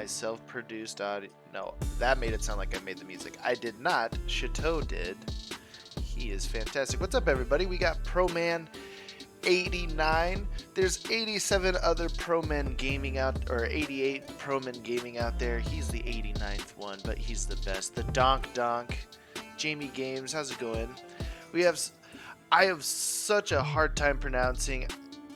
self-produced audio. No, that made it sound like I made the music. I did not. Chateau did. He is fantastic. What's up, everybody? We got Pro Man 89. There's 87 other Pro Men gaming out, or 88 Pro Men gaming out there. He's the 89th one, but he's the best. The Donk. Jamie Games, how's it going? I have such a hard time pronouncing.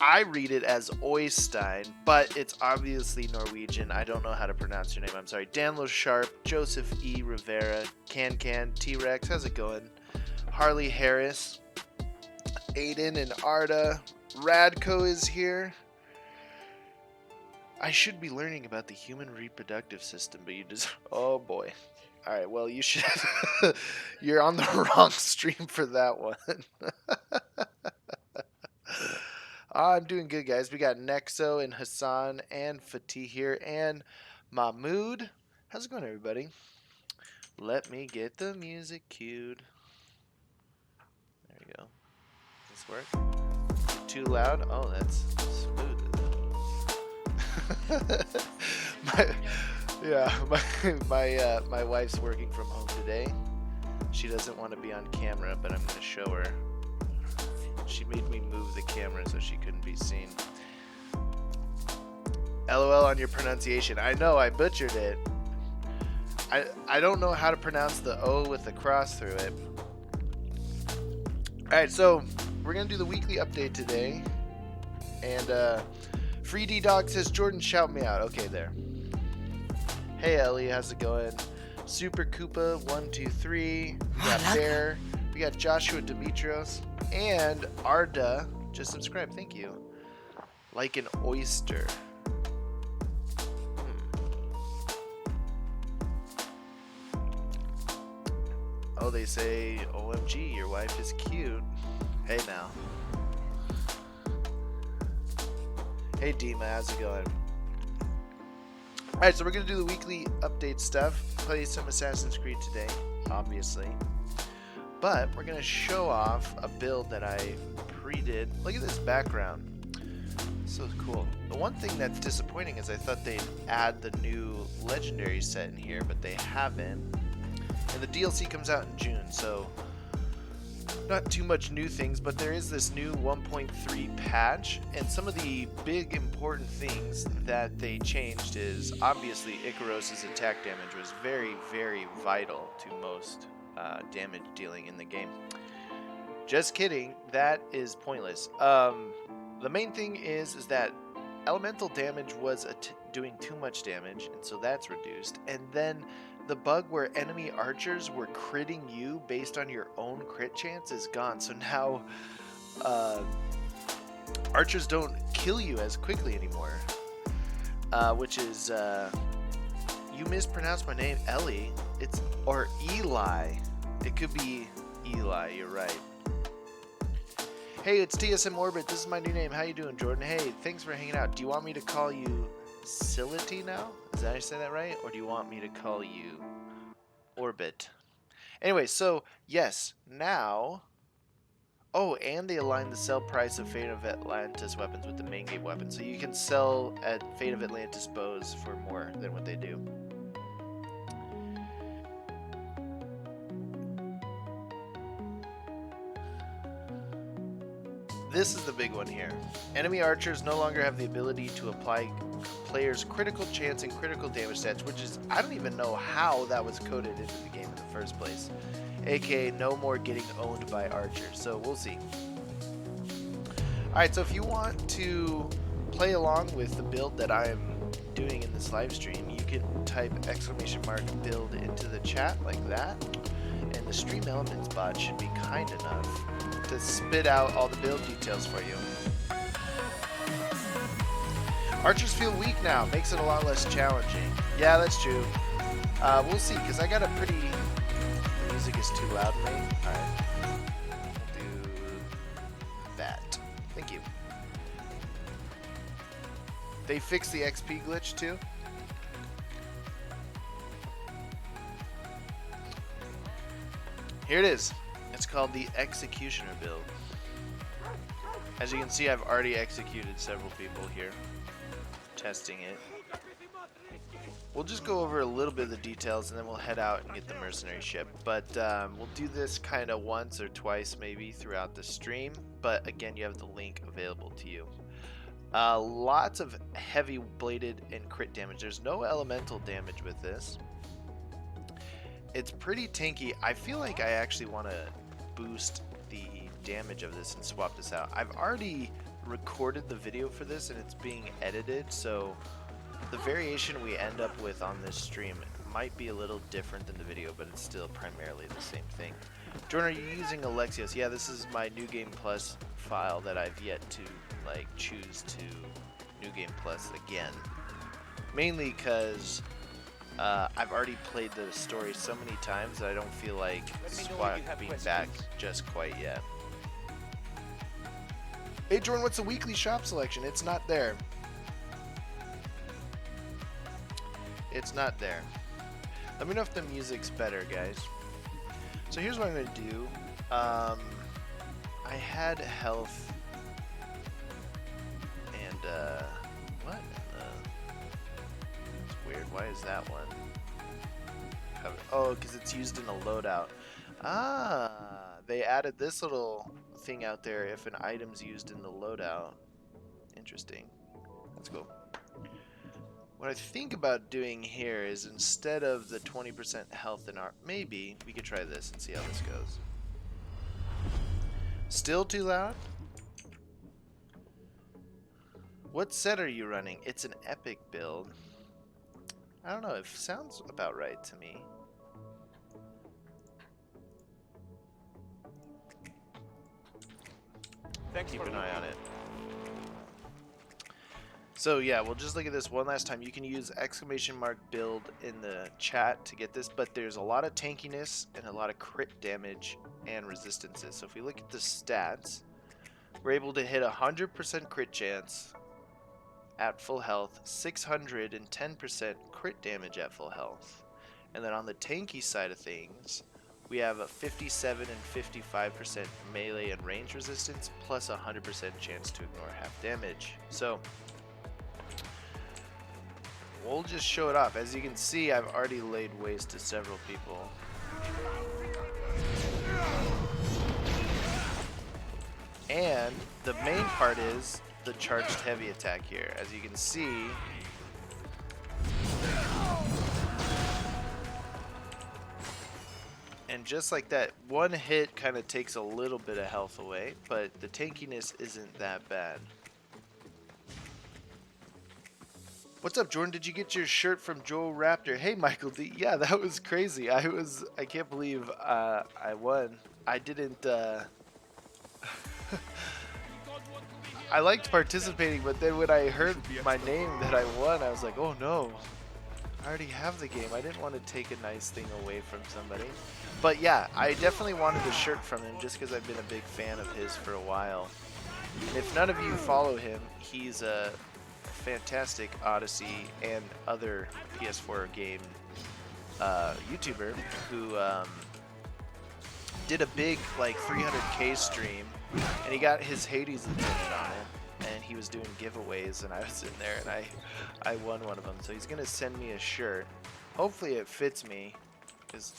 I read it as Oystein, but it's obviously Norwegian. I don't know how to pronounce your name. I'm sorry. Danlo Sharp, Joseph E. Rivera, Can, T-Rex, how's it going? Harley Harris, Aiden and Arda, Radko is here. I should be learning about the human reproductive system, but you just... Oh, boy. All right, well, you should... You're on the wrong stream for that one. I'm doing good, guys. We got Nexo and Hassan and Fatih here and Mahmood. How's it going, everybody? Let me get the music cued. There we go. Does this work? Too loud? Oh, that's smooth. My wife's working from home today. She doesn't want to be on camera, but I'm going to show her. She made me move the camera so she couldn't be seen. LOL on your pronunciation. I know, I butchered it. I don't know how to pronounce the O with the cross through it. Alright, so we're going to do the weekly update today. And Free D-Dog says, Jordan, shout me out. Okay, there. Hey, Ellie, how's it going? Super Koopa, 123. We got Bear. We got Joshua Demetrios. And Arda just subscribed. Thank you. Like an oyster. Oh, they say, OMG, your wife is cute. Hey, now. Hey, Dima, how's it going? Alright, so we're going to do the weekly update stuff. Play some Assassin's Creed today, obviously. But we're going to show off a build that I pre-did. Look at this background. So cool. The one thing that's disappointing is I thought they'd add the new legendary set in here, but they haven't. And the DLC comes out in June, so not too much new things, but there is this new 1.3 patch, and some of the big important things that they changed is obviously Icaros's attack damage was very, very vital to most damage dealing in the game. Just kidding, that is pointless. The main thing is that elemental damage was doing too much damage, and so that's reduced. And then the bug where enemy archers were critting you based on your own crit chance is gone. So now archers don't kill you as quickly anymore, which is you mispronounced my name, Ellie. It's or Eli. It could be Eli. You're right. Hey, it's TSM Orbit. This is my new name. How you doing, Jordan? Hey, thanks for hanging out. Do you want me to call you Sility now? Is that how you say that right? Or do you want me to call you Orbit? Anyway, so yes, now. Oh, and they align the sell price of Fate of Atlantis weapons with the main game weapon, so you can sell at Fate of Atlantis bows for more than what they do. This is the big one here. Enemy archers no longer have the ability to apply players' critical chance and critical damage stats, which is, I don't even know how that was coded into the game in the first place. AKA no more getting owned by archers, so we'll see. Alright, so if you want to play along with the build that I'm doing in this live stream, you can type !build into the chat like that, and the Stream Elements bot should be kind enough to spit out all the build details for you. Archers feel weak now, makes it a lot less challenging. Yeah, that's true. We'll see, because I got a pretty... The music is too loud for me. Alright. We'll do that. Thank you. They fixed the XP glitch too? Here it is. It's called the Executioner build. As you can see, I've already executed several people here. Testing it. we'll just go over a little bit of the details and then we'll head out and get the mercenary ship. But we'll do this kind of once or twice maybe throughout the stream. But again, you have the link available to you. Lots of heavy bladed and crit damage. There's no elemental damage with this. It's pretty tanky. I feel like I actually want to boost the damage of this and swap this out. I've already recorded the video for this and it's being edited, so the variation we end up with on this stream might be a little different than the video, but it's still primarily the same thing. Jordan, are you using Alexios? Yeah, this is my New Game Plus file that I've yet to like choose to New Game Plus again. Mainly because I've already played the story so many times that I don't feel like swapping back just quite yet. Hey Jordan, what's the weekly shop selection? It's not there. It's not there. Let me know if the music's better, guys. So here's what I'm going to do. I had health and what? It's weird. Why is that one? Oh, because it's used in a loadout. Ah, they added this little thing out there if an item's used in the loadout. Interesting. That's cool. What I think about doing here is instead of the 20% health in our... Maybe we could try this and see how this goes. Still too loud? What set are you running? It's an epic build. I don't know, it sounds about right to me. Thanks. Keep an eye on it. So yeah, we'll just look at this one last time. You can use !build in the chat to get this, but there's a lot of tankiness and a lot of crit damage and resistances. So if we look at the stats, we're able to hit 100% crit chance at full health, 610% crit damage at full health. And then on the tanky side of things, we have a 57 and 55% melee and range resistance, plus a 100% chance to ignore half damage. So we'll just show it off. As you can see, I've already laid waste to several people. And the main part is the charged heavy attack here. As you can see, and just like that, one hit kind of takes a little bit of health away, but the tankiness isn't that bad. What's up, Jordan? Did you get your shirt from Joe Raptor? Hey, Michael D. Yeah, that was crazy. I can't believe I won. I didn't, I liked participating, but then when I heard my name that I won, I was like, oh no. I already have the game. I didn't want to take a nice thing away from somebody. But yeah, I definitely wanted a shirt from him just because I've been a big fan of his for a while. And if none of you follow him, he's a fantastic Odyssey and other PS4 game YouTuber who did a big like 300k stream, and he got his Hades attendant on it, and he was doing giveaways, and I was in there and I won one of them. So he's gonna send me a shirt. Hopefully it fits me, because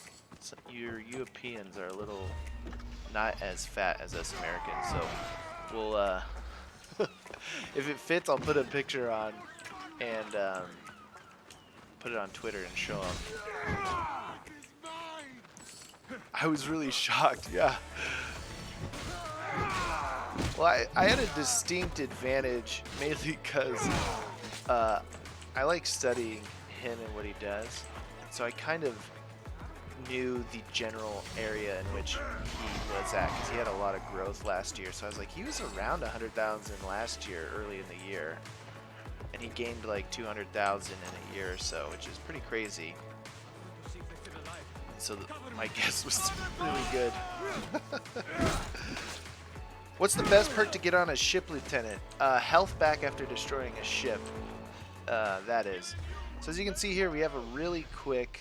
your Europeans are a little not as fat as us Americans. So we'll if it fits, I'll put a picture on and put it on Twitter and show them. I was really shocked, yeah. Well, I had a distinct advantage, mainly because I like studying him and what he does. And so I kind of knew the general area in which he was at, because he had a lot of growth last year. So I was like, he was around 100,000 last year, early in the year, and he gained like 200,000 in a year or so, which is pretty crazy. And so my guess was really good. What's the best perk to get on a ship, Lieutenant? Health back after destroying a ship. That is. So as you can see here, we have a really quick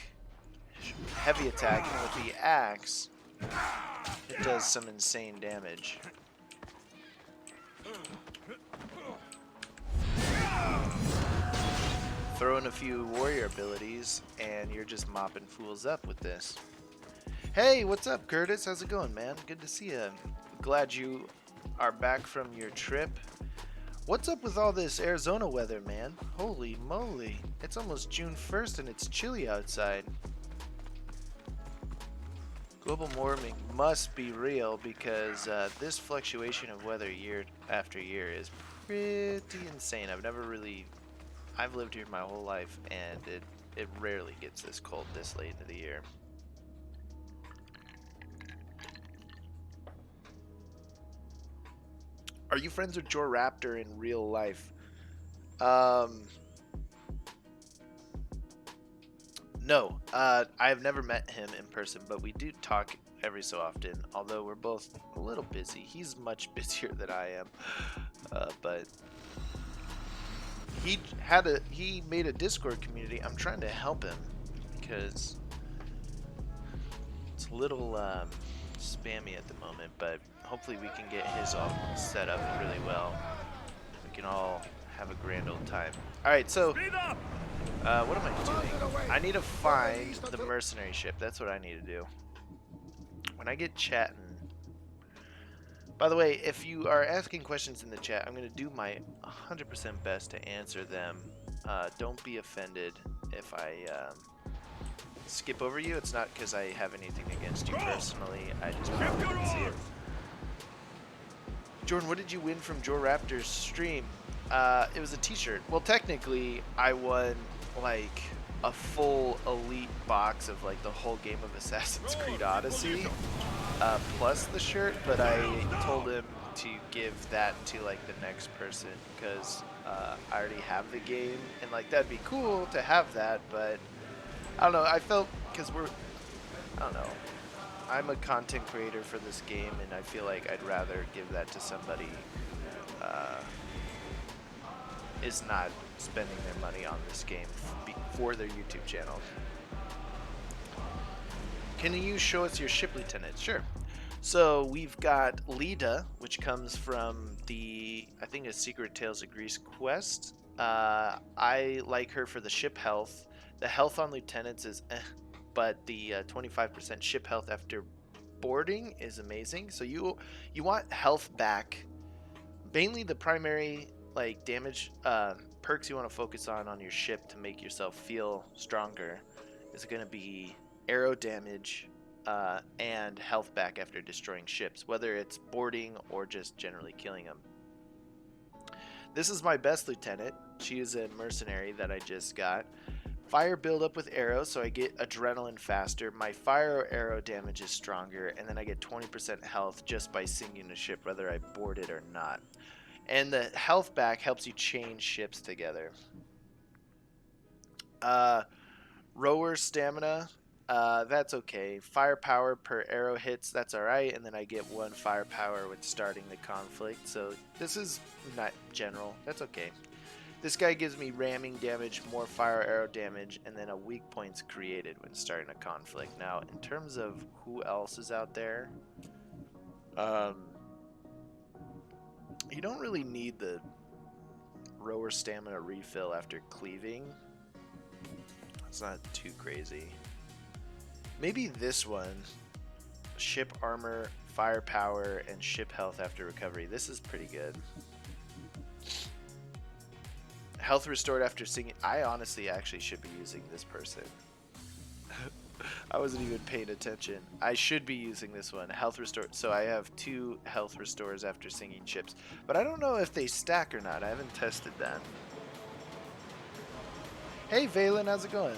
heavy attack, and with the axe, it does some insane damage. throw in a few warrior abilities, and you're just mopping fools up with this. Hey, what's up, Curtis? How's it going, man? Good to see you. Glad you are back from your trip. What's up with all this Arizona weather, man? Holy moly. It's almost June 1st and it's chilly outside. Global warming must be real because this fluctuation of weather year after year is pretty insane. I've lived here my whole life, and it rarely gets this cold this late into the year. Are you friends with Jor Raptor in real life? No, I've never met him in person, but we do talk every so often, although we're both a little busy. He's much busier than I am, but he made a Discord community. I'm trying to help him because it's a little spammy at the moment, but hopefully we can get his all set up really well. We can all have a grand old time. Alright, so what am I doing? I need to find the mercenary ship. That's what I need to do. When I get chatting. By the way, if you are asking questions in the chat, I'm going to do my 100% best to answer them. Don't be offended if I skip over you. It's not because I have anything against you personally. I just probably didn't see it. Jordan, what did you win from Jor Raptor's stream? It was a t-shirt. Well, technically, I won like a full elite box of like the whole game of Assassin's Creed Odyssey, plus the shirt, but I told him to give that to like the next person because I already have the game, and like that'd be cool to have that, but I don't know, I felt, because I don't know, I'm a content creator for this game, and I feel like I'd rather give that to somebody is not spending their money on this game for their YouTube channel. Can you show us your ship, Lieutenant? Sure. So we've got Lida, which comes from the, I think, a Secret Tales of Greece quest. I like her for the ship health. The health on lieutenants is but the 25% ship health after boarding is amazing. So you want health back. Mainly the primary like damage perks you want to focus on your ship to make yourself feel stronger is going to be arrow damage and health back after destroying ships, whether it's boarding or just generally killing them. This is my best lieutenant. She is a mercenary that I just got. Fire build up with arrows, so I get adrenaline faster. My fire or arrow damage is stronger, and then I get 20% health just by sinking the ship, whether I board it or not. And the health back helps you chain ships together. Rower stamina, that's okay. Firepower per arrow hits, that's alright. And then I get 1 firepower when starting the conflict. So this is not general, that's okay. This guy gives me ramming damage, more fire arrow damage, and then a weak points created when starting a conflict. Now, in terms of who else is out there, you don't really need the rower stamina refill after cleaving. It's not too crazy. Maybe this one, ship armor, firepower, and ship health after recovery. This is pretty good. Health restored after singing. I honestly actually should be using this person. I wasn't even paying attention. I should be using this one. Health restored. So I have 2 health restores after singing ships. But I don't know if they stack or not. I haven't tested that. Hey Valen, how's it going?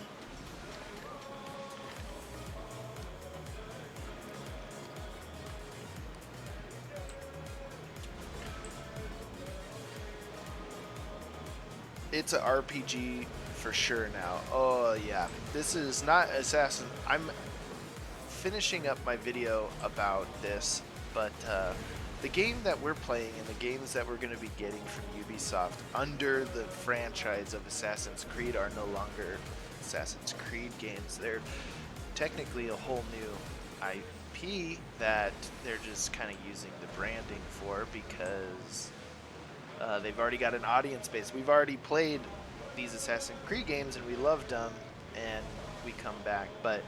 It's an RPG for sure now. Oh yeah, this is not Assassin. I'm finishing up my video about this, but the game that we're playing and the games that we're going to be getting from Ubisoft under the franchise of Assassin's Creed are no longer Assassin's Creed games. They're technically a whole new IP that they're just kind of using the branding for because they've already got an audience base. We've already played these Assassin's Creed games and we loved them, and we come back, but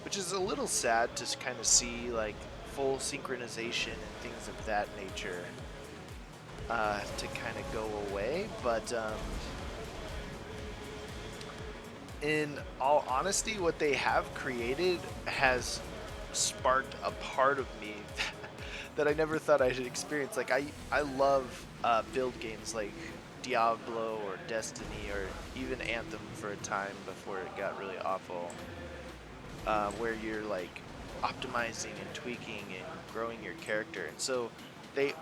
which is a little sad to kind of see like full synchronization and things of that nature to kind of go away. But in all honesty, what they have created has sparked a part of me that I never thought I should experience. Like I love build games like Diablo or Destiny or even Anthem for a time before it got really awful, where you're like optimizing and tweaking and growing your character. And so they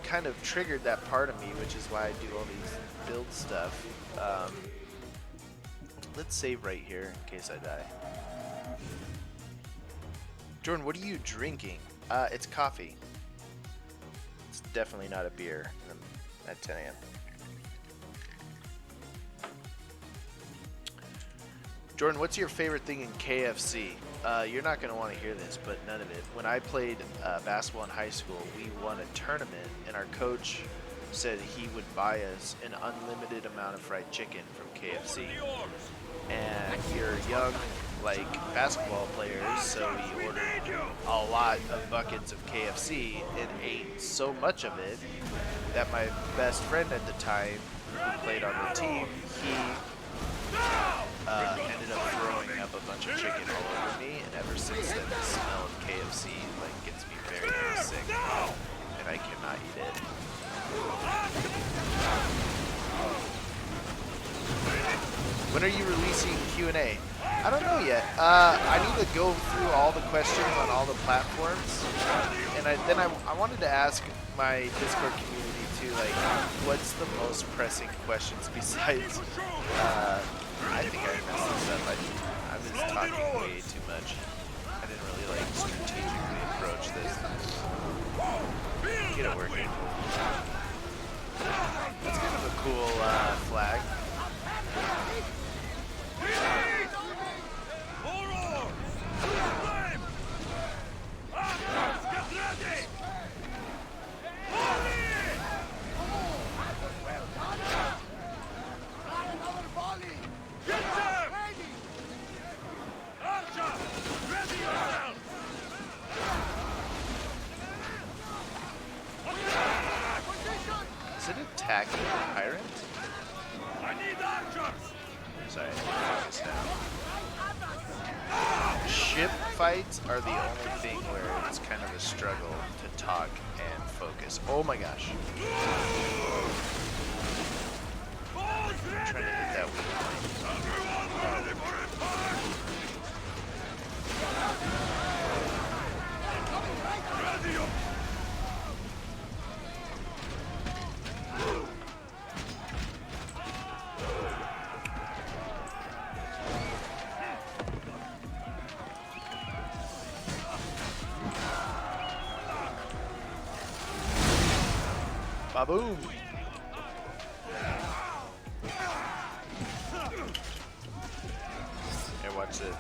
kind of triggered that part of me, which is why I do all these build stuff. Let's save right here in case I die. Jordan, what are you drinking? It's coffee. It's definitely not a beer at 10 a.m. Jordan, what's your favorite thing in KFC? You're not going to want to hear this, but none of it. When I played basketball in high school, we won a tournament, and our coach said he would buy us an unlimited amount of fried chicken from KFC. And we were young, like, basketball players, so we ordered a lot of buckets of KFC and ate so much of it that my best friend at the time, who played on the team, he ended up throwing up a bunch of chicken all over me, and ever since then the smell of KFC like gets me very, very sick, and I cannot eat it. When are you releasing Q&A? I don't know yet. I need to go through all the questions on all the platforms, and I wanted to ask my Discord community too, like, what's the most pressing questions besides, I think I messed this up. I was talking way too much. I didn't really, like, strategically approach this. Get it working. That's kind of a cool flag. Is it attacking the pirate? I need archers. Sorry, focus now. Ship fights are the only thing where it's kind of a struggle to talk and focus. Oh my gosh. I'm trying to hit that weak point. Ba-boom! Here, watch this.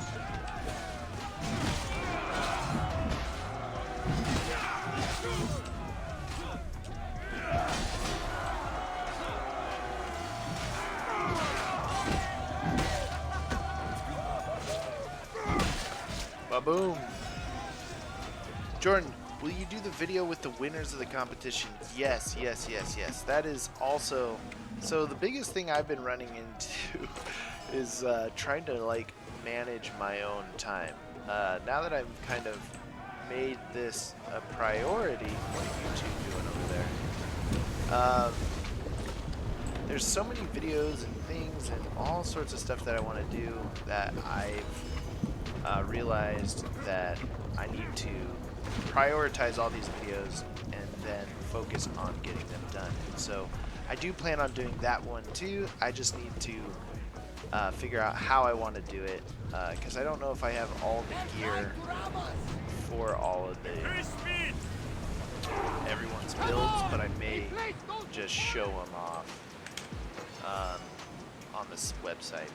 Ba-boom! Jordan, will you do the video with the winners of the competition? Yes, yes, yes, yes. That is also... So the biggest thing I've been running into is trying to, like, manage my own time. Now that I've kind of made this a priority... What are you two doing over there? There's so many videos and things and all sorts of stuff that I want to do that I've realized that I need to prioritize all these videos and then focus on getting them done. So I do plan on doing that one too. I just need to figure out how I want to do it, because I don't know if I have all the gear for all of everyone's builds, but I may just show them off on this website.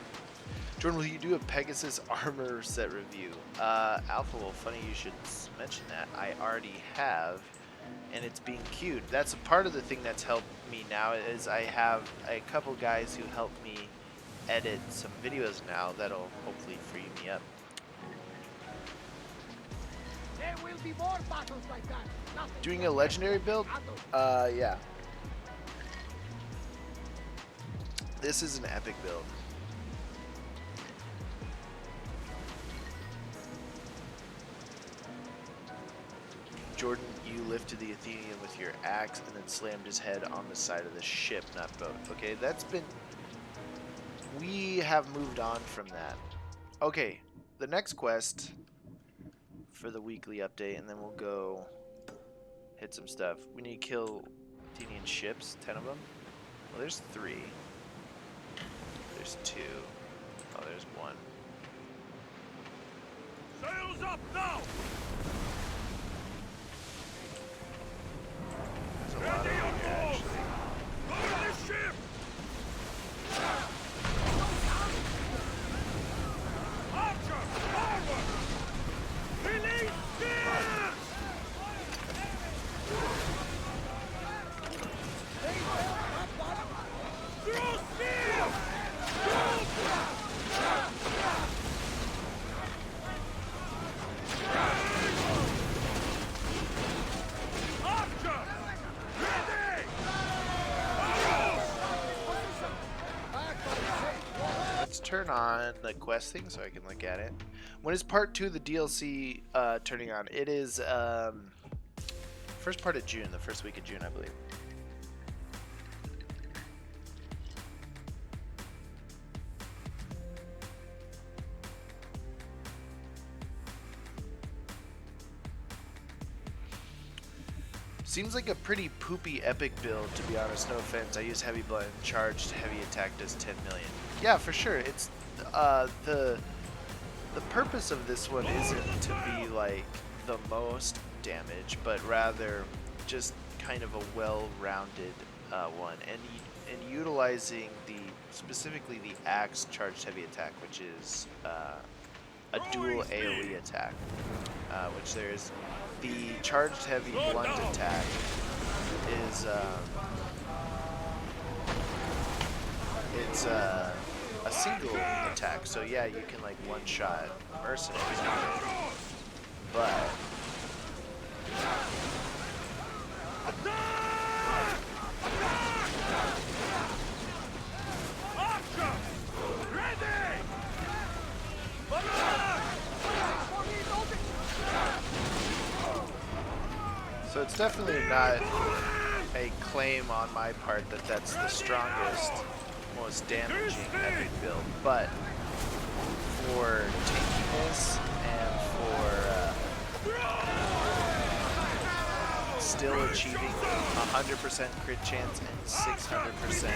Jordan, will you do a Pegasus armor set review? Alpha, well, funny you should mention that. I already have, and it's being queued. That's a part of the thing that's helped me now is I have a couple guys who help me edit some videos now that'll hopefully free me up. There will be more battles like that. Nothing Doing to a legendary build? Yeah. This is an epic build. Jordan, you lifted the Athenian with your axe and then slammed his head on the side of the ship, not boat. Okay, that's been... We have moved on from that. Okay, the next quest for the weekly update, and then we'll go hit some stuff. We need to kill Athenian ships, 10 of them. Well, there's 3. There's 2. Oh, there's 1. Sails up now! There's a lot of them here, actually. Lower the ship! Archer, forward! Release spears! Throw spears! Archer! Ready! Let's turn on the quest thing so I can look at it. When is part 2 of the DLC turning on? It is first part of June, the first week of June, I believe. Seems like a pretty poopy epic build, to be honest. No offense. I use heavy blood and charged heavy attack does 10 million. Yeah, for sure. It's the purpose of this one isn't to be like the most damage, but rather just kind of a well-rounded one, and utilizing specifically the axe charged heavy attack, which is a dual AoE attack, which there's the charged heavy blunt attack is it's a single attack, so yeah, you can like one-shot mercenaries with it, but so it's definitely not a claim on my part that that's the strongest, most damaging epic build, but for tankiness and for still achieving 100% crit chance and 600%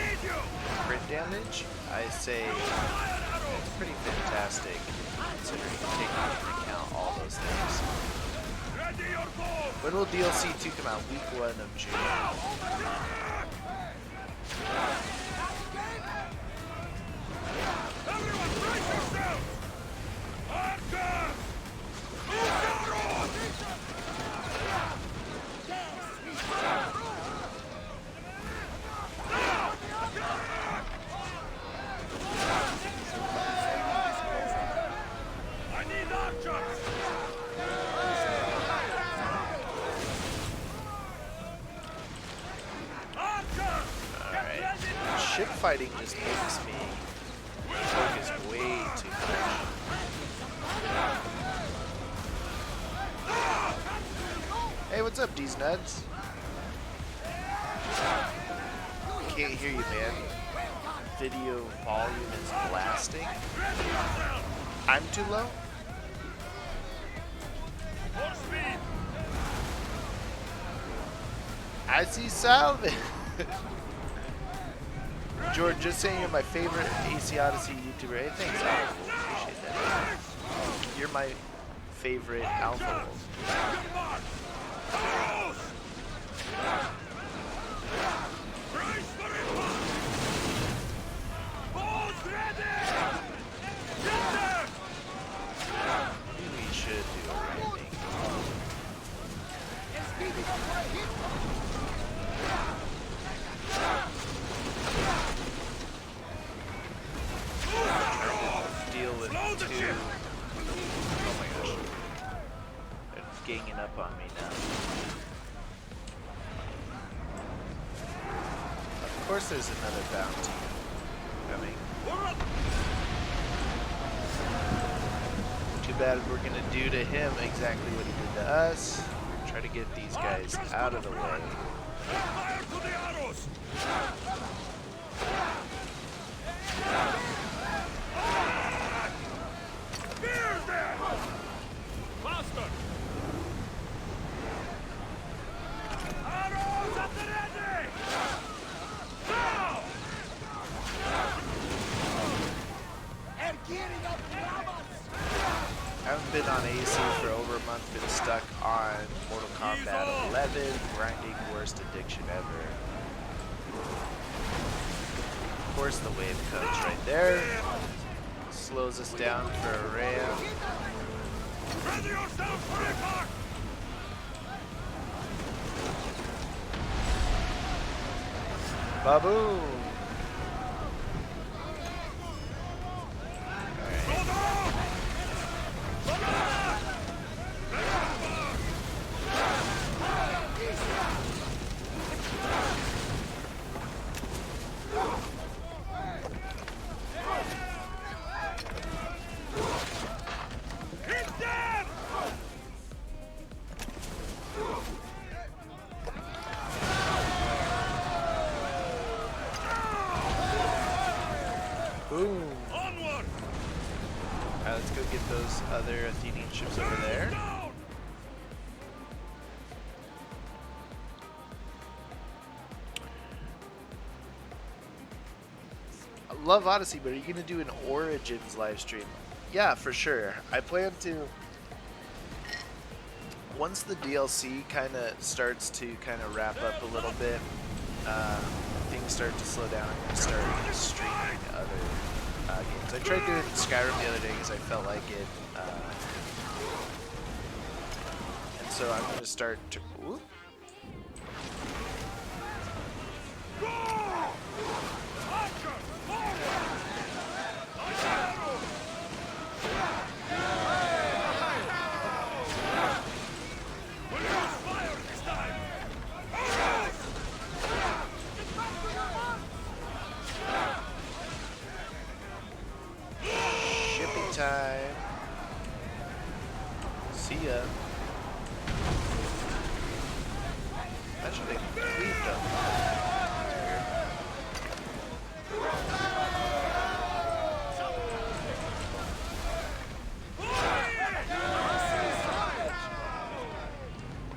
crit damage, I say it's pretty fantastic considering taking into account all those things. When will DLC 2 come out? Week 1 of June. Everyone brace yourself! Archer! I need archers! Ship fighting just makes me focus way too much. Hey, what's up, D's nuts? Can't hear you, man. Video volume is blasting. I'm too low? More speed! I see Salvin. George, just saying you're my favorite AC Odyssey YouTuber. Hey, thanks, Alpha Wolf. Appreciate that. You're my favorite Alpha Wolf. Maybe we should do a rating. ganging up on me now. Of course there's another bounty coming. Too bad we're gonna do to him exactly what he did to us. Try to get these guys out of the way. Fire to the arrows! Spears there! Faster! Arrows at the ready! Now! They're gearing up Bravas! Haven't been on AC for over a month, been stuck on Mortal Kombat 11, grinding worst addiction ever. Of course the wave comes right there. Slows us down for a ram. Ready yourself for impact! Baboom! Go down! Go down! Hit them! Boom! Onward! Alright, let's go get those other Athenian ships over there. Down! I love Odyssey, but are you going to do an Origins live stream? Yeah, for sure. I plan to... Once the DLC kind of starts to kind of wrap up a little bit, things start to slow down, I'm going to start streaming other games. I tried doing Skyrim the other day because I felt like it, and so I'm going to start to... Whoop. Go! Archer! Forward! Arrow! We'll use fire this time! Arrows! Shipping time. See ya. Imagine they cleaved them.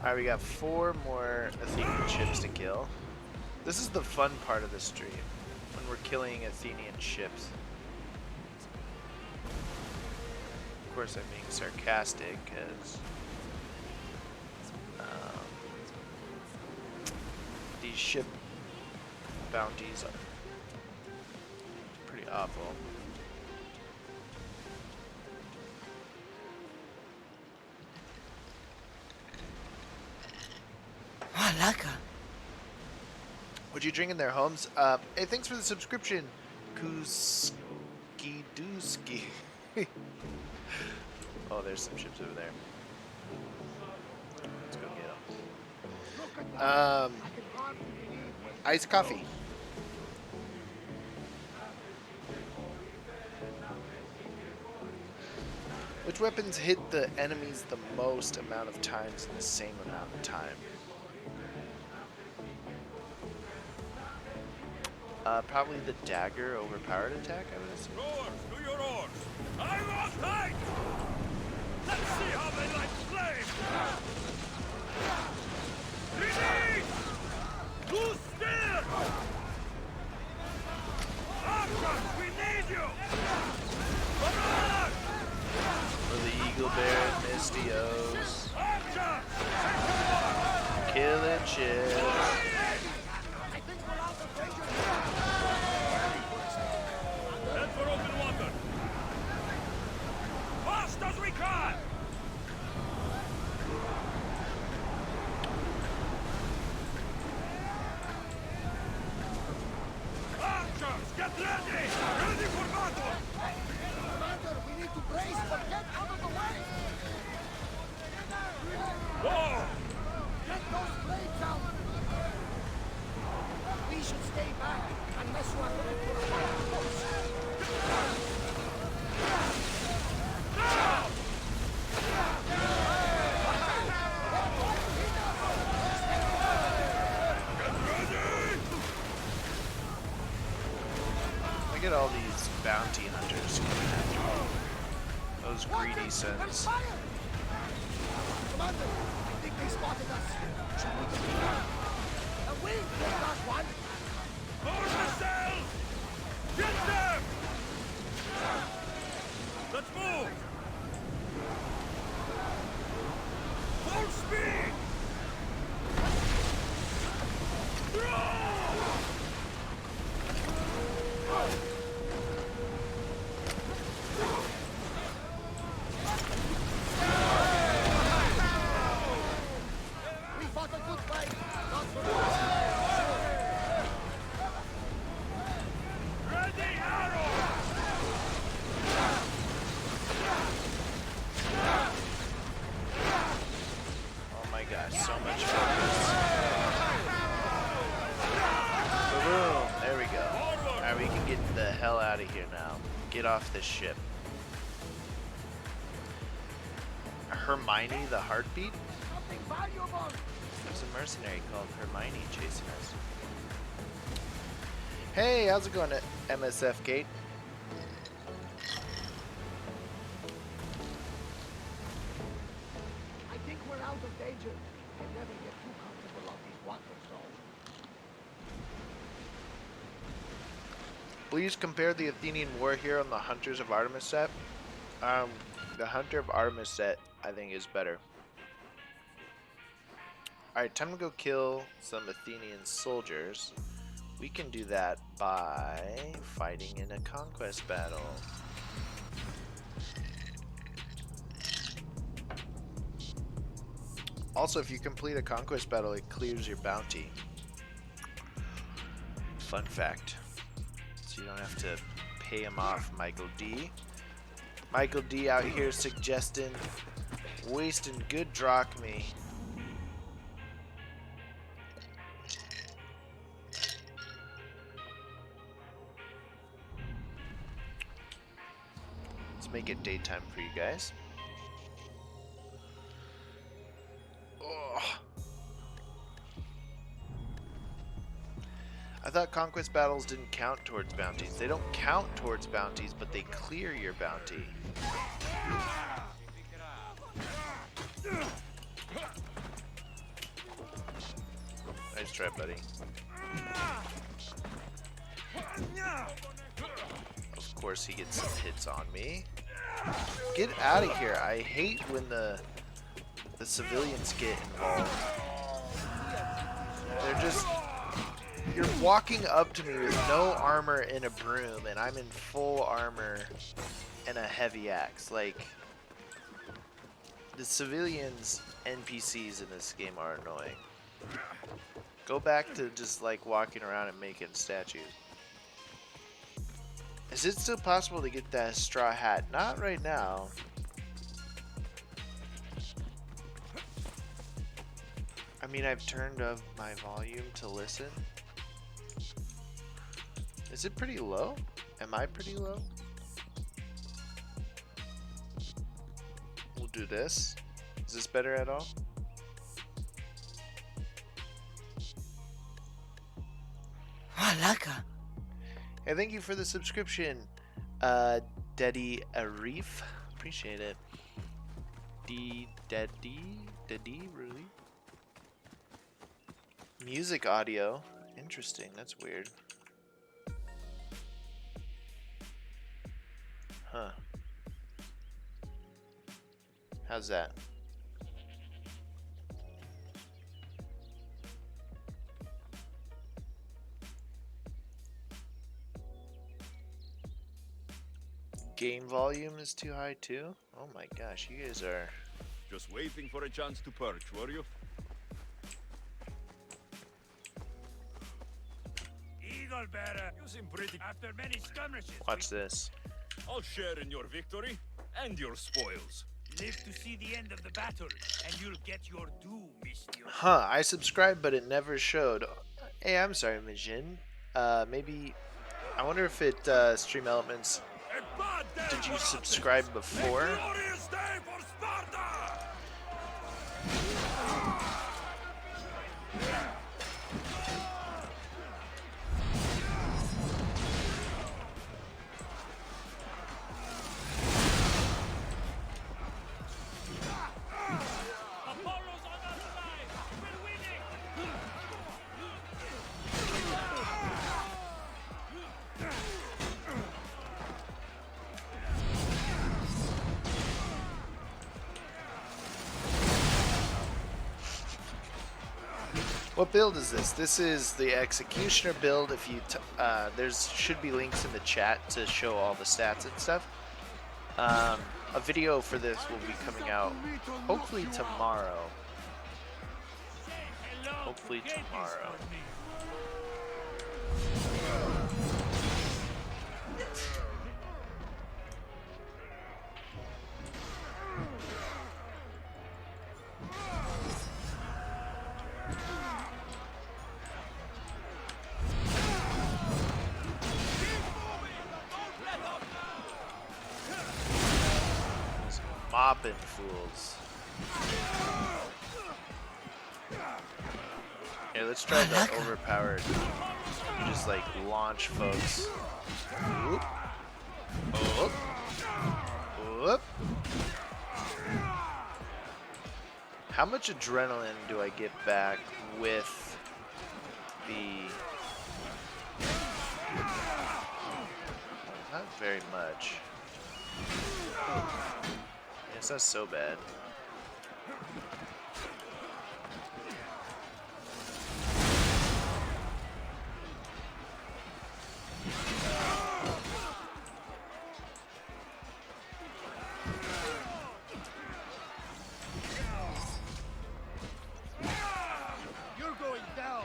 Alright, we got 4 more Athenian ships to kill. This is the fun part of the stream, when we're killing Athenian ships. Of course, I'm being sarcastic, because these ship bounties are pretty awful. Malaka. What'd you drink in their homes? Hey, thanks for the subscription, Kuski Dooski. Oh, there's some ships over there. Let's go get them. Iced coffee. Which weapons hit the enemies the most amount of times in the same amount of time? Probably the dagger overpowered attack, I would assume. Rowers, to your oars! I'm off tight! Let's see how they like flame! Release! Loose steer! Archers, we need you! Barrage! For the Eagle Bear and Misty O's. Archers! Take cover! Killing ships. Head for open water! Fast as we can! Archers, get ready! Ready for battle! Commander, we need to brace, but get out of the way! at all these bounty hunters coming after me. Those greedy sons. Commander, I think they spotted us. Should we get down? A wing! Got one! Hold the sail! Get them! Let's move! Full speed! We fought a good fight. Not for Ready, arrow! Oh my gosh, so much focus. Boom! There we go. Alright, we can get the hell out of here now. Get off this ship. Hermione the Heartbeat? something valuable. There's a mercenary called Hermione chasing us. Hey, how's it going, MSF Kate? I think we're out of danger. Can never get too comfortable on these water zones. Please compare the Athenian war here on the Hunters of Artemis set. The Hunter of Artemis set, I think, is better. Alright, time to go kill some Athenian soldiers. We can do that by fighting in a conquest battle. Also, if you complete a conquest battle, it clears your bounty. Fun fact. So you don't have to pay him off, Michael D. Michael D out here suggesting wasting good drachmae. Let's make it daytime for you guys. Oh. I thought conquest battles didn't count towards bounties. They don't count towards bounties, but they clear your bounty. Nice try, buddy. Of course he gets some hits on me. Get out of here. I hate when the civilians get involved. They're just... You're walking up to me with no armor and a broom, and I'm in full armor and a heavy axe. Like, the civilians NPCs in this game are annoying. Go back to just like walking around and making statues. Is it still possible to get that straw hat? Not right now. I mean, I've turned up my volume to listen. Is it pretty low? Am I pretty low? We'll do this. Is this better at all? Malaka. Hey, thank you for the subscription, Daddy Arif. Appreciate it. Daddy, really? Music audio. Interesting. That's weird. Huh. How's that? Game volume is too high too? Oh my gosh, you guys are... Just waiting for a chance to perch, were you? Eagle bearer, you seem pretty after many skirmishes. Watch this. I'll share in your victory and your spoils. Live to see the end of the battle, and you'll get your due, Mr. Huh, I subscribed but it never showed. Hey, I'm sorry, Majin. Maybe... I wonder if it, Stream Elements... Did you subscribe before? Glorious day for Sparta! What build is this? This is the Executioner build. If you there's should be links in the chat to show all the stats and stuff. A video for this will be coming out hopefully tomorrow. Hopefully tomorrow. Mopping fools. Yeah, let's try the overpowered. Just like launch folks. Whoop. Whoop. Whoop. How much adrenaline do I get back with the... Not very much. It's not so bad. You're going down.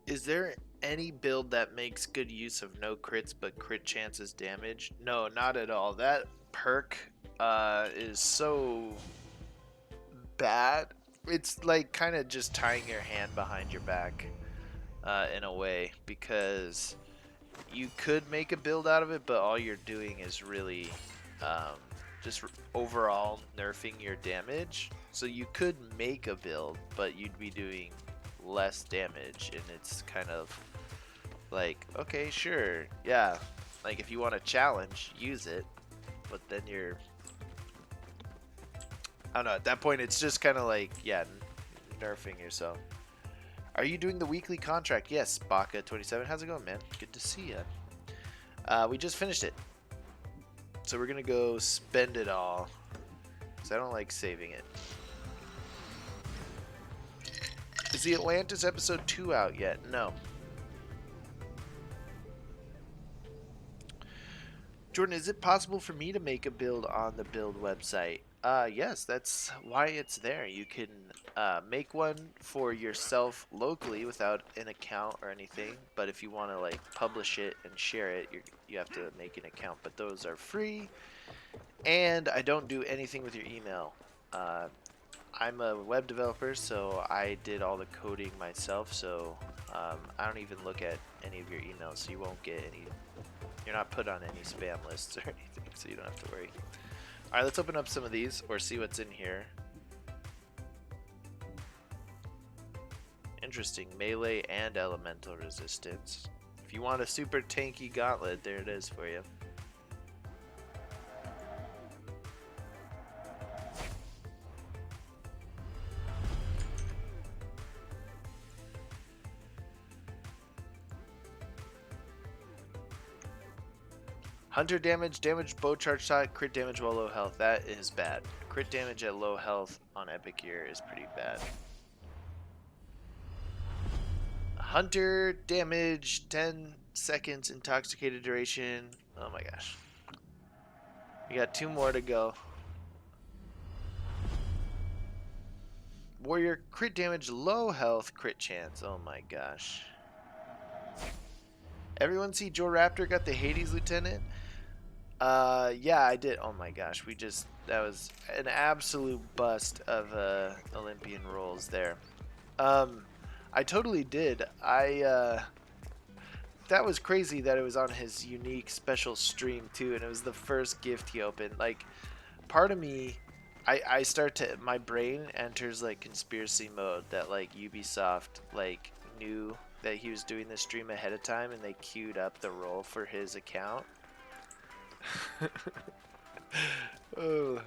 Is there any build that makes good use of no crits but crit chances damage? No, not at all. That perk is so bad. It's like kind of just tying your hand behind your back in a way, because you could make a build out of it, but all you're doing is really just overall nerfing your damage. So you could make a build, but you'd be doing less damage, and it's kind of like, okay, sure, yeah, like if you want to challenge, use it, but then you're, I don't know, at that point it's just kind of like, yeah, nerfing yourself. Are you doing the weekly contract? Yes, Baka27, how's it going, man? Good to see ya. We just finished it, so we're gonna go spend it all, because I don't like saving it. Is the Atlantis episode 2 out yet? No. Jordan, is it possible for me to make a build on the build website? Yes, that's why it's there. You can make one for yourself locally without an account or anything, but if you want to like publish it and share it, you have to make an account, but those are free, and I don't do anything with your email. I'm a web developer, so I did all the coding myself, so I don't even look at any of your emails, so you won't get any, you're not put on any spam lists or anything, so you don't have to worry. Alright, let's open up some of these, or see what's in here. Interesting, melee and elemental resistance. If you want a super tanky gauntlet, there it is for you. Hunter damage, damage bow charge shot, crit damage while low health. That is bad. Crit damage at low health on Epic Gear is pretty bad. Hunter damage, 10 seconds intoxicated duration. Oh my gosh. We got 2 more to go. Warrior crit damage, low health, crit chance. Oh my gosh. Everyone see Joe Raptor got the Hades Lieutenant? Yeah, I did. Oh my gosh, that was an absolute bust of Olympian rolls there. I totally did. That was crazy that it was on his unique special stream too, and it was the first gift he opened. Like, part of me, my brain enters like conspiracy mode that like Ubisoft like knew that he was doing the stream ahead of time and they queued up the role for his account. Oh,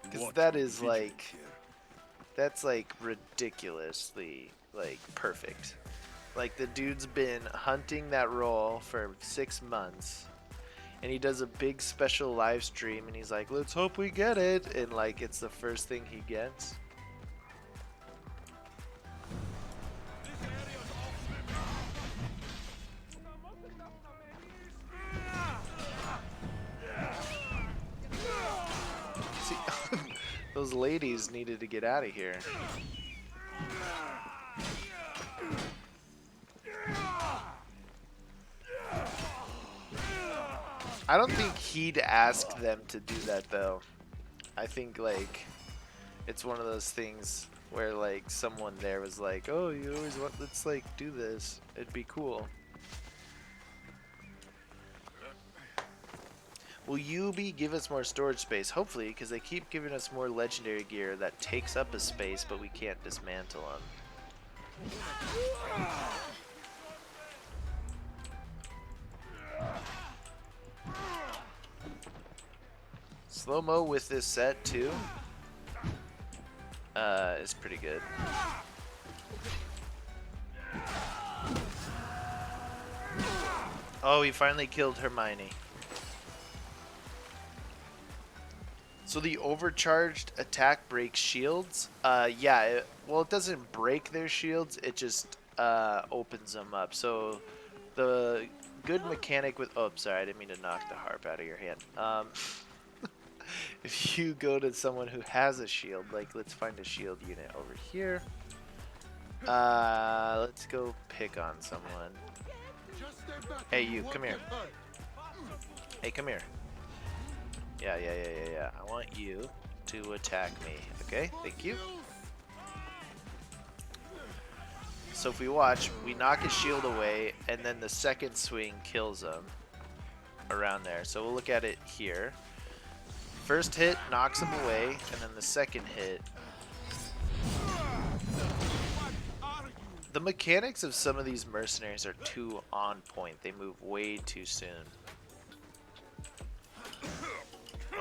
because that is like, that's like ridiculously like perfect. Like the dude's been hunting that role for 6 months, and he does a big special live stream, and he's like, "Let's hope we get it," and like it's the first thing he gets. See, those ladies needed to get out of here. I don't think he'd ask them to do that though. I think like it's one of those things where like someone there was like, "Oh, you always want, let's like do this. It'd be cool." Will UB give us more storage space? Hopefully, because they keep giving us more legendary gear that takes up a space, but we can't dismantle them. Slow-mo with this set too is pretty good. Oh, he finally killed Hermione. So the overcharged attack breaks shields. Yeah, well, it doesn't break their shields, it just opens them up. So the good mechanic with, oh, sorry, I didn't mean to knock the harp out of your hand. If you go to someone who has a shield, like let's find a shield unit over here. Let's go pick on someone. Hey, you, come here. Hey, come here. Yeah. I want you to attack me. Okay, thank you. So if we watch, we knock his shield away, and then the second swing kills him around there. So we'll look at it here. First hit knocks him away, and then the second hit. The mechanics of some of these mercenaries are too on point. They move way too soon.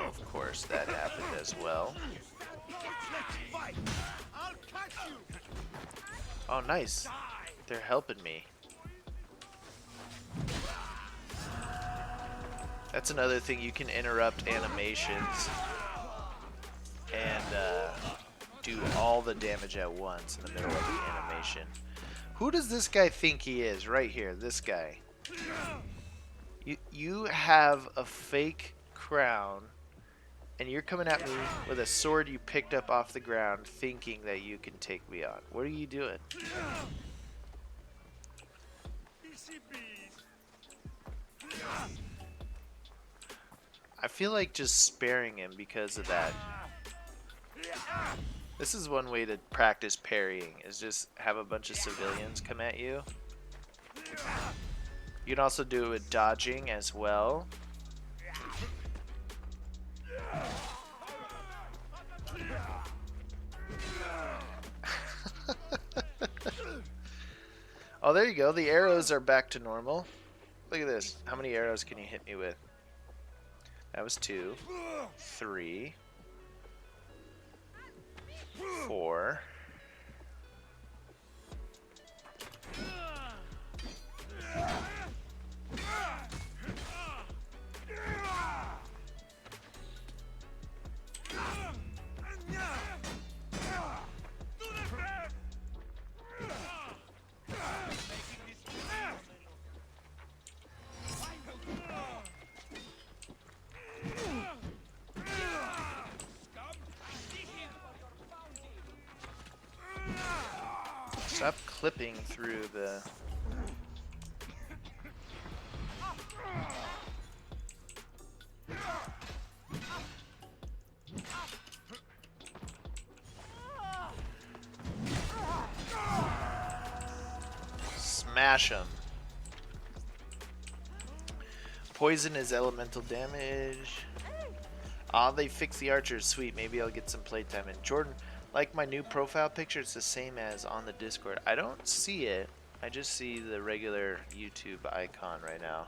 Of course, that happened as well. Oh, nice. They're helping me. That's another thing, you can interrupt animations and do all the damage at once in the middle of the animation. Who does this guy think he is? Right here, this guy. You have a fake crown, and you're coming at me with a sword you picked up off the ground thinking that you can take me on. What are you doing? I feel like just sparing him because of that. This is one way to practice parrying, is just have a bunch of civilians come at you. You can also do it with dodging as well. Oh, there you go. The arrows are back to normal. Look at this. How many arrows can you hit me with? That was 2, 3, 4. Stop clipping through the... Smash him. Poison is elemental damage. Ah, they fixed the archers. Sweet. Maybe I'll get some playtime. And Jordan, like my new profile picture, it's the same as on the Discord. I don't see it. I just see the regular YouTube icon right now.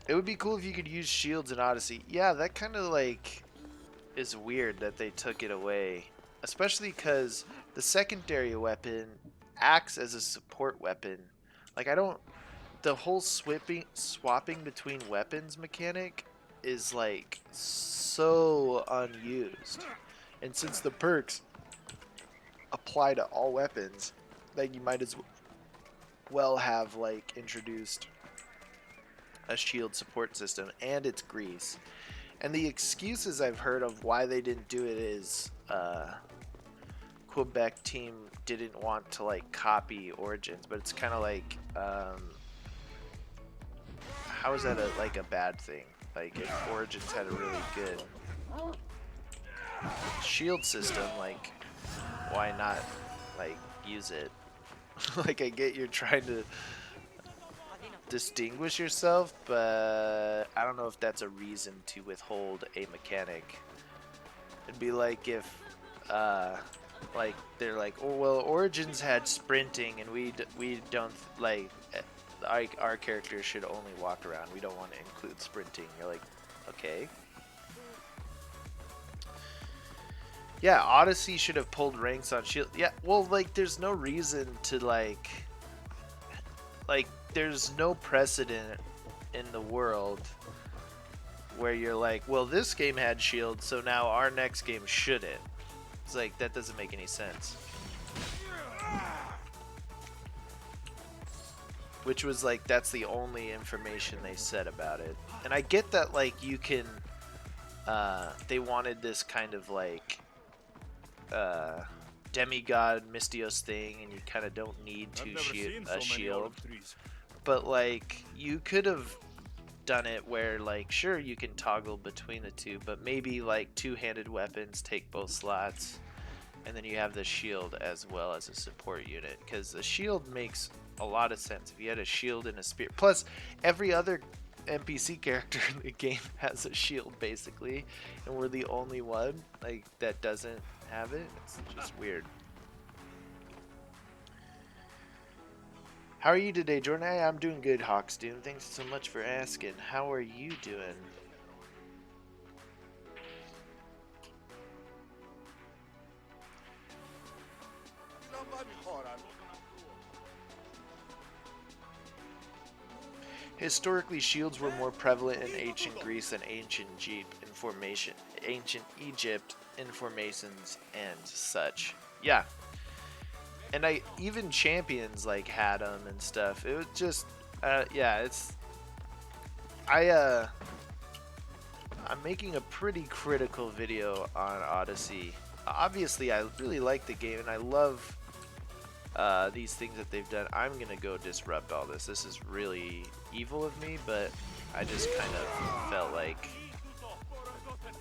It would be cool if you could use shields in Odyssey. Yeah, that kind of like is weird that they took it away. Especially because the secondary weapon acts as a support weapon. Like, I don't... The whole swapping between weapons mechanic is like so unused. And since the perks apply to all weapons, like, you might as well have like introduced a shield support system, and it's grease. And the excuses I've heard of why they didn't do it is Quebec team didn't want to like copy Origins, but it's kind of like how is that like a bad thing? Like, if Origins had a really good shield system, like, why not like use it? Like, I get you're trying to distinguish yourself, but I don't know if that's a reason to withhold a mechanic. It'd be like if like they're like, oh well, Origins had sprinting and we don't like, our characters should only walk around, we don't want to include sprinting. You're like, okay. Yeah, Odyssey should have pulled ranks on shield. Yeah, well, like, there's no reason to like there's no precedent in the world where you're like, well, this game had shield, so now our next game shouldn't. It's like, that doesn't make any sense. Which was like, that's the only information they said about it. And I get that, like, you can they wanted this kind of like demigod Mystios thing, and you kind of don't need a shield. But like, you could have done it where, like, sure, you can toggle between the two, but maybe like two-handed weapons take both slots, and then you have the shield as well as a support unit, because the shield makes a lot of sense. If you had a shield and a spear, plus every other NPC character in the game has a shield basically, and we're the only one like that doesn't have it. It's just weird. How are you today, Jordan? Hey, I'm doing good, Hawksdoom. Thanks so much for asking. How are you doing? Historically, shields were more prevalent in ancient Greece than ancient Egypt in formations and such. Yeah. And even champions like had them and stuff. It was just yeah, I'm making a pretty critical video on Odyssey. Obviously, I really like the game and I love these things that they've done. I'm gonna go disrupt all this. This is really evil of me, but I just kind of felt like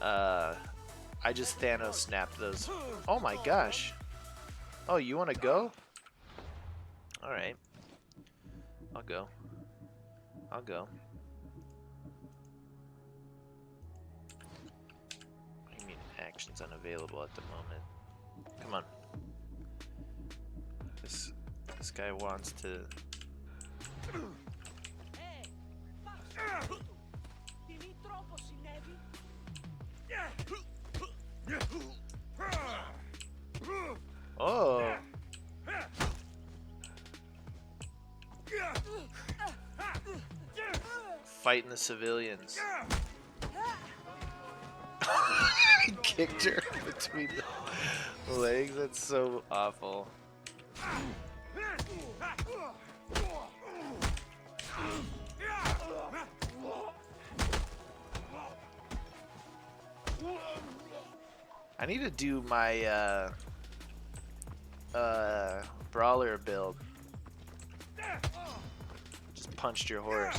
I just Thanos snapped those. Oh my gosh. Oh, you want to go? Alright. I'll go. I'll go. What do you mean actions unavailable at the moment? Come on. This guy wants to... Oh! Fighting the civilians. I kicked her between the legs. That's so awful. I need to do my brawler build. Just punched your horse.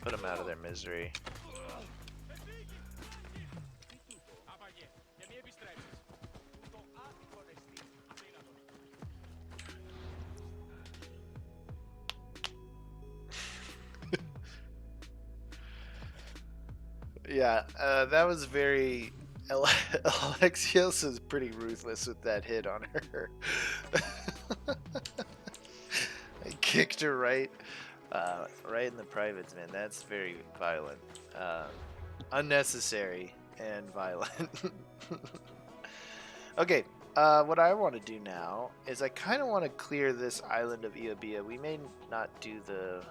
Put them out of their misery. Yeah, that was very. Alexios is pretty ruthless with that hit on her. I kicked her right in the privates, man. That's very violent, unnecessary, and violent. Okay, what I want to do now is I kind of want to clear this island of Eobia. We may not do the.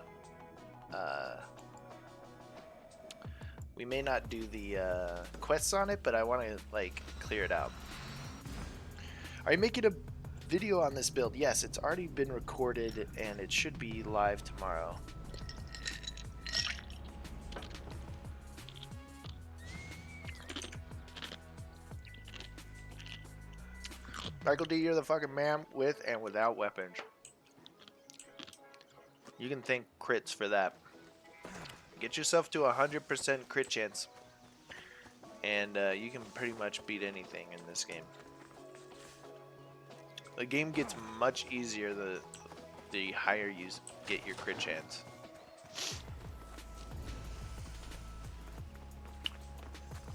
We may not do the quests on it, but I want to like clear it out. Are you making a video on this build? Yes, it's already been recorded and it should be live tomorrow. Michael D, you're the fucking man with and without weapons. You can thank crits for that. Get yourself to 100% crit chance, and you can pretty much beat anything in this game. The game gets much easier the higher you get your crit chance.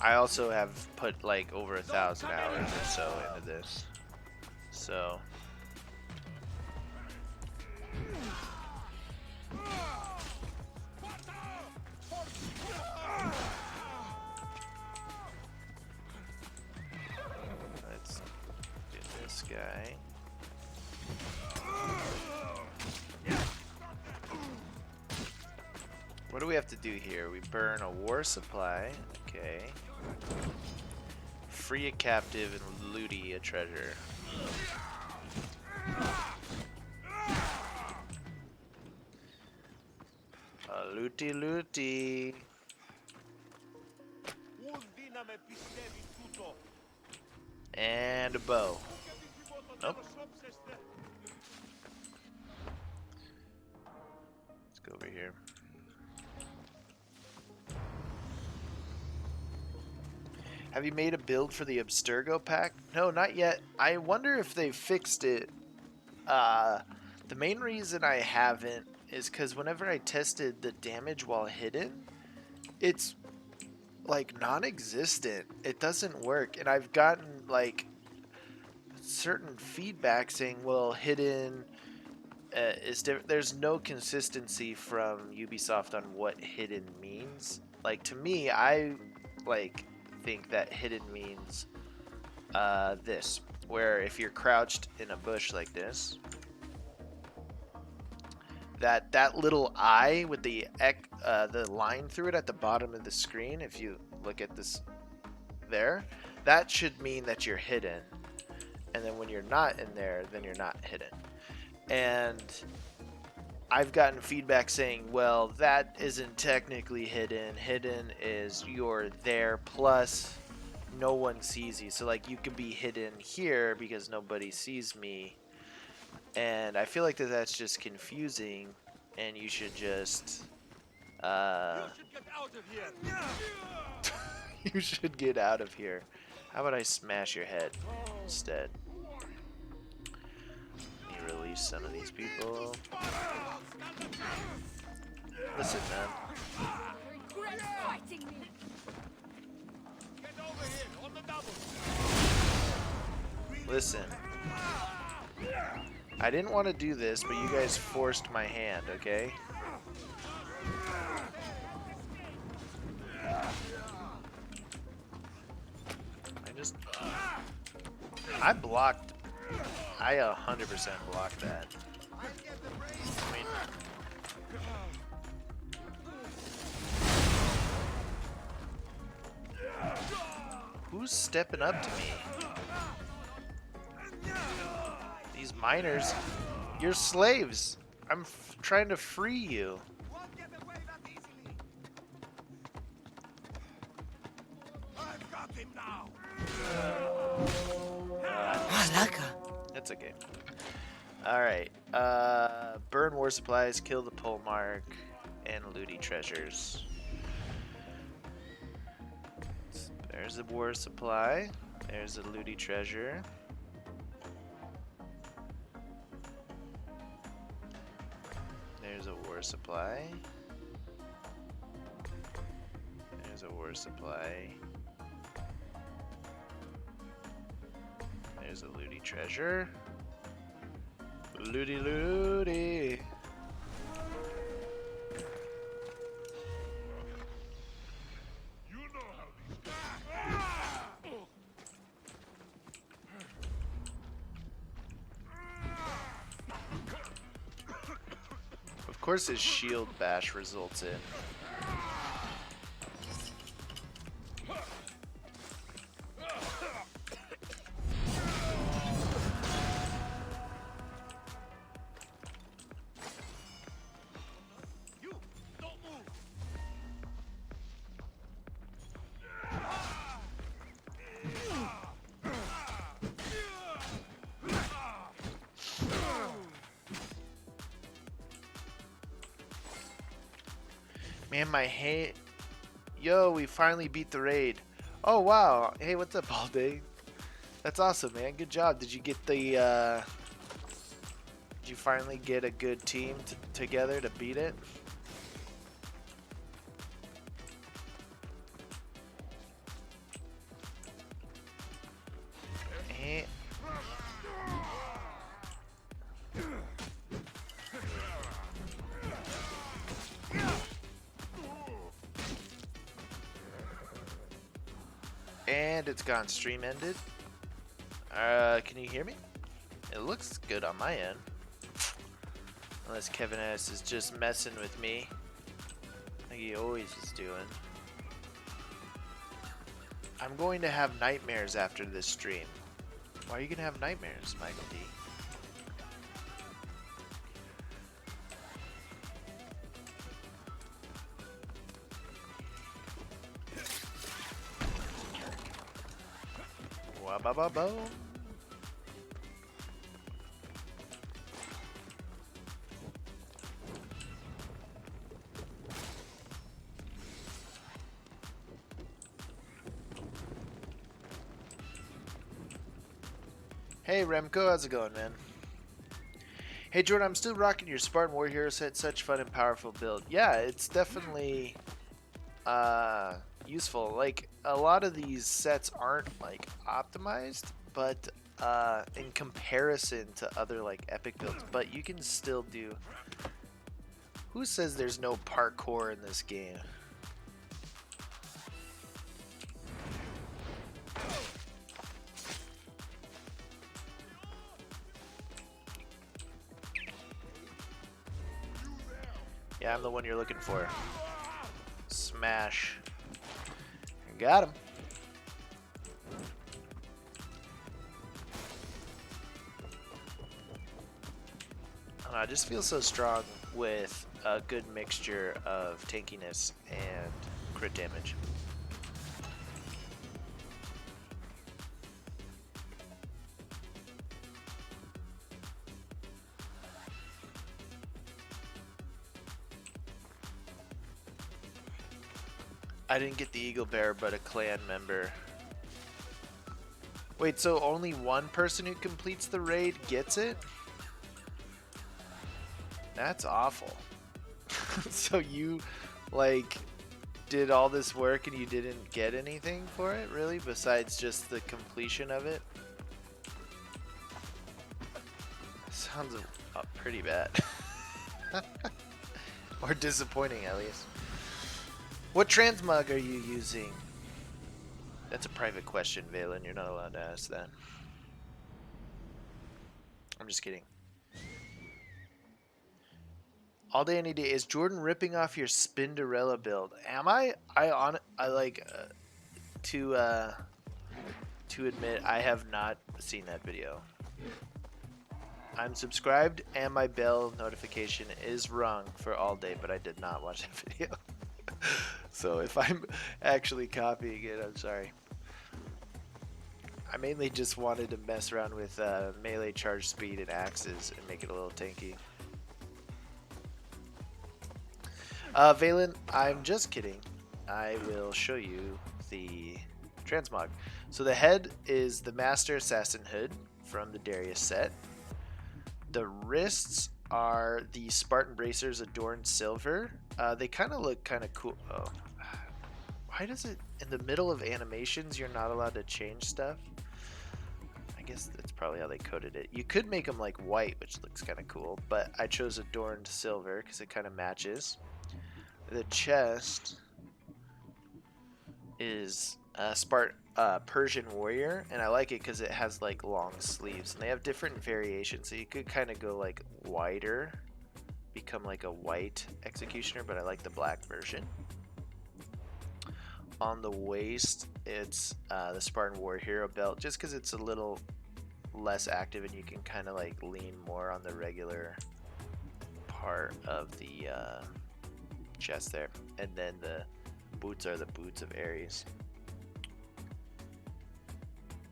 I also have put like over 1,000 hours or so into this, so. Let's do this guy. What do we have to do here? We burn a war supply. Okay. Free a captive and looty a treasure. Looty looty. And a bow. Nope. Let's go over here. Have you made a build for the Abstergo pack? No, not yet. I wonder if they fixed it. The main reason I haven't is because whenever I tested the damage while hidden, it's like non-existent. It doesn't work, and I've gotten like certain feedback saying, well, hidden is different. There's no consistency from Ubisoft on what hidden means. Like, to me, I like think that hidden means this, where if you're crouched in a bush like this, that little eye with the line through it at the bottom of the screen, if you look at this there, that should mean that you're hidden. And then when you're not in there, then you're not hidden. And I've gotten feedback saying, well, that isn't technically hidden. Hidden is you're there plus no one sees you. So like you could be hidden here because nobody sees me. And I feel like that's just confusing, and you should just you should get out of here. How about I smash your head instead? Let me release some of these people. Listen, man. Regret fighting me. Listen. I didn't want to do this, but you guys forced my hand, okay? I blocked. I 100% blocked that. I mean, who's stepping up to me? These miners, you're slaves. I'm trying to free you. That's okay. Alright. Burn war supplies, kill the pole mark, and looty treasures. There's a war supply. There's a looty treasure. There's a war supply. There's the war supply. There's a looty treasure. Looty looty. Of course his shield bash results in. Man, my hate. Yo, we finally beat the raid. Oh, wow. Hey, what's up, all day? That's awesome, man. Good job. Did you get the, did you finally get a good team together to beat it? Eh. And it's gone. Stream ended. Can you hear me? It looks good on my end. Unless Kevin S is just messing with me, like he always is doing. I'm going to have nightmares after this stream. Why are you gonna have nightmares, Michael D? Wa-ba-ba-bo. Hey Remco, how's it going, man? Hey Jordan, I'm still rocking your Spartan War Hero set. Such fun and powerful build. Yeah, it's definitely useful. Like, a lot of these sets aren't like optimized, but in comparison to other like epic builds, but you can still do. Who says there's no parkour in this game? Yeah, I'm the one you're looking for. Smash. Got him. I don't know, I just feel so strong with a good mixture of tankiness and crit damage. I didn't get the Eagle Bear, but a clan member. Wait, so only one person who completes the raid gets it? That's awful. So you, like, did all this work and you didn't get anything for it, really? Besides just the completion of it? Sounds pretty bad. Or disappointing, at least. What transmog are you using? That's a private question, Valen. You're not allowed to ask that. I'm just kidding. All day, any day. Is Jordan ripping off your Spinderella build? Am I? I like to admit I have not seen that video. I'm subscribed and my bell notification is rung for all day, but I did not watch that video. So if I'm actually copying it, I'm sorry. I mainly just wanted to mess around with melee charge speed and axes and make it a little tanky. Valen, I'm just kidding. I will show you the transmog. So the head is the Master Assassin hood from the Darius set. The wrists are the Spartan bracers adorned silver. They kind of look kind of cool. Oh, Why does it, in the middle of animations, you're not allowed to change stuff? I guess that's probably how they coded it. You could make them like white, which looks kind of cool, but I chose adorned silver because it kind of matches. The chest is Persian warrior, and I like it because it has like long sleeves, and they have different variations, so you could kind of go like whiter, become like a white executioner, but I like the black version. On the waist, it's the Spartan War Hero belt, just because it's a little less active and you can kind of like lean more on the regular part of the chest there. And then the boots are the boots of Ares.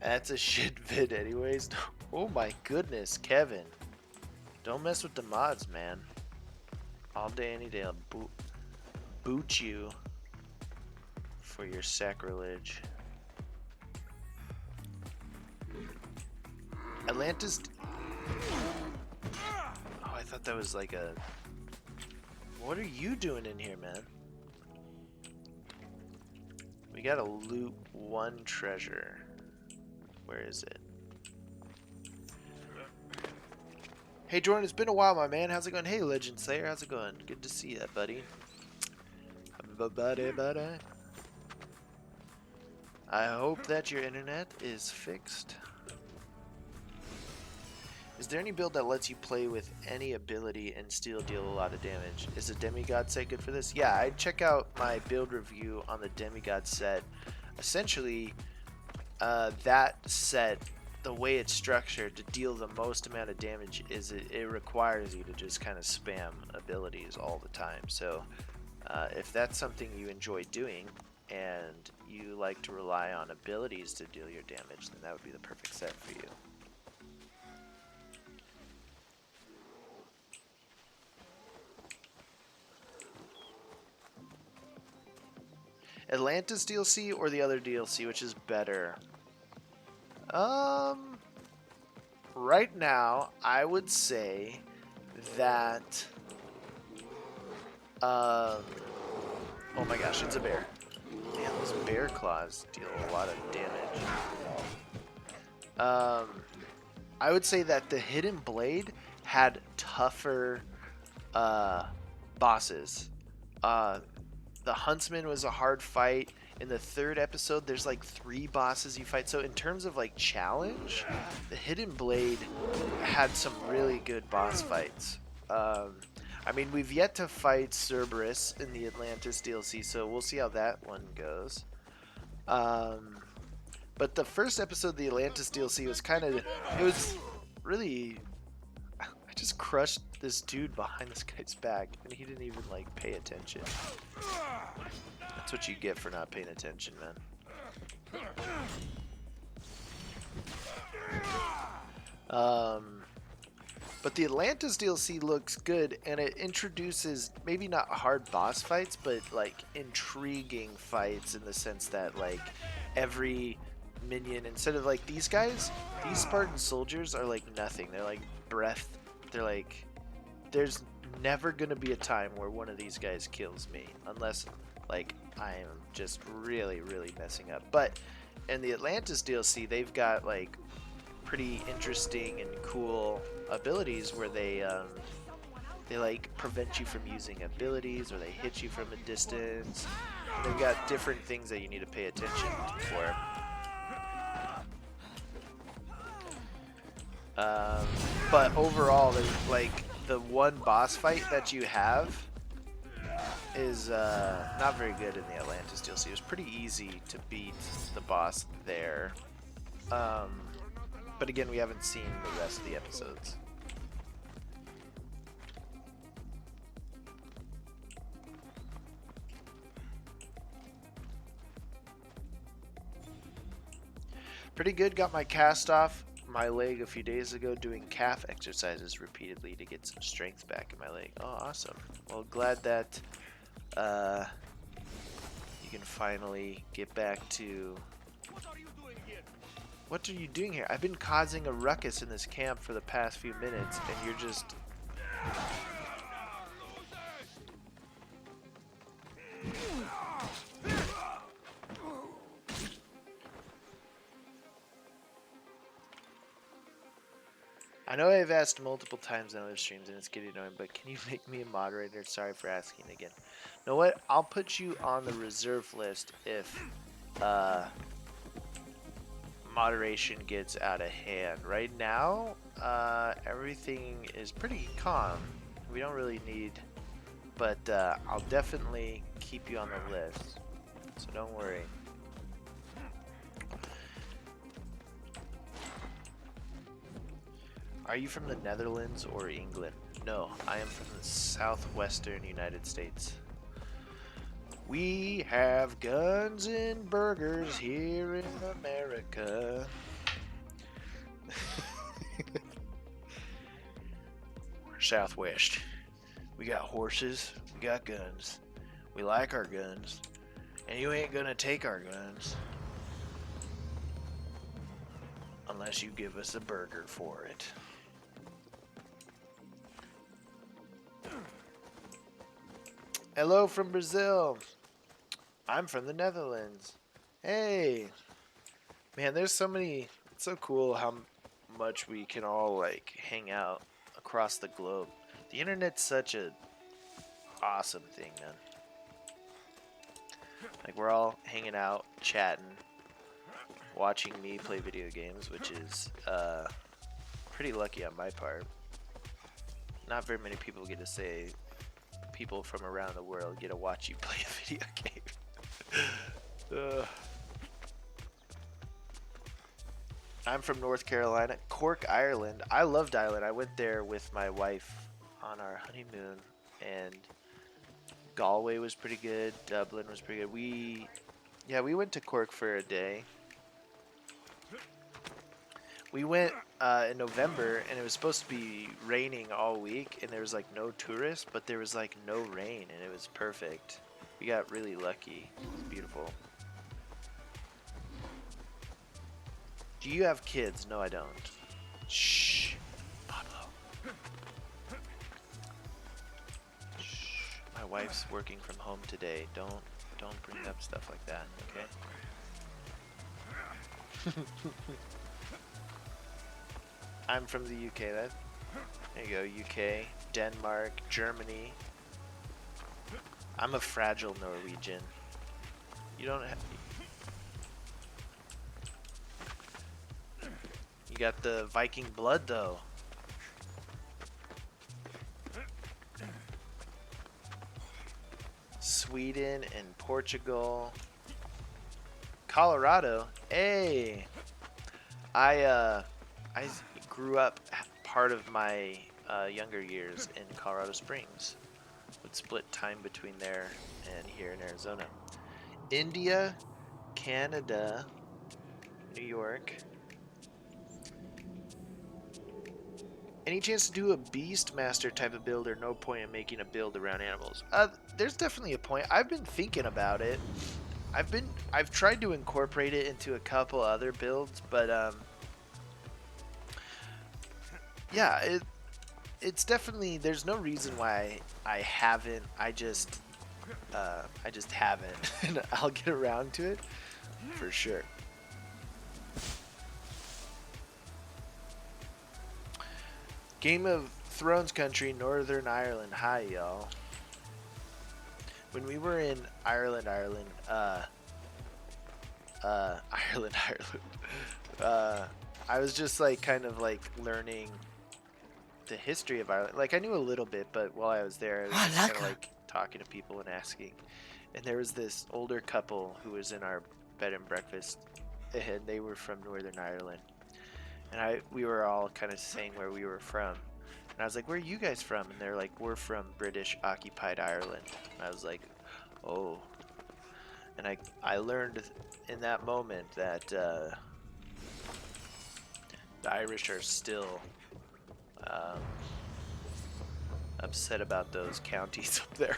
That's a shit vid anyways. Oh my goodness, Kevin. Don't mess with the mods, man. All day, any day, I'll boot you for your sacrilege. Atlantis. Oh, I thought that was like a. What are you doing in here, man? We gotta loot one treasure. Where is it? Hey Jordan, it's been a while, my man. How's it going? Hey Legend Slayer, how's it going? Good to see you, buddy. Buddy. I hope that your internet is fixed. Is there any build that lets you play with any ability and still deal a lot of damage? Is a demigod set good for this? Yeah, I'd check out my build review on the demigod set. Essentially, that set, the way it's structured to deal the most amount of damage is it requires you to just kind of spam abilities all the time. So if that's something you enjoy doing and you like to rely on abilities to deal your damage, then that would be the perfect set for you. Atlantis DLC or the other DLC, which is better? Right now, I would say that, oh my gosh, it's a bear. Man, those bear claws deal a lot of damage. I would say that the Hidden Blade had tougher, bosses. The Huntsman was a hard fight. In the third episode, there's like 3 bosses you fight. So in terms of like challenge, the Hidden Blade had some really good boss fights. I mean, we've yet to fight Cerberus in the Atlantis DLC, so we'll see how that one goes. But the first episode of the Atlantis DLC was kind of, it was really, I just crushed this dude behind this guy's back, and he didn't even like pay attention. That's what you get for not paying attention, man. But the Atlantis DLC looks good, and it introduces maybe not hard boss fights, but like intriguing fights in the sense that like every minion, instead of like these guys, these Spartan soldiers are like nothing. They're like breath. They're like, there's never gonna be a time where one of these guys kills me unless like I am just really messing up. But in the Atlantis DLC, they've got like pretty interesting and cool abilities where they like prevent you from using abilities, or they hit you from a distance. They've got different things that you need to pay attention for. But overall, there's like the one boss fight that you have is not very good in the Atlantis DLC. It was pretty easy to beat the boss there. But again, we haven't seen the rest of the episodes. Pretty good. Got my cast off my leg a few days ago doing calf exercises repeatedly to get some strength back in my leg. Oh, awesome. Well, glad that you can finally get back to... What are you doing here? I've been causing a ruckus in this camp for the past few minutes, and you're just... I know I've asked multiple times on other streams and it's getting annoying, but can you make me a moderator? Sorry for asking again. You know what? I'll put you on the reserve list if moderation gets out of hand. Right now, everything is pretty calm. We don't really need, but I'll definitely keep you on the list, so don't worry. Are you from the Netherlands or England? No, I am from the southwestern United States. We have guns and burgers here in America. We're Southwest. We got horses, we got guns. We like our guns. And you ain't gonna take our guns unless you give us a burger for it. Hello from Brazil. I'm from the Netherlands. Hey. Man, there's so many. It's so cool how much we can all like hang out across the globe. The internet's such a awesome thing, man. Like we're all hanging out, chatting, watching me play video games, which is pretty lucky on my part. Not very many people get to say people from around the world get to watch you play a video game. I'm from North Carolina, Cork, Ireland. I loved Ireland. I went there with my wife on our honeymoon, and Galway was pretty good. Dublin was pretty good. We went to Cork for a day. We went in November, and it was supposed to be raining all week, and there was like no tourists, but there was like no rain, and it was perfect. We got really lucky. It was beautiful. Do you have kids? No, I don't. Shh, Pablo. Shh. My wife's working from home today. Don't bring up stuff like that, okay? I'm from the UK. There you go. UK, Denmark, Germany. I'm a fragile Norwegian. You don't have. You got the Viking blood, though. Sweden and Portugal. Colorado. Hey! I grew up part of my younger years in Colorado Springs. Would split time between there and here in Arizona. India, Canada, New York. Any chance to do a Beastmaster type of build, or no point in making a build around animals? There's definitely a point. I've been thinking about it. I've tried to incorporate it into a couple other builds, but yeah, it's definitely, there's no reason why I haven't. I just haven't, and I'll get around to it for sure. Game of Thrones country, Northern Ireland. Hi, y'all. When we were in Ireland, I was just like kind of like learning the history of Ireland. Like I knew a little bit, but while I was there, I was just kind of like talking to people and asking. And there was this older couple who was in our bed and breakfast, and they were from Northern Ireland. And we were all kind of saying where we were from. And I was like, where are you guys from? And they're like, we're from British occupied Ireland. And I was like, oh. And I learned in that moment that the Irish are still upset about those counties up there.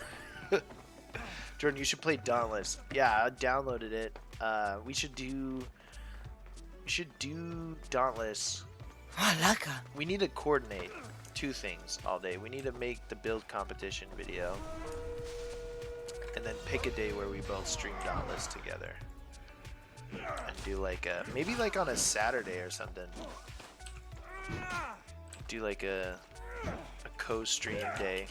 Jordan, you should play Dauntless. Yeah, I downloaded it. We should do Dauntless. We need to coordinate two things all day. We need to make the build competition video, and then pick a day where we both stream Dauntless together, and do like maybe like on a Saturday or something. do like a co-stream day.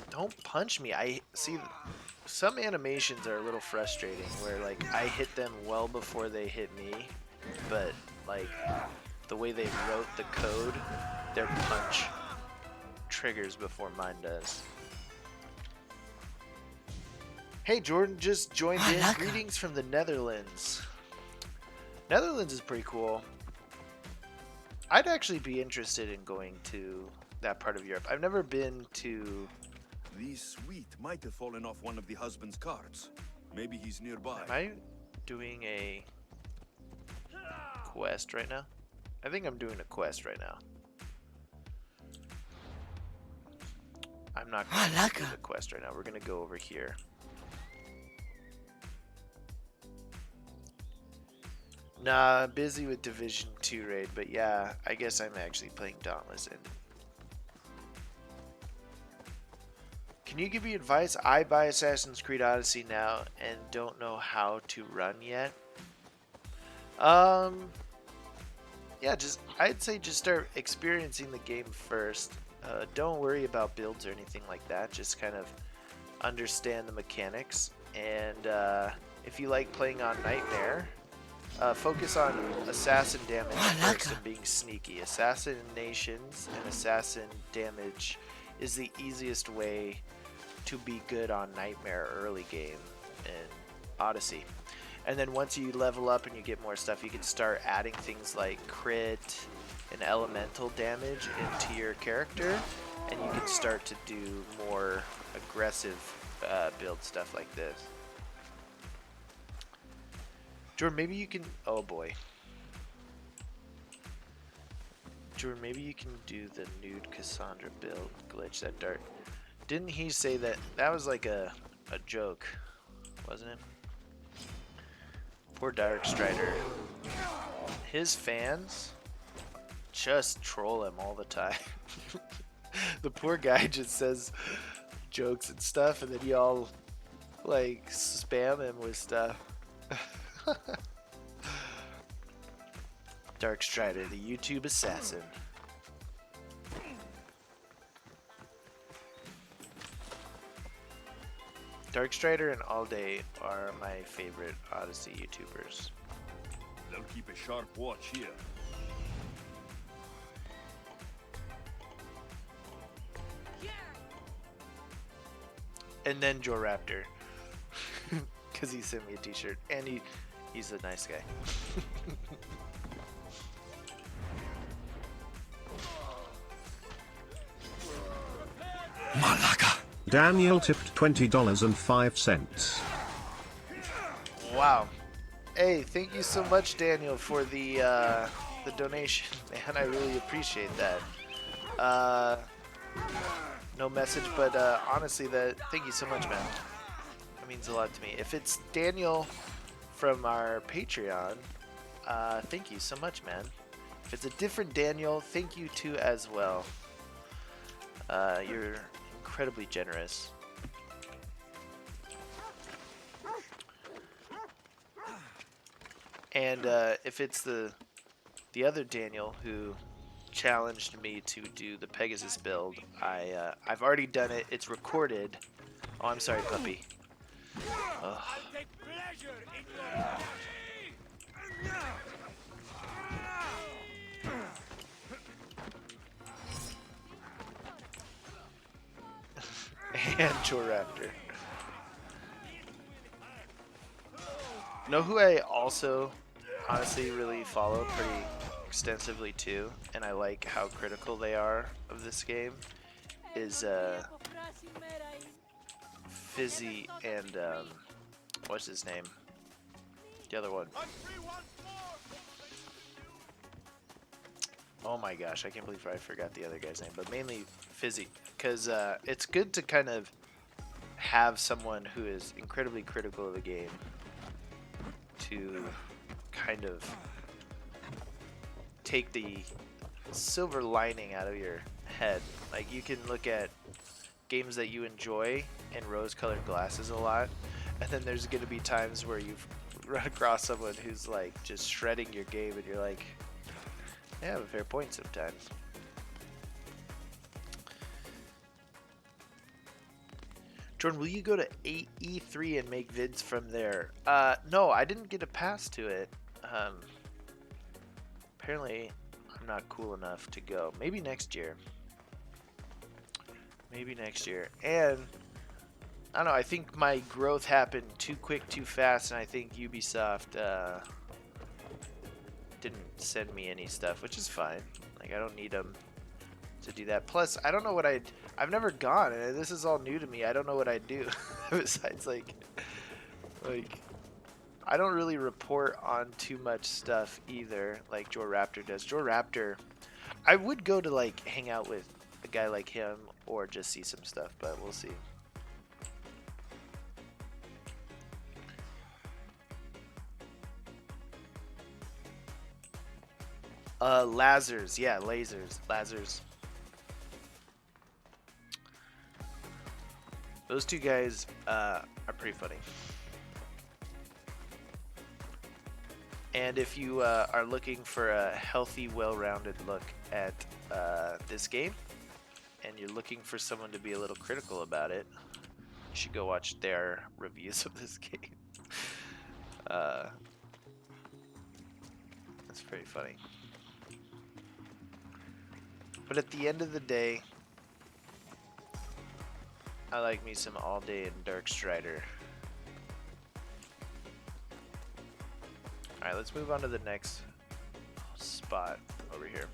Don't punch me. I see some animations are a little frustrating where like I hit them well before they hit me, but like the way they wrote the code, their punch triggers before mine does. Hey, Jordan just joined in. Greetings from the Netherlands. Netherlands is pretty cool. I'd actually be interested in going to that part of Europe. I've never been to... This sweet might have fallen off one of the husband's carts. Maybe he's nearby. Am I doing a quest right now? I think I'm doing a quest right now. I'm not going to do the quest right now. We're going to go over here. Nah, busy with Division 2 raid, but yeah, I guess I'm actually playing Dauntless. And can you give me advice? I buy Assassin's Creed Odyssey now and don't know how to run yet. Yeah, I'd say just start experiencing the game first. Don't worry about builds or anything like that. Just kind of understand the mechanics. And if you like playing on Nightmare, focus on assassin damage first and being sneaky. Assassinations and assassin damage is the easiest way to be good on Nightmare early game in Odyssey. And then once you level up and you get more stuff, you can start adding things like crit and elemental damage into your character, and you can start to do more aggressive build stuff like this. Jordan, maybe you can... Oh boy. Jordan, maybe you can do the nude Cassandra build glitch that Dart. Didn't he say that? That was like a joke, wasn't it? Poor Dark Strider. His fans just troll him all the time. The poor guy just says jokes and stuff, and then y'all like spam him with stuff. Dark Strider, the YouTube assassin. Dark Strider and All Day are my favorite Odyssey YouTubers. They'll keep a sharp watch here. And then Joe Raptor, because he sent me a t-shirt, and he's a nice guy. Malaka. Daniel tipped $20.05. Wow. Hey, thank you so much, Daniel, for the donation, man. I really appreciate that. No message, but honestly, thank you so much, man. That means a lot to me. If it's Daniel from our Patreon, thank you so much, man. If it's a different Daniel, thank you too as well. You're incredibly generous. And if it's the other Daniel who challenged me to do the Pegasus build, I've already done it. It's recorded. Oh, I'm sorry, puppy. Ugh. And Raptor. Know who I also honestly really follow pretty extensively too, and I like how critical they are of this game, is Fizzy and what's his name? The other one. Oh my gosh, I can't believe I forgot the other guy's name, but mainly Fizzy, because it's good to kind of have someone who is incredibly critical of the game to kind of take the silver lining out of your head. Like, you can look at games that you enjoy in rose-colored glasses a lot, and then there's going to be times where you've run across someone who's like just shredding your game, and you're like, they have a fair point sometimes. Jordan, will you go to E3 and make vids from there? No, I didn't get a pass to it. Apparently, I'm not cool enough to go. Maybe next year. Maybe next year. And I don't know, I think my growth happened too quick, too fast, and I think Ubisoft didn't send me any stuff, which is fine. Like, I don't need them to do that. Plus, I don't know what I've never gone, and this is all new to me. I don't know what I'd do besides like I don't really report on too much stuff either, like Joe Raptor does. Joe Raptor, I would go to like hang out with a guy like him or just see some stuff, but we'll see. Lasers, yeah, lasers. Those two guys are pretty funny. And if you are looking for a healthy, well-rounded look at this game, and you're looking for someone to be a little critical about it, you should go watch their reviews of this game. That's pretty funny. But at the end of the day, I like me some All Day and Dark Strider. Alright, let's move on to the next spot over here.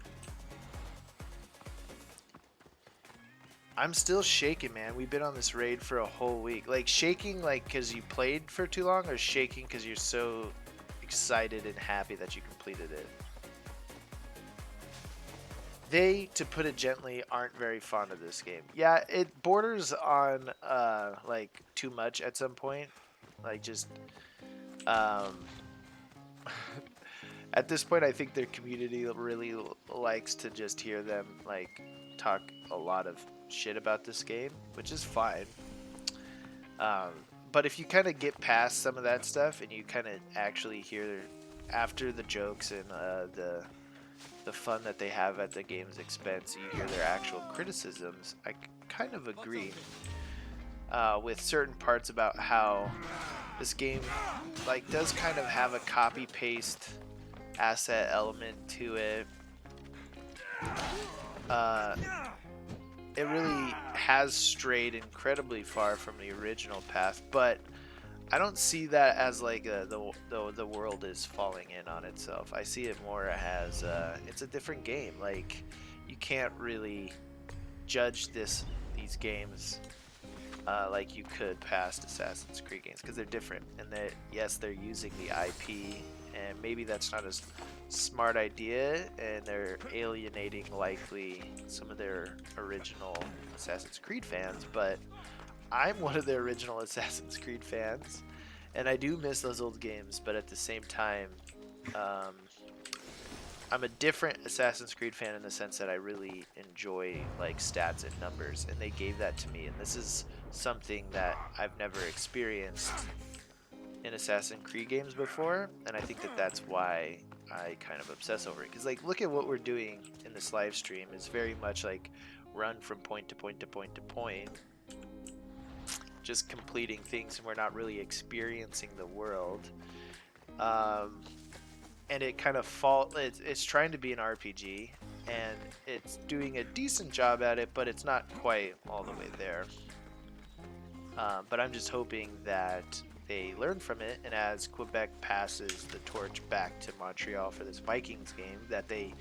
I'm still shaking, man. We've been on this raid for a whole week. Like, shaking like because you played for too long, or shaking because you're so excited and happy that you completed it? They, to put it gently, aren't very fond of this game. Yeah, it borders on like too much at some point. Like just at this point, I think their community really likes to just hear them like talk a lot of shit about this game, which is fine. But if you kind of get past some of that stuff and you kind of actually hear after the jokes and the fun that they have at the game's expense, you hear their actual criticisms, I kind of agree with certain parts about how this game like does kind of have a copy paste asset element to it. It really has strayed incredibly far from the original path, but I don't see that as like the world is falling in on itself. I see it more as it's a different game. Like, you can't really judge these games like you could past Assassin's Creed games, because they're different, and that yes, they're using the IP, and maybe that's not a smart idea, and they're alienating likely some of their original Assassin's Creed fans, but I'm one of the original Assassin's Creed fans, and I do miss those old games, but at the same time, I'm a different Assassin's Creed fan in the sense that I really enjoy like stats and numbers, and they gave that to me, and this is something that I've never experienced in Assassin's Creed games before, and I think that that's why I kind of obsess over it. Because like, look at what we're doing in this live stream. It's very much like run from point to point to point to point, just completing things, and we're not really experiencing the world. And it kind of it's trying to be an RPG, and it's doing a decent job at it, but it's not quite all the way there. But I'm just hoping that they learn from it, and as Quebec passes the torch back to Montreal for this Vikings game, that they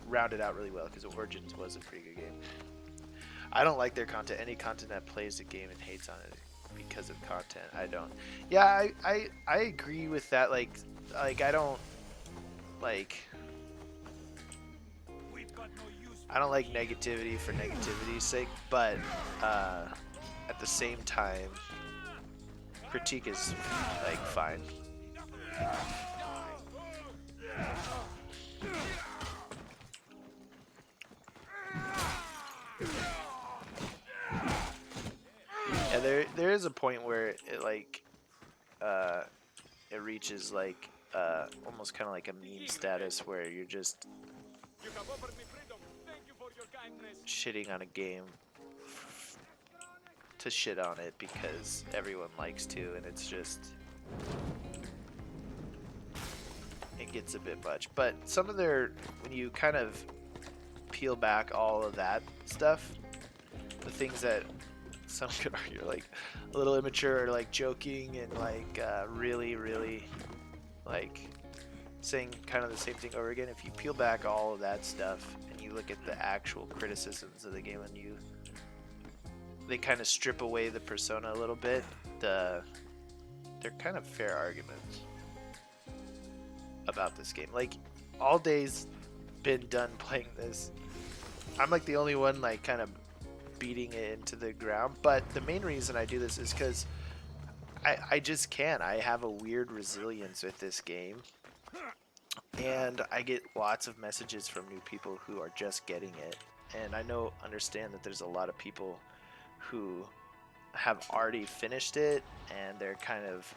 round it out really well, because Origins was a pretty good game. I don't like their content. Any content that plays the game and hates on it because of content, I don't. Yeah, I agree with that. Like I don't like negativity for negativity's sake, but at the same time, critique is like fine. Yeah, there is a point where it like it reaches like almost kind of like a meme status where you're just You have offered me freedom. Thank you for your kindness. shitting on a game to shit on it because everyone likes to, and it's just, it gets a bit much. But some of their, when you kind of peel back all of that stuff, the things that some could argue are like a little immature, or like joking, and like really like saying kind of the same thing over again. If you peel back all of that stuff and you look at the actual criticisms of the game, and they kind of strip away the persona a little bit, they're kind of fair arguments about this game. Like, all day's been done playing this. I'm like the only one like kind of beating it into the ground, but the main reason I do this is because I just can. I have a weird resilience with this game, and I get lots of messages from new people who are just getting it, and I understand that there's a lot of people who have already finished it, and they're kind of,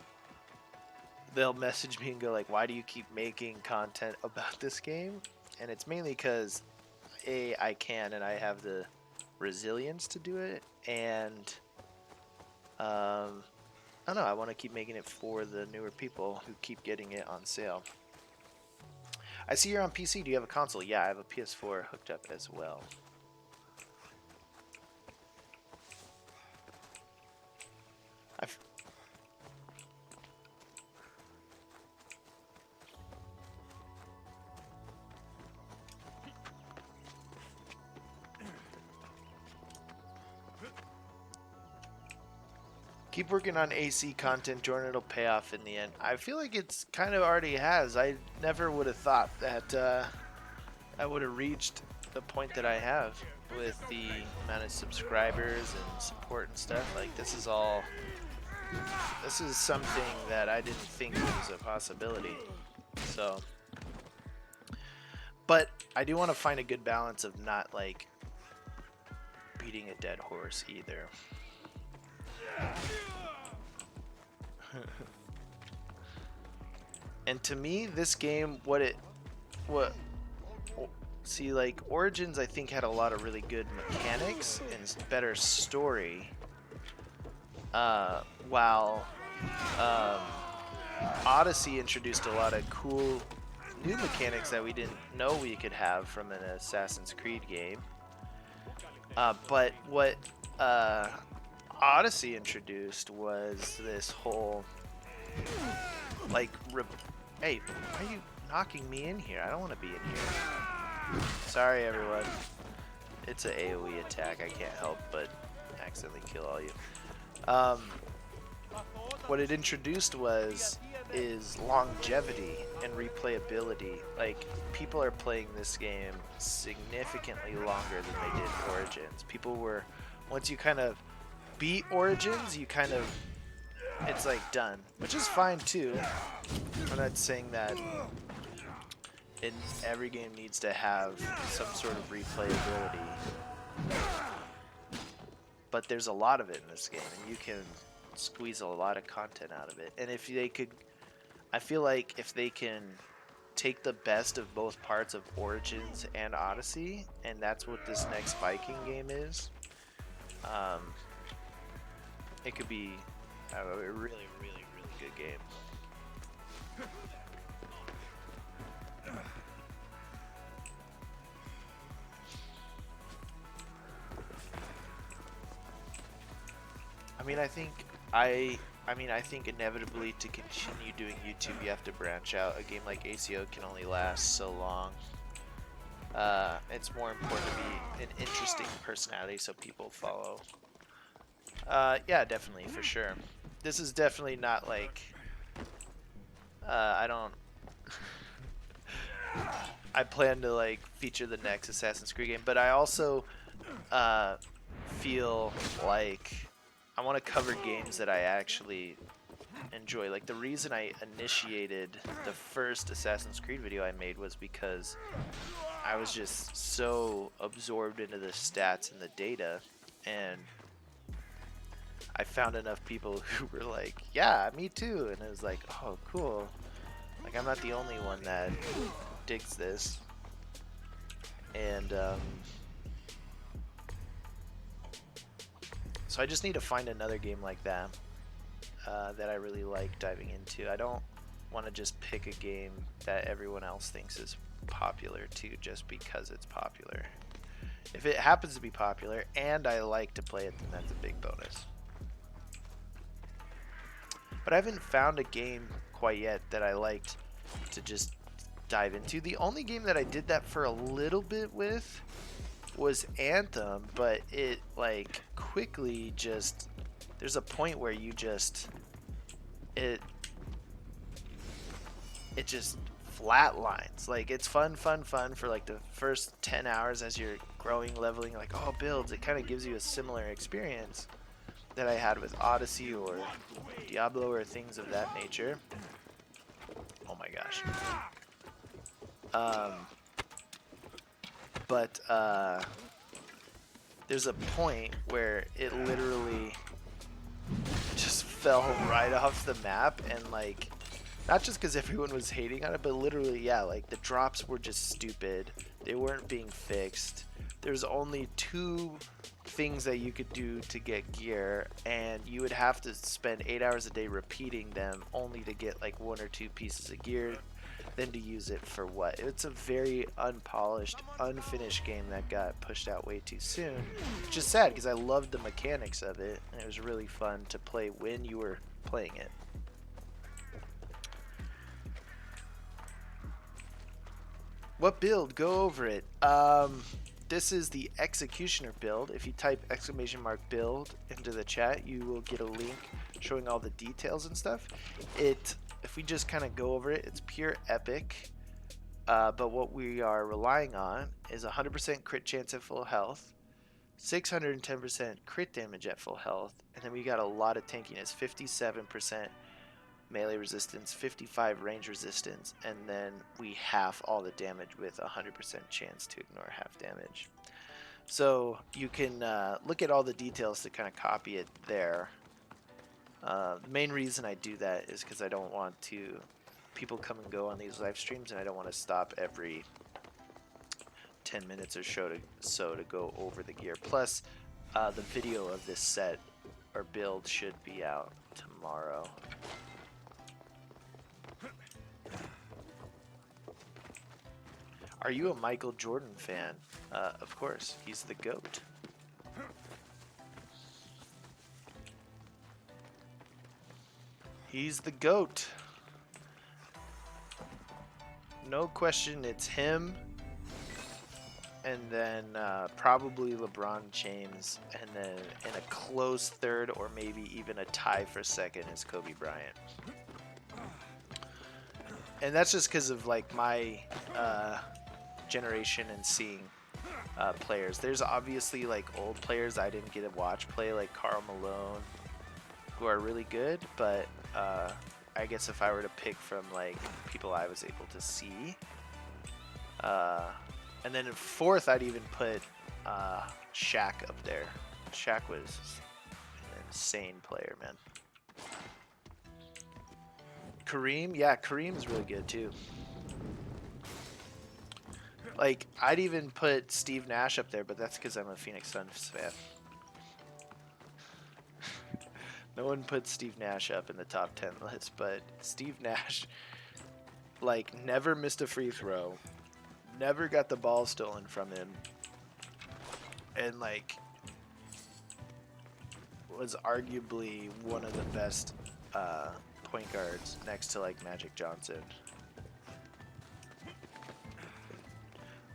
they'll message me and go like, why do you keep making content about this game? And it's mainly because I can, and I have the resilience to do it, and I don't know, I want to keep making it for the newer people who keep getting it on sale. I see you're on PC. Do you have a console? Yeah, I have a PS4 hooked up as well. Keep working on AC content, Jordan. It'll pay off in the end. I feel like it's kind of already has. I never would have thought that I would have reached the point that I have with the amount of subscribers and support and stuff. Like, this is something that I didn't think was a possibility. So, but I do want to find a good balance of not like beating a dead horse either. And to me, this game, see, like, Origins I think had a lot of really good mechanics and better story, while Odyssey introduced a lot of cool new mechanics that we didn't know we could have from an Assassin's Creed game. But what Odyssey introduced was this whole, like, hey, why are you knocking me in here? I don't want to be in here. Sorry, everyone. It's an AoE attack. I can't help but accidentally kill all you. What it introduced is longevity and replayability. Like, people are playing this game significantly longer than they did Origins. People were, once you kind of beat Origins, you kind of, it's like done, which is fine too. I'm not saying that every game needs to have some sort of replayability, but there's a lot of it in this game, and you can squeeze a lot of content out of it. And if they could, I feel like if they can take the best of both parts of Origins and Odyssey, and that's what this next Viking game is, it could be a really good game. I think inevitably to continue doing YouTube, you have to branch out. A game like ACO can only last so long. It's more important to be an interesting personality so people follow. Yeah, definitely, for sure. This is definitely not like, I don't, I plan to like feature the next Assassin's Creed game, but I also feel like I want to cover games that I actually enjoy. Like, the reason I initiated the first Assassin's Creed video I made was because I was just so absorbed into the stats and the data, and I found enough people who were like, yeah, me too. And it was like, oh, cool. Like, I'm not the only one that digs this. And so I just need to find another game like that that I really like diving into. I don't want to just pick a game that everyone else thinks is popular too just because it's popular. If it happens to be popular and I like to play it, then that's a big bonus. But I haven't found a game quite yet that I liked to just dive into. The only game that I did that for a little bit with was Anthem, but it like quickly just, there's a point where you just, it just flatlines. Like, it's fun for like the first 10 hours as you're growing, leveling, like, oh, builds. It kind of gives you a similar experience that I had with Odyssey or Diablo or things of that nature. Oh my gosh. But there's a point where it literally just fell right off the map, and like, not just because everyone was hating on it, but literally, yeah, like the drops were just stupid. They weren't being fixed. There's only 2 things that you could do to get gear, and you would have to spend 8 hours a day repeating them only to get like 1 or 2 pieces of gear, then to use it for what? It's a very unpolished, unfinished game that got pushed out way too soon, which is sad because I loved the mechanics of it, and it was really fun to play when you were playing it. What build? Go over it. This is the Executioner build. If you type !build into the chat, you will get a link showing all the details and stuff. If we just kind of go over it, it's pure epic. But what we are relying on is 100% crit chance at full health, 610% crit damage at full health, and then we got a lot of tankiness, 57% melee resistance, 55 range resistance, and then we half all the damage with 100% chance to ignore half damage. So you can look at all the details to kind of copy it there. The main reason I do that is because I don't want people come and go on these live streams, and I don't want to stop every 10 minutes or so to go over the gear. Plus, the video of this set or build should be out tomorrow. Are you a Michael Jordan fan? Of course, he's the GOAT. He's the GOAT. No question, it's him. And then probably LeBron James. And then in a close third, or maybe even a tie for second, is Kobe Bryant. And that's just because of like my generation and seeing players. There's obviously like old players I didn't get to watch play, like Karl Malone, who are really good, but I guess if I were to pick from like people I was able to see, and then in fourth I'd even put Shaq up there. Shaq was an insane player, man. Kareem, yeah, Kareem's really good too. Like, I'd even put Steve Nash up there, but that's because I'm a Phoenix Suns fan. No one put Steve Nash up in the top 10 list, but Steve Nash, like, never missed a free throw, never got the ball stolen from him, and, like, was arguably one of the best point guards next to, like, Magic Johnson.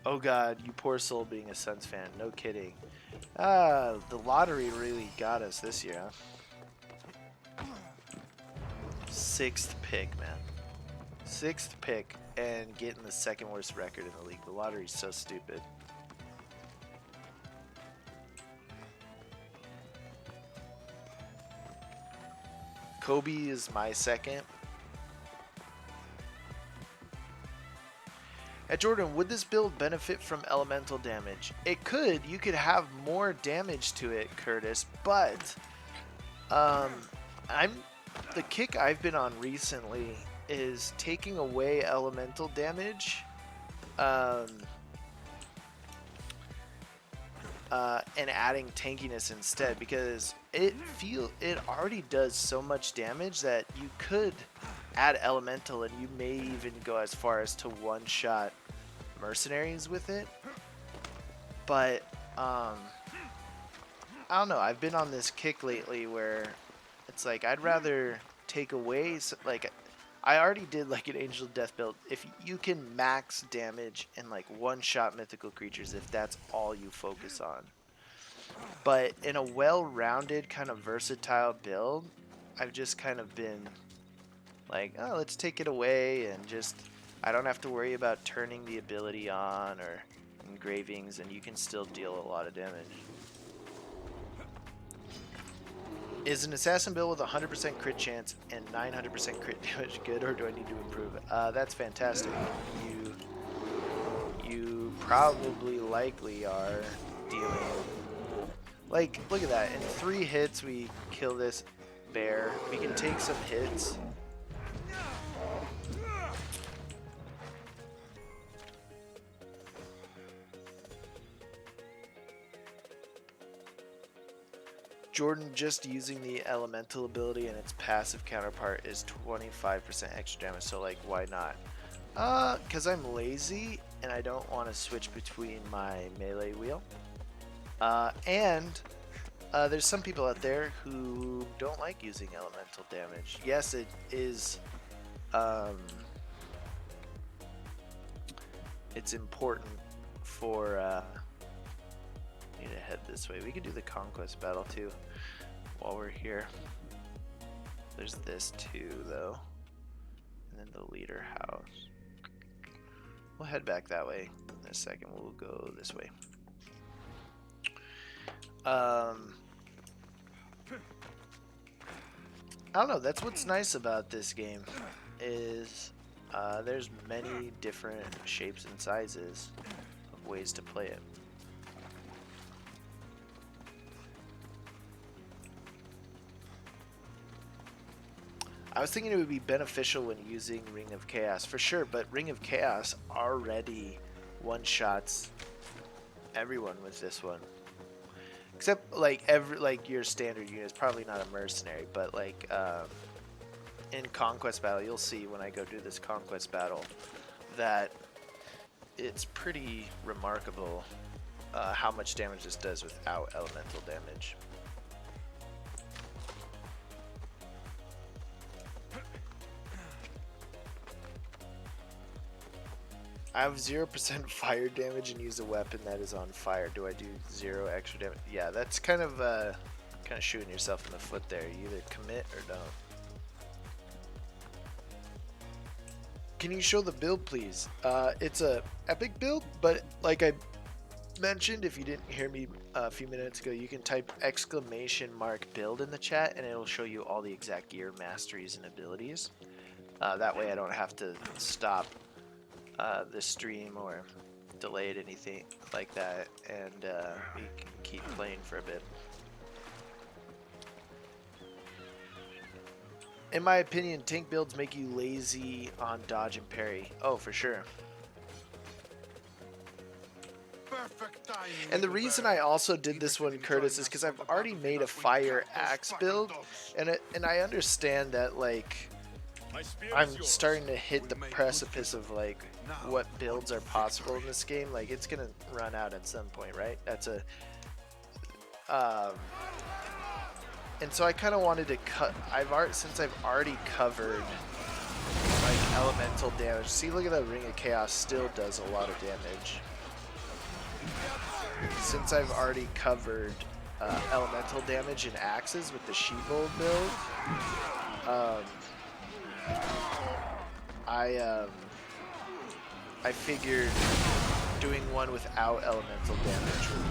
Oh god, you poor soul being a Suns fan. No kidding. The lottery really got us this year, huh? 6th pick, man. 6th pick and getting the 2nd worst record in the league. The lottery's so stupid. Kobe is my 2nd. At Jordan, would this build benefit from elemental damage? It could. You could have more damage to it, Curtis, but Um, I'm the kick I've been on recently is taking away elemental damage, um, and adding tankiness instead, because it already does so much damage that you could add elemental and you may even go as far as to one-shot mercenaries with it. But I don't know, I've been on this kick lately where it's like I'd rather take away, like I already did like an Angel of Death build. If you can max damage and like one-shot mythical creatures if that's all you focus on. But in a well-rounded kind of versatile build, I've just kind of been like, oh, let's take it away and just, I don't have to worry about turning the ability on or engravings, and you can still deal a lot of damage. Is an assassin build with 100% crit chance and 900% crit damage good, or do I need to improve it? That's fantastic. You probably likely are dealing. Like, look at that. In 3 hits, we kill this bear. We can take some hits. Jordan, just using the elemental ability and its passive counterpart is 25% extra damage, so like, why not? Because I'm lazy and I don't want to switch between my melee wheel. And there's some people out there who don't like using elemental damage. Yes, it is. It's important for. Need to head this way. We could do the Conquest battle too while we're here. There's this too, though, and then the leader house. We'll head back that way in a second. We'll go this way. I don't know. That's what's nice about this game is there's many different shapes and sizes of ways to play it. I was thinking it would be beneficial when using Ring of Chaos for sure, but Ring of Chaos already one-shots everyone with this one. Except like your standard unit is probably not a mercenary, but like in Conquest battle, you'll see when I go do this Conquest battle that it's pretty remarkable how much damage this does without elemental damage. I have 0% fire damage and use a weapon that is on fire. Do I do 0 extra damage? Yeah, that's kind of shooting yourself in the foot there. You either commit or don't. Can you show the build, please? It's a epic build, but like I mentioned, if you didn't hear me a few minutes ago, you can type !build in the chat and it'll show you all the exact gear, masteries, and abilities. That way I don't have to stop the stream or delay it, anything like that, and we can keep playing for a bit. In my opinion, tank builds make you lazy on dodge and parry. Oh, for sure. And the reason I also did this one, Curtis, is because I've already made a fire axe build, and I understand that like I'm starting to hit the precipice of like what builds are possible in this game. Like it's gonna run out at some point, right? That's a and so I kind of wanted to cut. Since I've already covered like elemental damage. See, look at that Ring of Chaos still does a lot of damage. Since I've already covered elemental damage and axes with the She-Bold build, I figured doing one without elemental damage would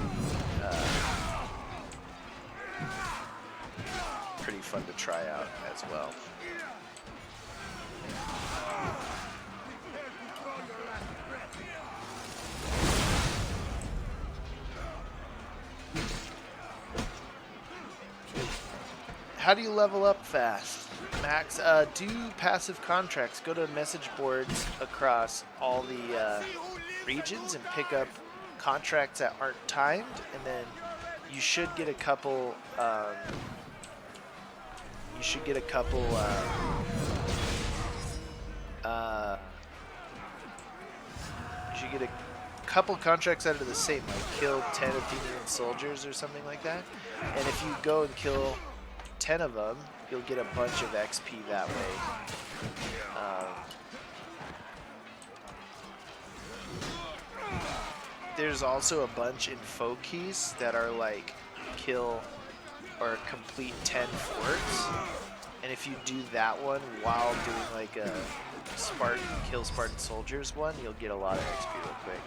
be pretty fun to try out as well. how do you level up fast? Max, do passive contracts. Go to message boards across all the regions and pick up contracts that aren't timed, and then you should get a couple. You should get a couple. You should get a couple contracts out of the same, like kill 10 Athenian soldiers or something like that. And if you go and kill 10 of them, you'll get a bunch of XP that way. There's also a bunch in folk keys that are like kill or complete 10 forts. And if you do that one while doing like a kill Spartan soldiers one, you'll get a lot of XP real quick.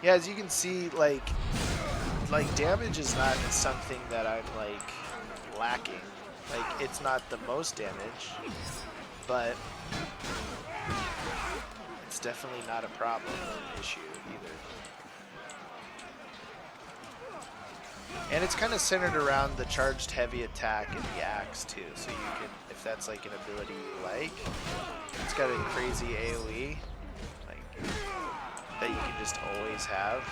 Yeah, as you can see, like damage is not something that I'm like lacking. Like, it's not the most damage, but it's definitely not a problem or an issue either. And it's kind of centered around the charged heavy attack and the axe too, so you can, if that's like an ability you like, it's got a crazy AoE like that you can just always have.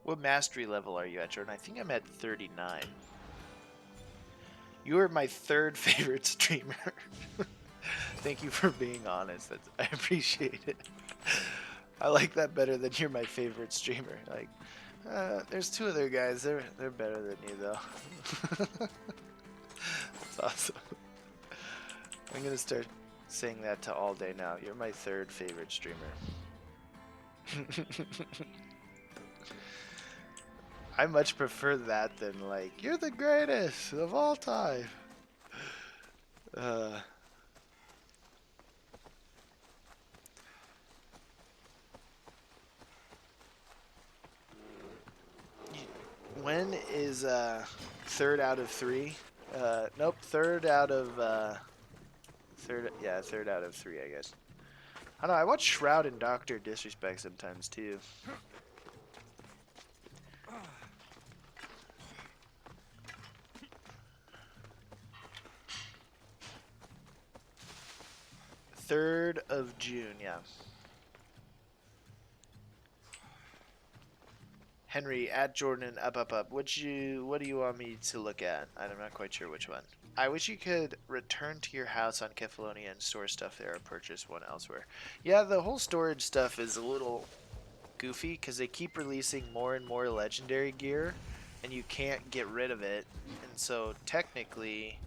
What mastery level are you at, Jordan? I think I'm at 39. You are my third favorite streamer. Thank you for being honest. I appreciate it. I like that better than you're my favorite streamer. Like, there's two other guys. They're better than you though. That's awesome. I'm gonna start saying that to all day now. You're my third favorite streamer. I much prefer that than like, you're the greatest of all time. When is third out of 3? Nope, third out of 3, I guess. I don't know, I watch Shroud and Doctor Disrespect sometimes too. Third of June, yeah. Henry, at Jordan, up. What do you want me to look at? I'm not quite sure which one. I wish you could return to your house on Kefalonia and store stuff there or purchase one elsewhere. Yeah, the whole storage stuff is a little goofy because they keep releasing more and more legendary gear and you can't get rid of it. And so technically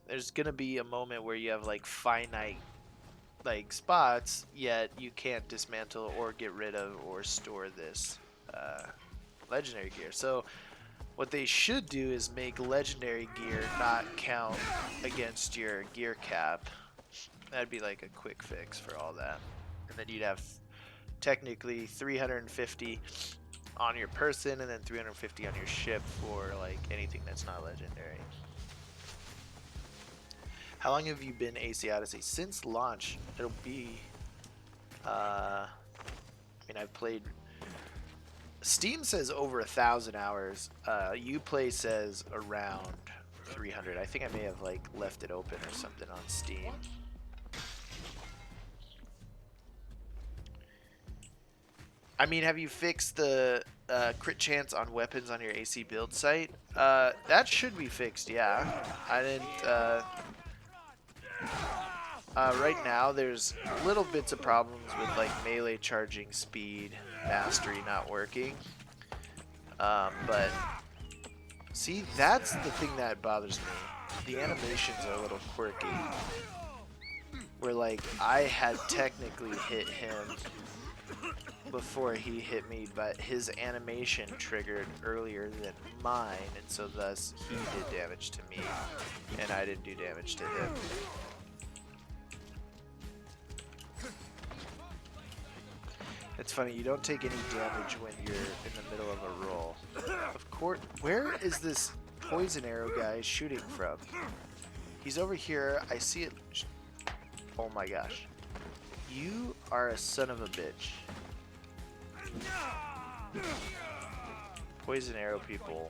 there's gonna be a moment where you have like finite like spots, yet you can't dismantle or get rid of or store this legendary gear. So what they should do is make legendary gear not count against your gear cap. That'd be like a quick fix for all that. And then you'd have technically 350 on your person and then 350 on your ship for like anything that's not legendary. How long have you been AC Odyssey? Since launch. It'll be I mean, I've played. Steam says over 1,000 hours. Uplay says around 300. I think I may have like left it open or something on Steam. I mean, have you fixed the crit chance on weapons on your AC build site? That should be fixed, yeah. I didn't. Right now, there's little bits of problems with like melee charging speed, mastery not working. But see, that's the thing that bothers me. the animations are a little quirky. Where like I had technically hit him before he hit me, but his animation triggered earlier than mine, and so thus he did damage to me, and I didn't do damage to him. It's funny, you don't take any damage when you're in the middle of a roll. Of course, where is this poison arrow guy shooting from? He's over here, I see it. Oh my gosh. You are a son of a bitch. Poison arrow people.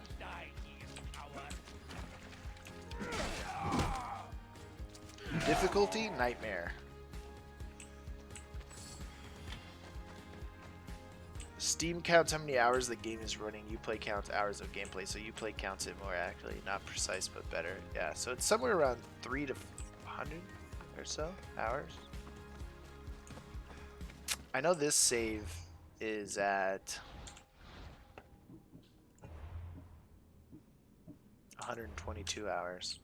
Difficulty? Nightmare. Steam counts how many hours the game is running. You play counts hours of gameplay, so you play counts it more accurately. Not precise, but better. Yeah, so it's somewhere around 3 to 100 or so hours. I know this save is at 122 hours.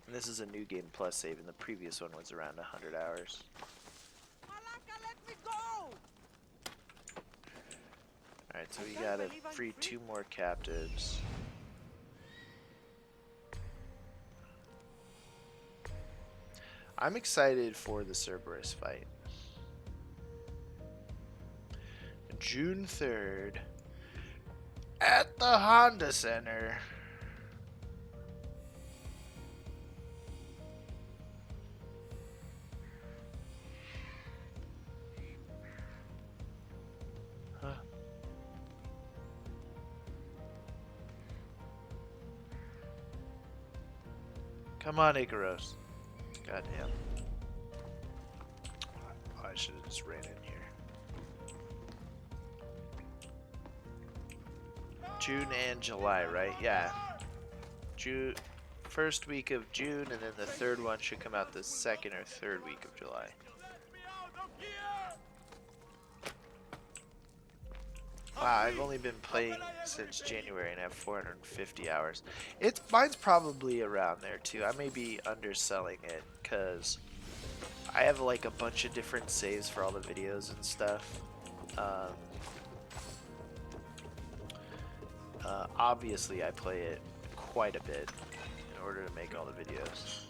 And this is a new game plus save, and the previous one was around 100 hours. Malaka, let me go! Alright, so we gotta free 2 more captives. I'm excited for the Cerberus fight. June 3rd at the Honda Center. Huh. Come on, Icaros. Goddamn. Oh, I should have just ran in here. June and July, right? Yeah. June, first week of June, and then the third one should come out the second or third week of July. Wow, I've only been playing since January and I have 450 hours. Mine's probably around there too. I may be underselling it because I have like a bunch of different saves for all the videos and stuff. Obviously, I play it quite a bit in order to make all the videos.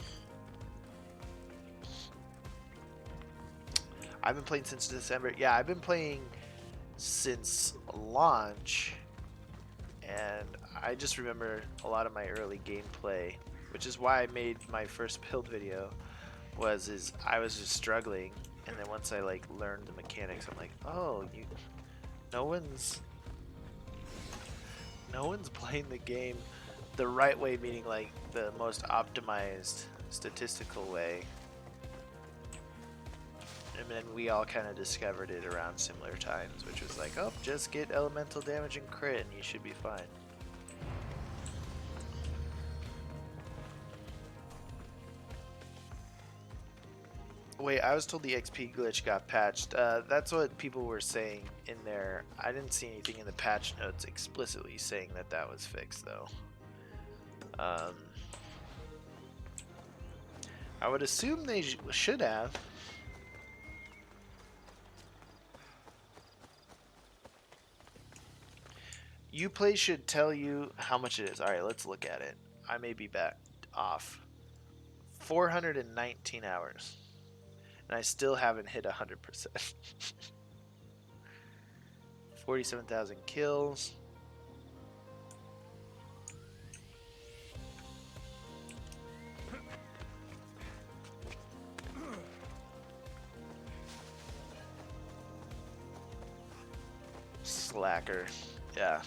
I've been playing since December. Yeah, I've been playing since launch, and I just remember a lot of my early gameplay, which is why I made my first build video. Is I was just struggling, and then once I like learned the mechanics, I'm like, oh, no one's playing the game the right way, meaning like the most optimized statistical way. And then we all kind of discovered it around similar times, which was like, oh, just get elemental damage and crit and you should be fine. Wait, I was told the XP glitch got patched. That's what people were saying in there. I didn't see anything in the patch notes explicitly saying that that was fixed, though. I would assume they should have. Uplay should tell you how much it is. Alright, let's look at it. I may be back off. 419 hours. And I still haven't hit 100%. 47,000 kills. Slacker. Yeah.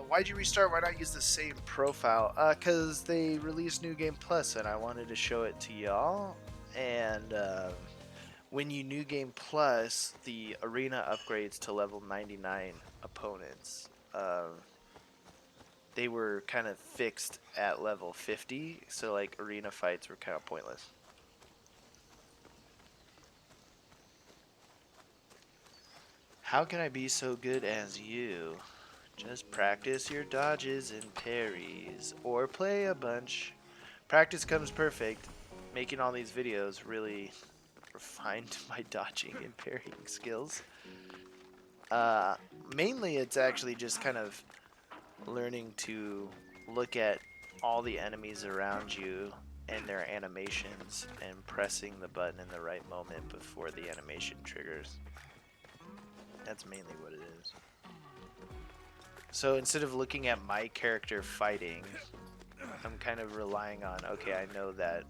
Why'd you restart? Why not use the same profile? Cause they released New Game Plus and I wanted to show it to y'all. And when you New Game Plus, the arena upgrades to level 99 opponents they were kind of fixed at level 50, so like arena fights were kind of pointless. How can I be so good as you? Just practice your dodges and parries, or play a bunch. Practice comes perfect. Making all these videos really refined my dodging and parrying skills. Mainly it's actually just kind of learning to look at all the enemies around you and their animations and pressing the button in the right moment before the animation triggers. That's mainly what it is. So instead of looking at my character fighting, I'm kind of relying on, okay, I know that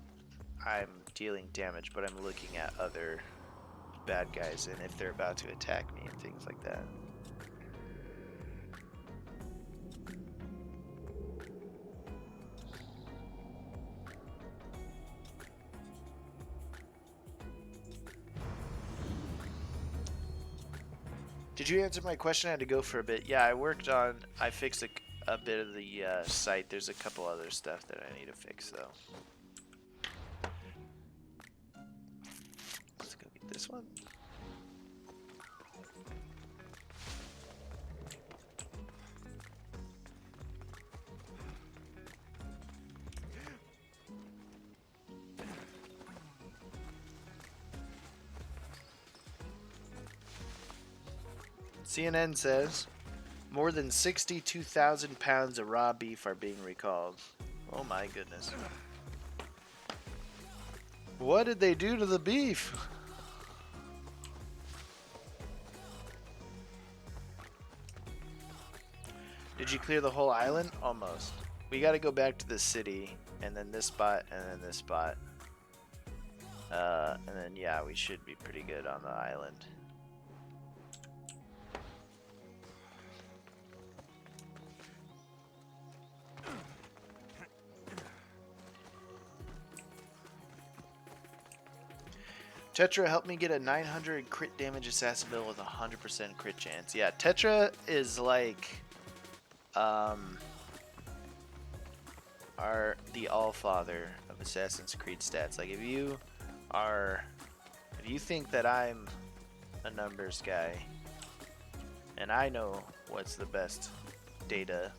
I'm dealing damage, but I'm looking at other bad guys and if they're about to attack me and things like that. Did you answer my question? I had to go for a bit. Yeah, I fixed a bit of the site. There's a couple other stuff that I need to fix though. Let's go get this one. CNN says more than 62,000 pounds of raw beef are being recalled. Oh my goodness. What did they do to the beef? Did you clear the whole island? Almost. We gotta go back to the city, and then this spot, and then this spot. And then yeah, we should be pretty good on the island. Tetra helped me get a 900 crit damage assassin build with a 100% crit chance. Yeah, Tetra is like the allfather of Assassin's Creed stats. Like if you think that I'm a numbers guy and I know what's the best data,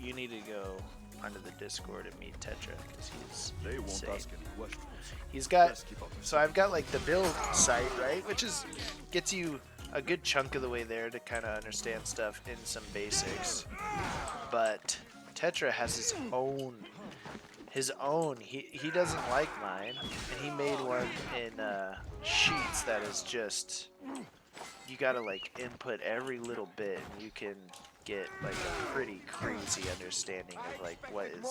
you need to go onto the Discord and meet Tetra because he's They won't insane. ask any questions. He's got, Just keep up the so I've got like the build site, right, which is gets you a good chunk of the way there to kind of understand stuff in some basics. But Tetra has his own. He doesn't like mine, and he made one in Sheets that is just, you gotta like input every little bit, and you can get like a pretty crazy understanding of like what is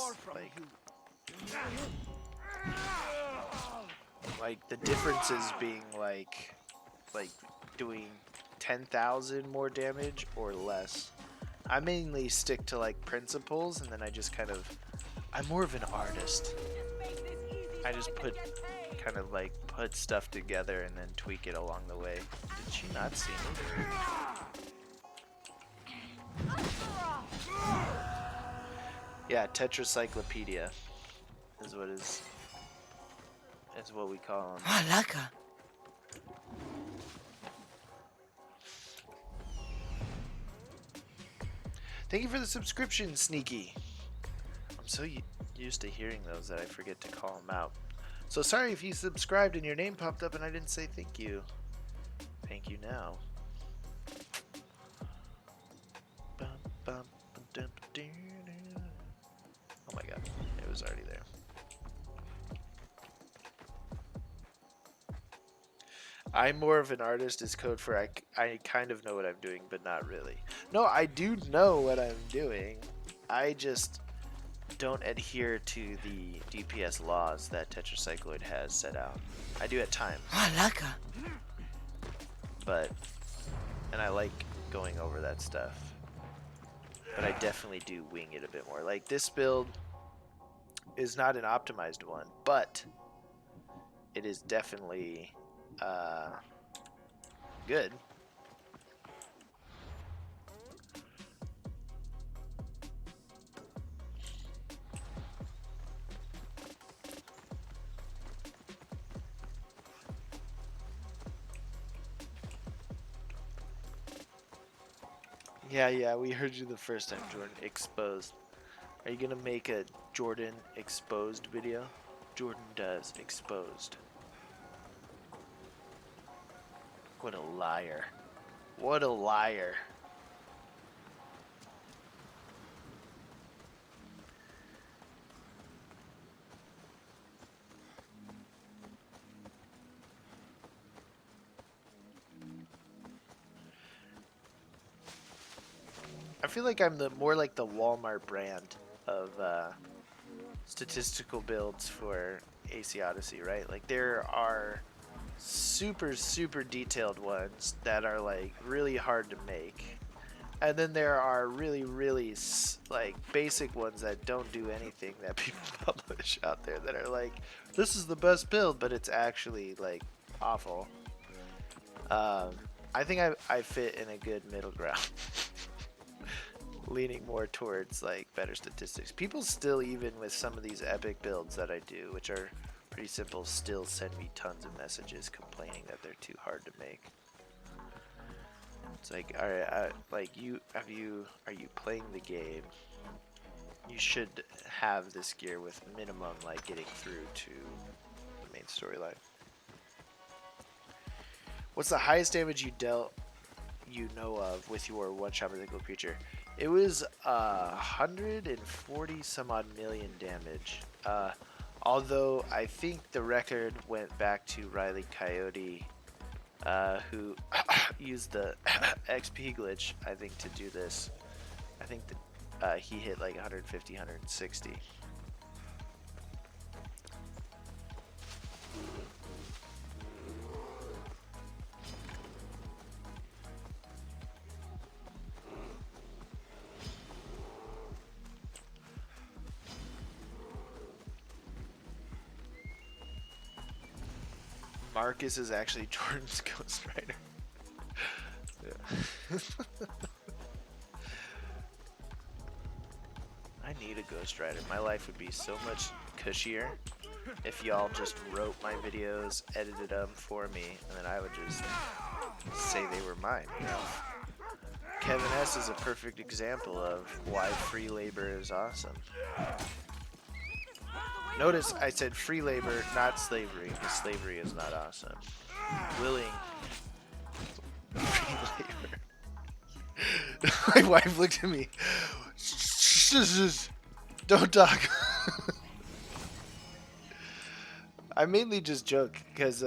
like the differences being like doing 10,000 more damage or less. I mainly stick to like principles, and then I just kind of, I'm more of an artist. I just put stuff together and then tweak it along the way. Did she not see me? Yeah, Tetracyclopedia is what we call them. Malaka. Thank you for the subscription, Sneaky. I'm so used to hearing those that I forget to call them out. So sorry if you subscribed and your name popped up and I didn't say thank you. Thank you now. Oh my god, it was already there. I'm more of an artist is code for I kind of know what I'm doing, but not really. No, I do know what I'm doing. I just don't adhere to the DPS laws that Tetracycloid has set out. I do at times. Malaka. And I like going over that stuff. But I definitely do wing it a bit more. Like this build is not an optimized one, but it is definitely good. Yeah, we heard you the first time, Jordan. Exposed. Are you gonna make a Jordan exposed video? Jordan does exposed. What a liar. What a liar. I feel like I'm the more like the Walmart brand of statistical builds for AC Odyssey, right? Like there are super detailed ones that are like really hard to make, and then there are really like basic ones that don't do anything that people publish out there that are like, this is the best build, but it's actually like awful. I think I fit in a good middle ground. Leaning more towards like better statistics. People still, even with some of these epic builds that I do, which are pretty simple, still send me tons of messages complaining that they're too hard to make. It's like, all right, like are you playing the game? You should have this gear with minimum like getting through to the main storyline. What's the highest damage you dealt you know of with your one-shot mythical creature? It was 140 some odd million damage. Although I think the record went back to Riley Coyote, who used the XP glitch, I think, to do this. I think that he hit like 150, 160. Marcus is actually Jordan's Ghost Rider. Yeah. I need a Ghost Rider. My life would be so much cushier if y'all just wrote my videos, edited them for me, and then I would just say they were mine, you know? Kevin S is a perfect example of why free labor is awesome. Notice I said free labor, not slavery, because slavery is not awesome. Willing free labor. My wife looked at me. Don't talk. I mainly just joke because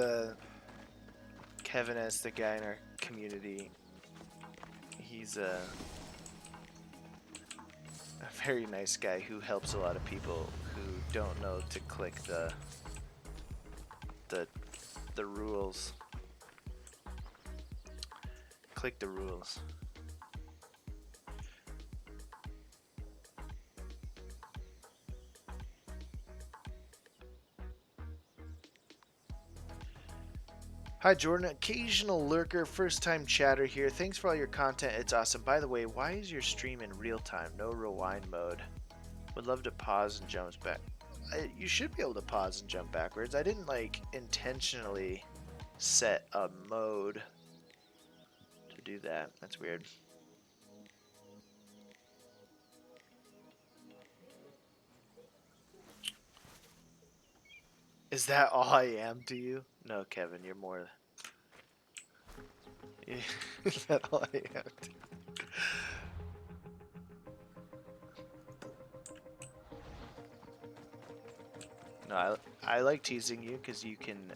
Kevin S, the guy in our community, he's a very nice guy who helps a lot of people who don't know to click the rules. Click the rules. Hi Jordan, occasional lurker, first time chatter here. Thanks for all your content, it's awesome. By the way, why is your stream in real time? No rewind mode. Would love to pause and jump back. You should be able to pause and jump backwards. I didn't like intentionally set a mode to do that. That's weird. Is that all I am to you? No, Kevin, you're more. Is that all I am to you? No, I like teasing you because you can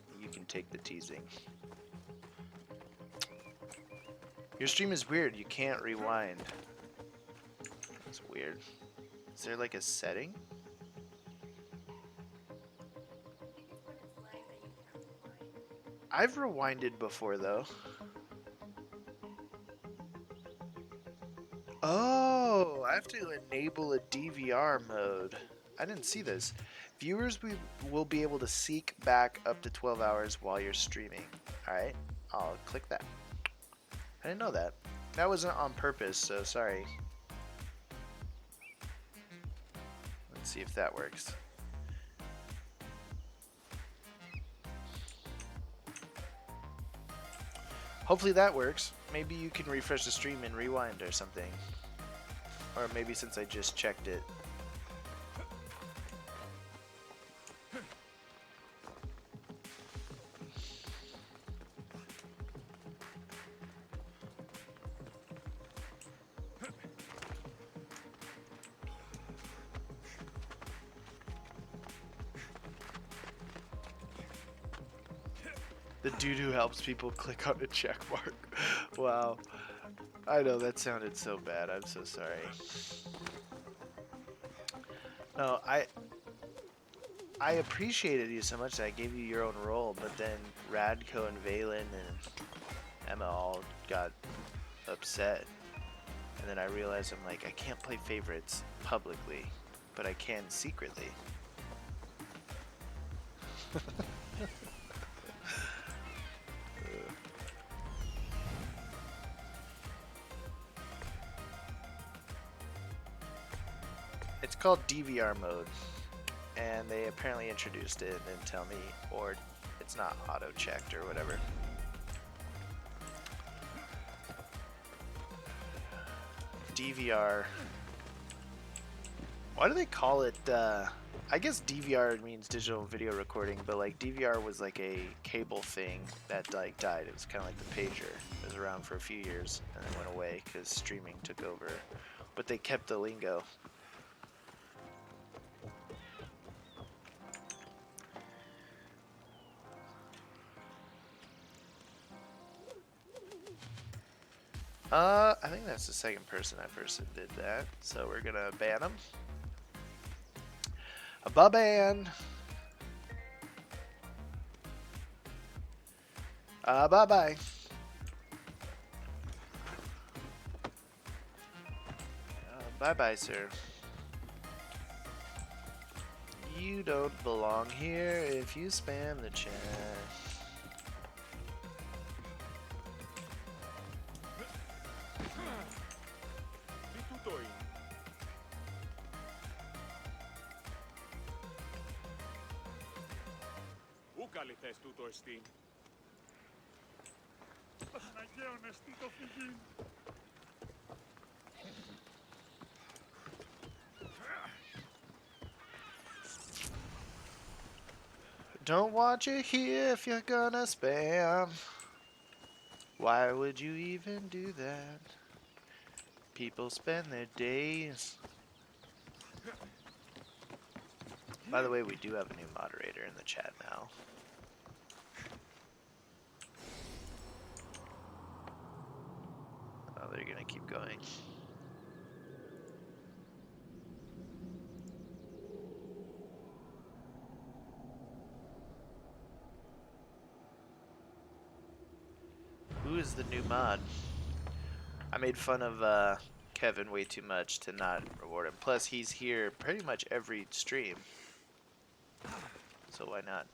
take the teasing. Your stream is weird. You can't rewind. That's weird. Is there like a setting? I've rewinded before though. Oh, I have to enable a DVR mode. I didn't see this. Viewers will be able to seek back up to 12 hours while you're streaming. Alright, I'll click that. I didn't know that. That wasn't on purpose, so sorry. Let's see if that works. Hopefully that works. maybe you can refresh the stream and rewind or something. Or maybe since I just checked it. The dude who helps people click on a check mark. Wow. I know that sounded so bad. I'm so sorry. No, I appreciated you so much that I gave you your own role, but then Radko and Valen and Emma all got upset. And then I realized I'm like, I can't play favorites publicly, but I can secretly. It's called DVR mode, and they apparently introduced it and didn't tell me, or it's not auto-checked or whatever. DVR. Why do they call it, I guess DVR means digital video recording, but like DVR was like a cable thing that like died. It was kind of like the pager. It was around for a few years and then went away because streaming took over. But they kept the lingo. I think that's the second person I person did that, so we're gonna ban him. A ban. Bye bye. Bye bye, sir. You don't belong here if you spam the chat. Don't watch it here if you're gonna spam. Why would you even do that? People spend their days. By the way, we do have a new moderator in the chat now. Oh, they're gonna keep going. Who is the new mod? I made fun of Kevin way too much to not reward him. Plus, he's here pretty much every stream. So why not?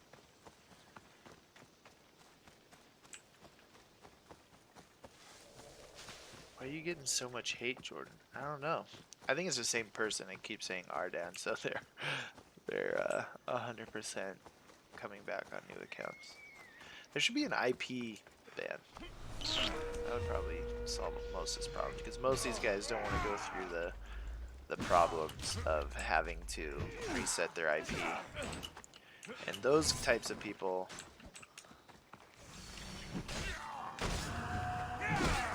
Why are you getting so much hate, Jordan? I don't know. I think it's the same person and keeps saying Ardan, so they're 100% coming back on new accounts. There should be an IP ban. That would probably solve most of this problem, because most of these guys don't want to go through the problems of having to reset their IP. And those types of people...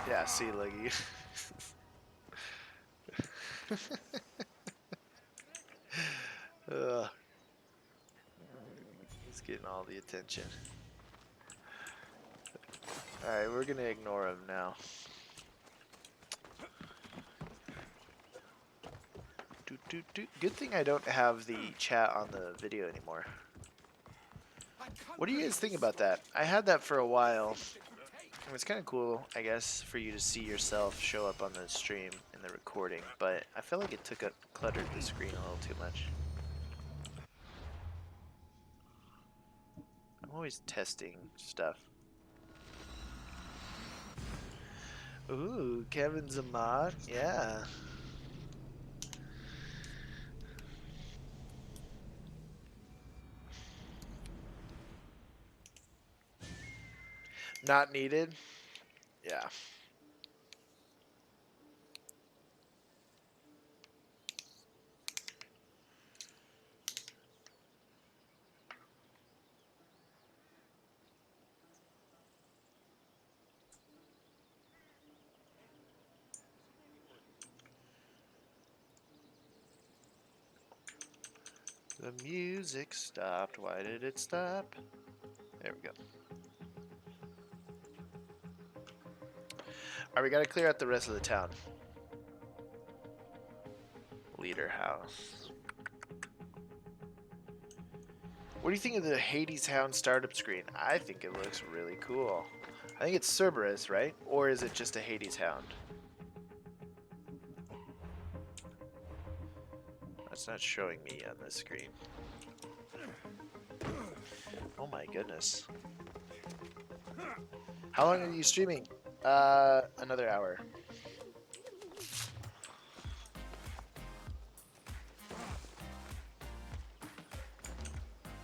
Yeah, see, like you... He's getting all the attention. Alright, we're gonna ignore him now. Good thing I don't have the chat on the video anymore. What do you guys think about that? I had that for a while. It's kind of cool, I guess, for you to see yourself show up on the stream in the recording, but I feel like it cluttered the screen a little too much. I'm always testing stuff. Ooh, Kevin's a mod? Yeah. Not needed? Yeah. The music stopped. Why did it stop? There we go. Alright, we gotta clear out the rest of the town. Leader house. What do you think of the Hades Hound startup screen? I think it looks really cool. I think it's Cerberus, right? Or is it just a Hades Hound? That's not showing me on this screen. Oh my goodness. How long are you streaming? Another hour.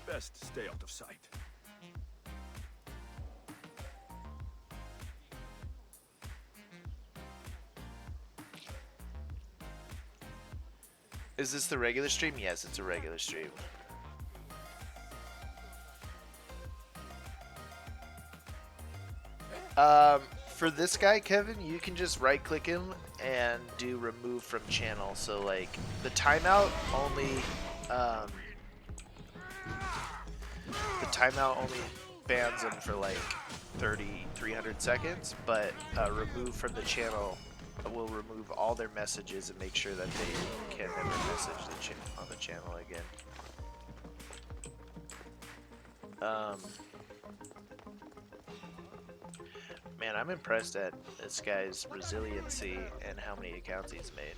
Best stay out of sight. Is this the regular stream? Yes, it's a regular stream. For this guy, Kevin, you can just right-click him and do remove from channel. So, like, the timeout only bans him for like 300 seconds, but remove from the channel will remove all their messages and make sure that they can never message on the channel again. Man, I'm impressed at this guy's resiliency and how many accounts he's made.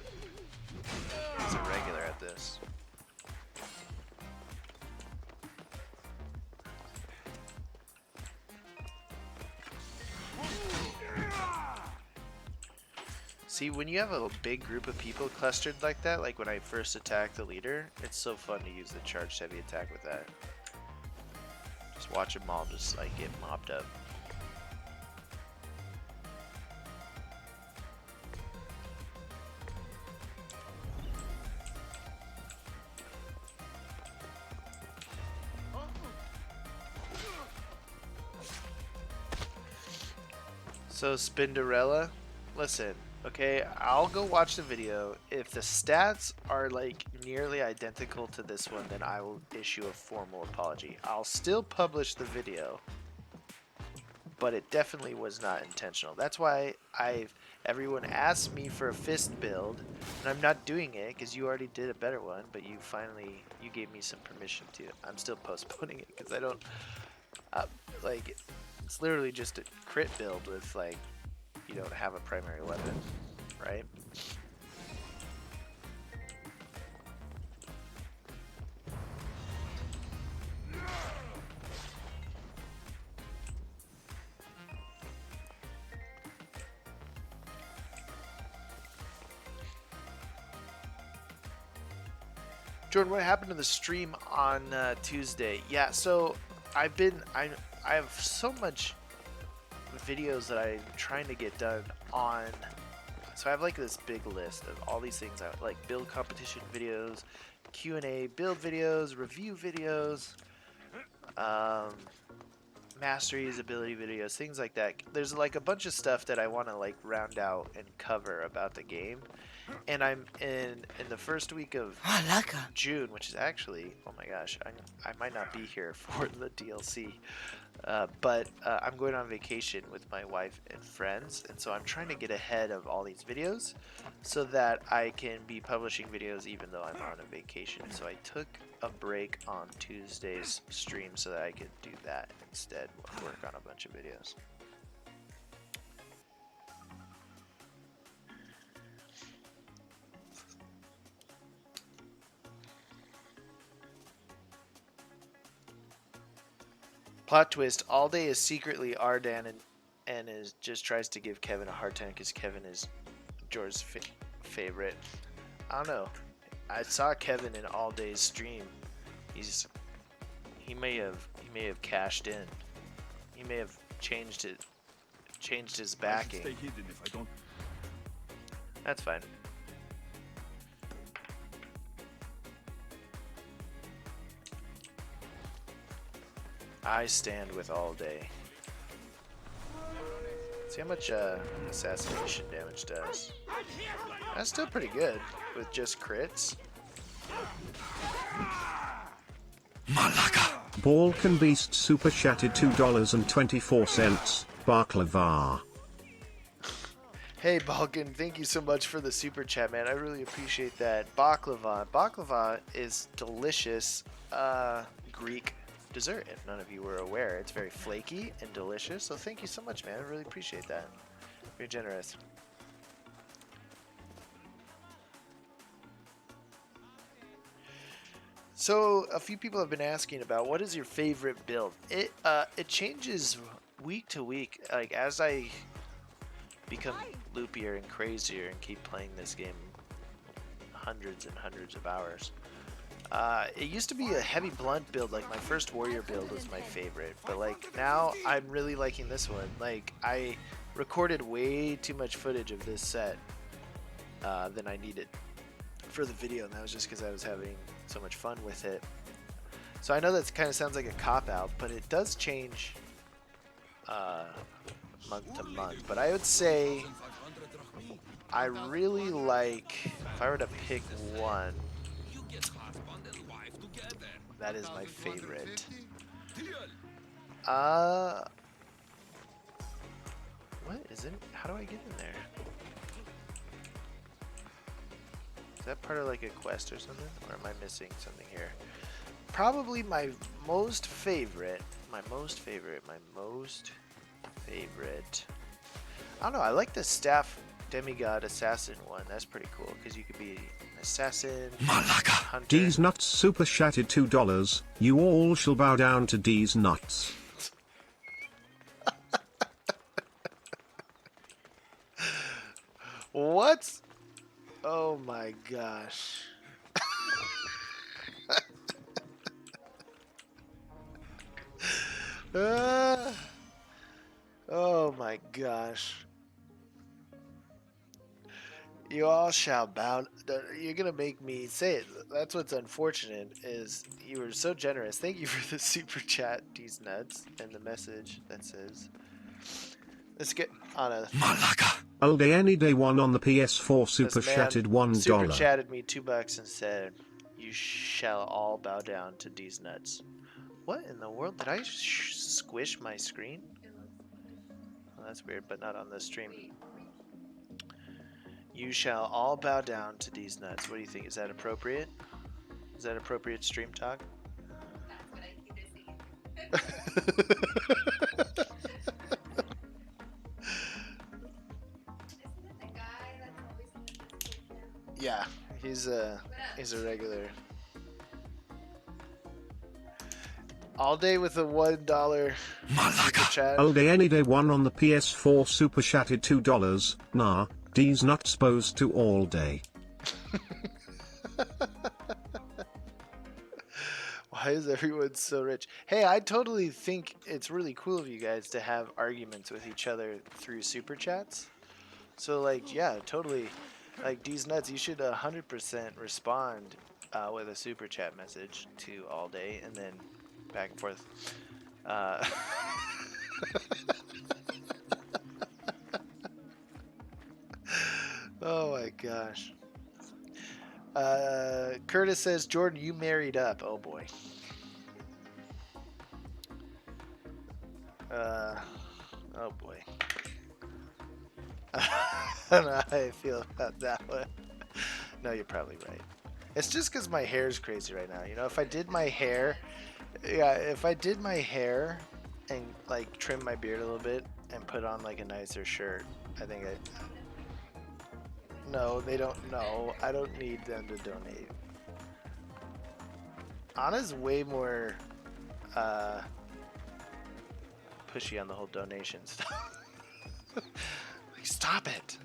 He's a regular at this. See, when you have a big group of people clustered like that, like when I first attacked the leader, it's so fun to use the charged heavy attack with that. Just watch them all just like get mopped up. So Spinderella, listen, okay, I'll go watch the video. If the stats are like nearly identical to this one, then I will issue a formal apology. I'll still publish the video, but it definitely was not intentional. That's why everyone asked me for a fist build, and I'm not doing it because you already did a better one, but you gave me some permission to. I'm still postponing it because I don't, like, it's literally just a crit build with, like, you don't have a primary weapon, right? Jordan, what happened to the stream on Tuesday? Yeah, so I have so much videos that I'm trying to get done on. So I have like this big list of all these things. I like build competition videos, Q&A, build videos, review videos, masteries, ability videos, things like that. There's like a bunch of stuff that I want to like round out and cover about the game. And I'm in the first week of June, which is actually, oh my gosh, I might not be here for the DLC, but I'm going on vacation with my wife and friends, and so I'm trying to get ahead of all these videos so that I can be publishing videos even though I'm on a vacation. So I took a break on Tuesday's stream so that I could do that instead, work on a bunch of videos. Plot twist, All Day is secretly Ardan and just tries to give Kevin a hard time because Kevin is George's favorite. I don't know. I saw Kevin in All Day's stream. He may have cashed in. He may have changed his backing. Stay hidden if I don't. That's fine. I stand with All Day. See how much assassination damage does. That's still pretty good with just crits. Balkan Beast super chatted $2.24. Baklava. Hey Balkan, thank you so much for the super chat, man. I really appreciate that. Baklava. Baklava is delicious Greek dessert, if none of you were aware. It's very flaky and delicious, so thank you so much, man. I really appreciate that. Very generous. So a few people have been asking about what is your favorite build. It changes week to week. Like as I become loopier and crazier and keep playing this game hundreds and hundreds of hours. It used to be a heavy blunt build, like my first warrior build was my favorite, but like now I'm really liking this one. Like I recorded way too much footage of this set than I needed for the video, and that was just because I was having so much fun with it. So I know that kind of sounds like a cop-out, but it does change month to month. But I would say I really like, if I were to pick one, that is my favorite. What is it? How do I get in there? Is that part of like a quest or something? Or am I missing something here? Probably my most favorite. I don't know. I like the staff demigod assassin one. That's pretty cool because you could be an assassin, hunter. D's nuts super chatted $2. You all shall bow down to D's nuts. What? Oh my gosh. Oh my gosh. You all shall bow. You're gonna make me say it. That's what's unfortunate is you were so generous. Thank you for the super chat, these nuts, and the message that says. Let's get on a. All day any day one on the PS4 super chatted $1. Super chatted me $2 and said, "You shall all bow down to these nuts." What in the world? Did I squish my screen? Oh, that's weird, but not on the stream. You shall all bow down to these nuts. What do you think? Is that appropriate? Is that appropriate stream talk? That's what I keep Yeah, he's a regular. All day with a $1 super chat. All day any day one on the PS4 super chatted $2. Nah, D's not supposed to all day. Why is everyone so rich? Hey, I totally think it's really cool of you guys to have arguments with each other through super chats. So like, yeah, totally. Like D's nuts, you should 100% respond with a super chat message to all day, and then back and forth. Oh my gosh. Curtis says, Jordan, you married up. Oh boy. Oh boy. I don't know how I feel about that one. No, you're probably right. It's just because my hair is crazy right now. You know, if I did my hair, if I did my hair and like trim my beard a little bit and put on like a nicer shirt, I think No, they don't know. I don't need them to donate. Anna's way more pushy on the whole donation stuff. Like, stop it.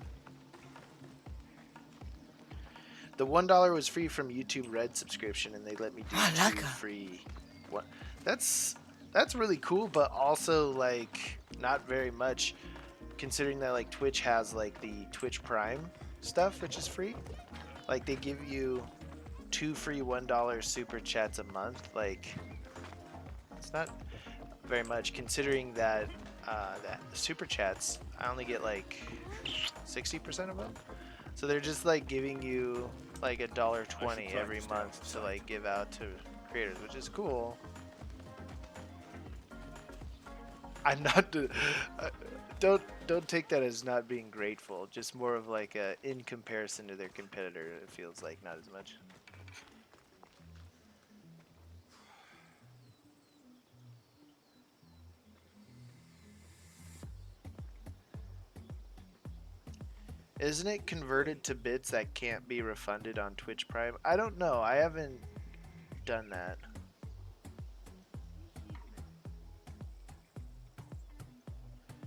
The $1 was free from YouTube Red subscription, and they let me do 2 free. What? That's really cool, but also like not very much, considering that like Twitch has like the Twitch Prime stuff, which is free. Like they give you 2 free $1 super chats a month. Like it's not very much, considering that that super chats I only get like 60% of them. So they're just like giving you like $1.20 every month to like give out to creators, which is cool. I'm not. Don't take that as not being grateful. Just more of like a in comparison to their competitor. It feels like not as much. Isn't it converted to bits that can't be refunded on Twitch Prime? I don't know. I haven't done that.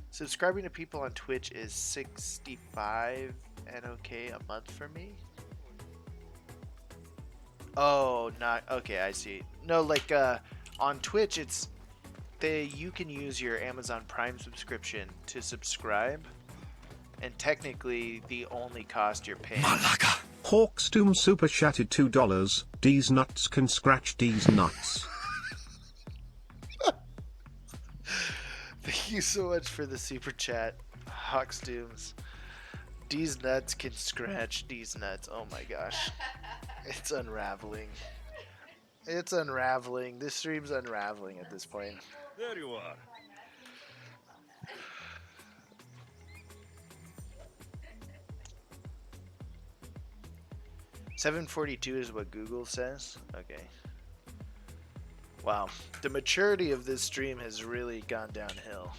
Subscribing to people on Twitch is $65 NOK a month for me. Oh, not okay. I see. No, like on Twitch, it's you can use your Amazon Prime subscription to subscribe, and technically the only cost you're paying. Malaka. Hawksdoom super chatted $2. These nuts can scratch these nuts. Thank you so much for the super chat, Hawksdooms. These nuts can scratch these nuts. Oh my gosh. It's unraveling. It's unraveling. This stream's unraveling at this point. There you are. $742 is what Google says. Okay. Wow. The maturity of this stream has really gone downhill.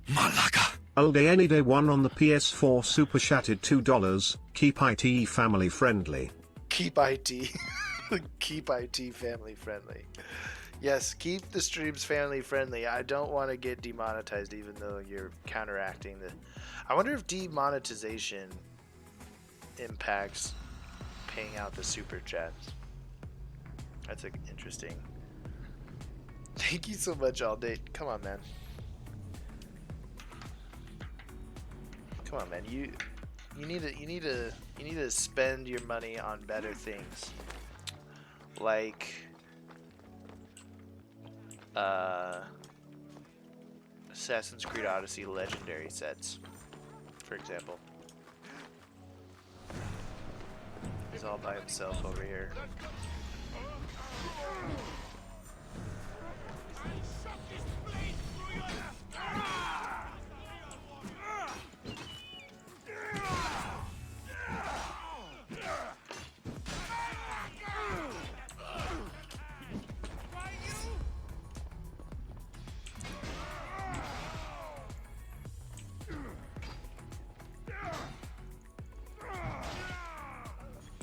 Malaka. All day any day one on the PS4 super chatted $2. Keep IT family friendly. Keep IT. Keep IT family friendly. Yes, keep the streams family friendly. I don't want to get demonetized even though you're counteracting the... I wonder if demonetization impacts paying out the super chats. That's interesting. Thank you so much, All Day. Come on, man. Come on, man. You need to spend your money on better things, like Assassin's Creed Odyssey legendary sets, for example. He's all by himself over here.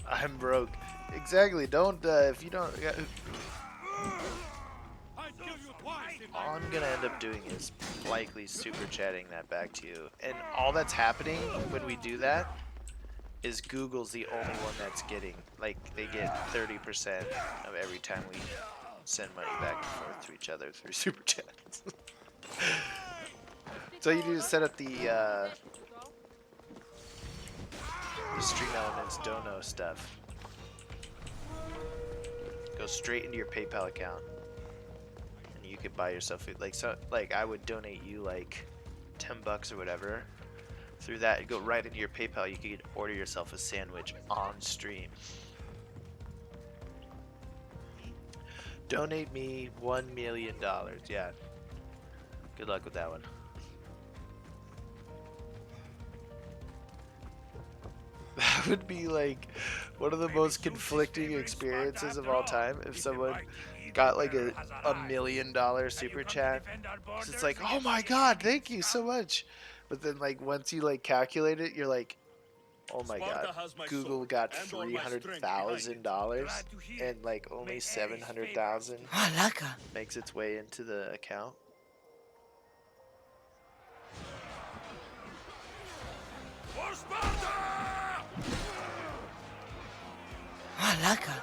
I'm broke. Exactly. Don't if you don't. All I'm gonna end up doing is likely super chatting that back to you, and all that's happening when we do that is Google's the only one that's getting, like, they get 30% of every time we send money back and forth to each other through super chats. So you do is set up the Stream Elements Dono stuff. Go straight into your PayPal account, and you could buy yourself food. Like, so, like I would donate you like $10 or whatever. Through that, you go right into your PayPal. You could order yourself a sandwich on stream. Donate me $1 million. Yeah. Good luck with that one. That would be like one of the most conflicting experiences of all time if someone got like a $1 million super chat. It's like, oh my god, thank you so much. But then like once you like calculate it, you're like, oh my god, Google got $300,000 and like only 700,000 makes its way into the account. Malaka.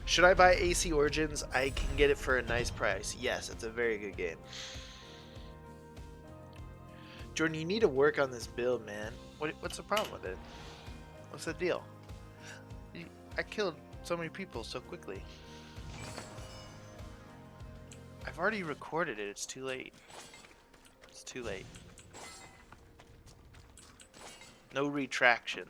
Should I buy AC Origins? I can get it for a nice price. Yes, it's a very good game. Jordan, you need to work on this build, man. What's the problem with it? What's the deal? I killed so many people so quickly. I've already recorded it. It's too late. It's too late. No retractions.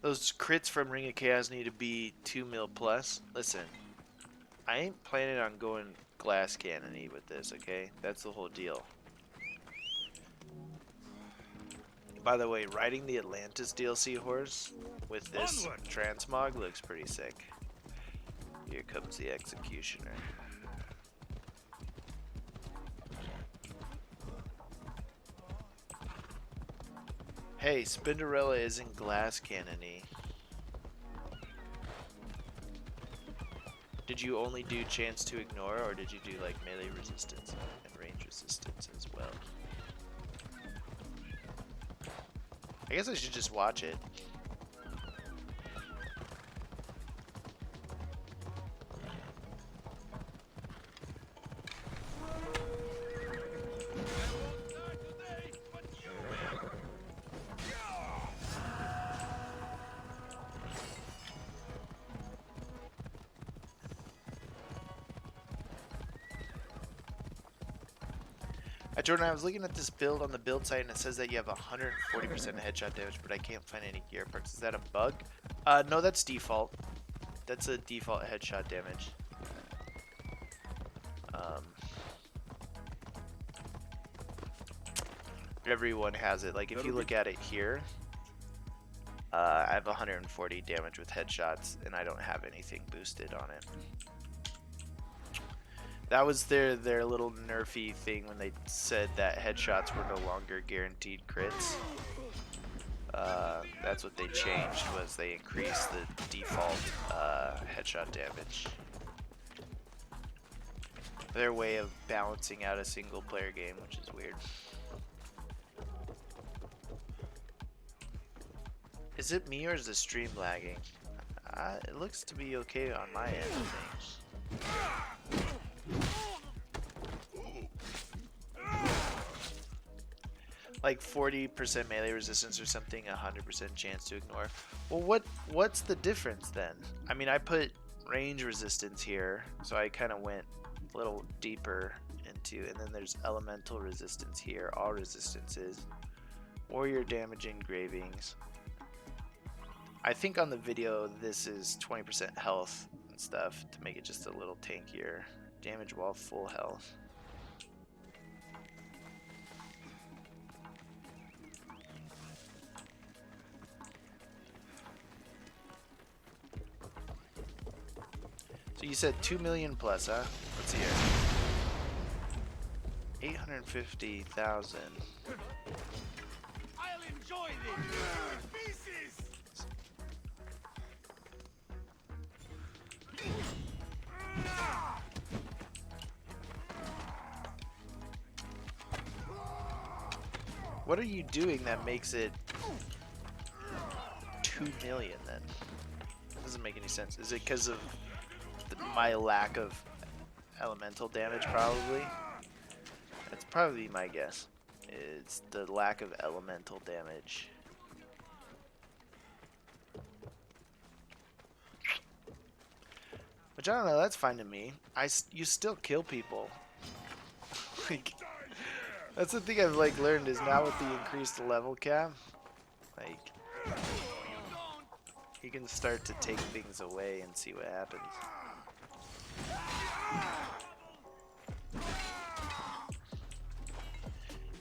Those crits from Ring of Chaos need to be 2 mil plus. Listen, I ain't planning on going glass cannon-y with this, okay? That's the whole deal. By the way, riding the Atlantis DLC horse with this transmog looks pretty sick. Here comes the Executioner. Hey, Spinderella isn't glass cannon-y. Did you only do chance to ignore, or did you do like melee resistance and range resistance as well? I guess I should just watch it. Jordan, I was looking at this build on the build site and it says that you have 140% headshot damage, but I can't find any gear perks. Is that a bug? No, that's default. That's a default headshot damage. Everyone has it. Like if you look at it here, I have 140 damage with headshots and I don't have anything boosted on it. That was their little nerfy thing when they said that headshots were no longer guaranteed crits. That's what they changed, was they increased the default headshot damage. Their way of balancing out a single player game, which is weird. Is it me or is the stream lagging? It looks to be okay on my end of things. Like 40% melee resistance or something, 100% chance to ignore. Well, what's the difference then? I mean, I put range resistance here, so I kind of went a little deeper into, and then there's elemental resistance here, all resistances, warrior damage engravings. I think on the video this is 20% health and stuff to make it just a little tankier. Damage while full health. So you said 2 million plus, huh? Let's see here. 850,000. I'll enjoy this. Pieces. What are you doing that makes it 2 million then? That doesn't make any sense. Is it because of my lack of elemental damage, probably? That's probably my guess. It's the lack of elemental damage. Which I don't know, that's fine to me. You still kill people. Like, that's the thing I've like learned is now with the increased level cap, like you can start to take things away and see what happens.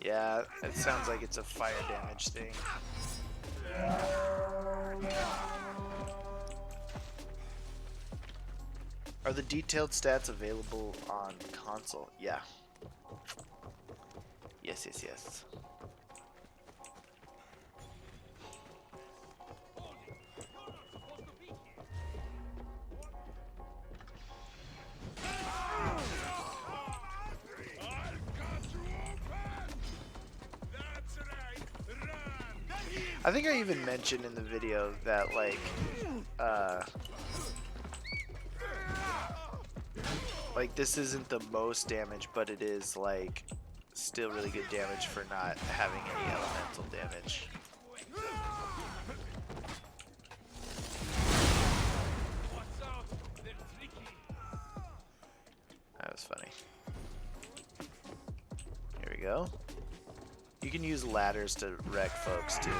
Yeah, it sounds like it's a fire damage thing. Are the detailed stats available on console? Yeah. Yes, yes, yes. I think I even mentioned in the video that like this isn't the most damage, but it is like still really good damage for not having any elemental damage. That was funny. Here we go. You can use ladders to wreck folks too.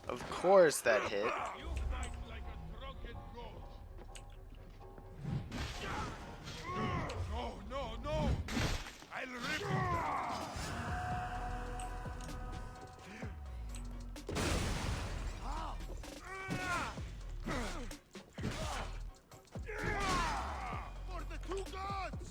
Of course that hit. No! I'll rip you. For the two gods!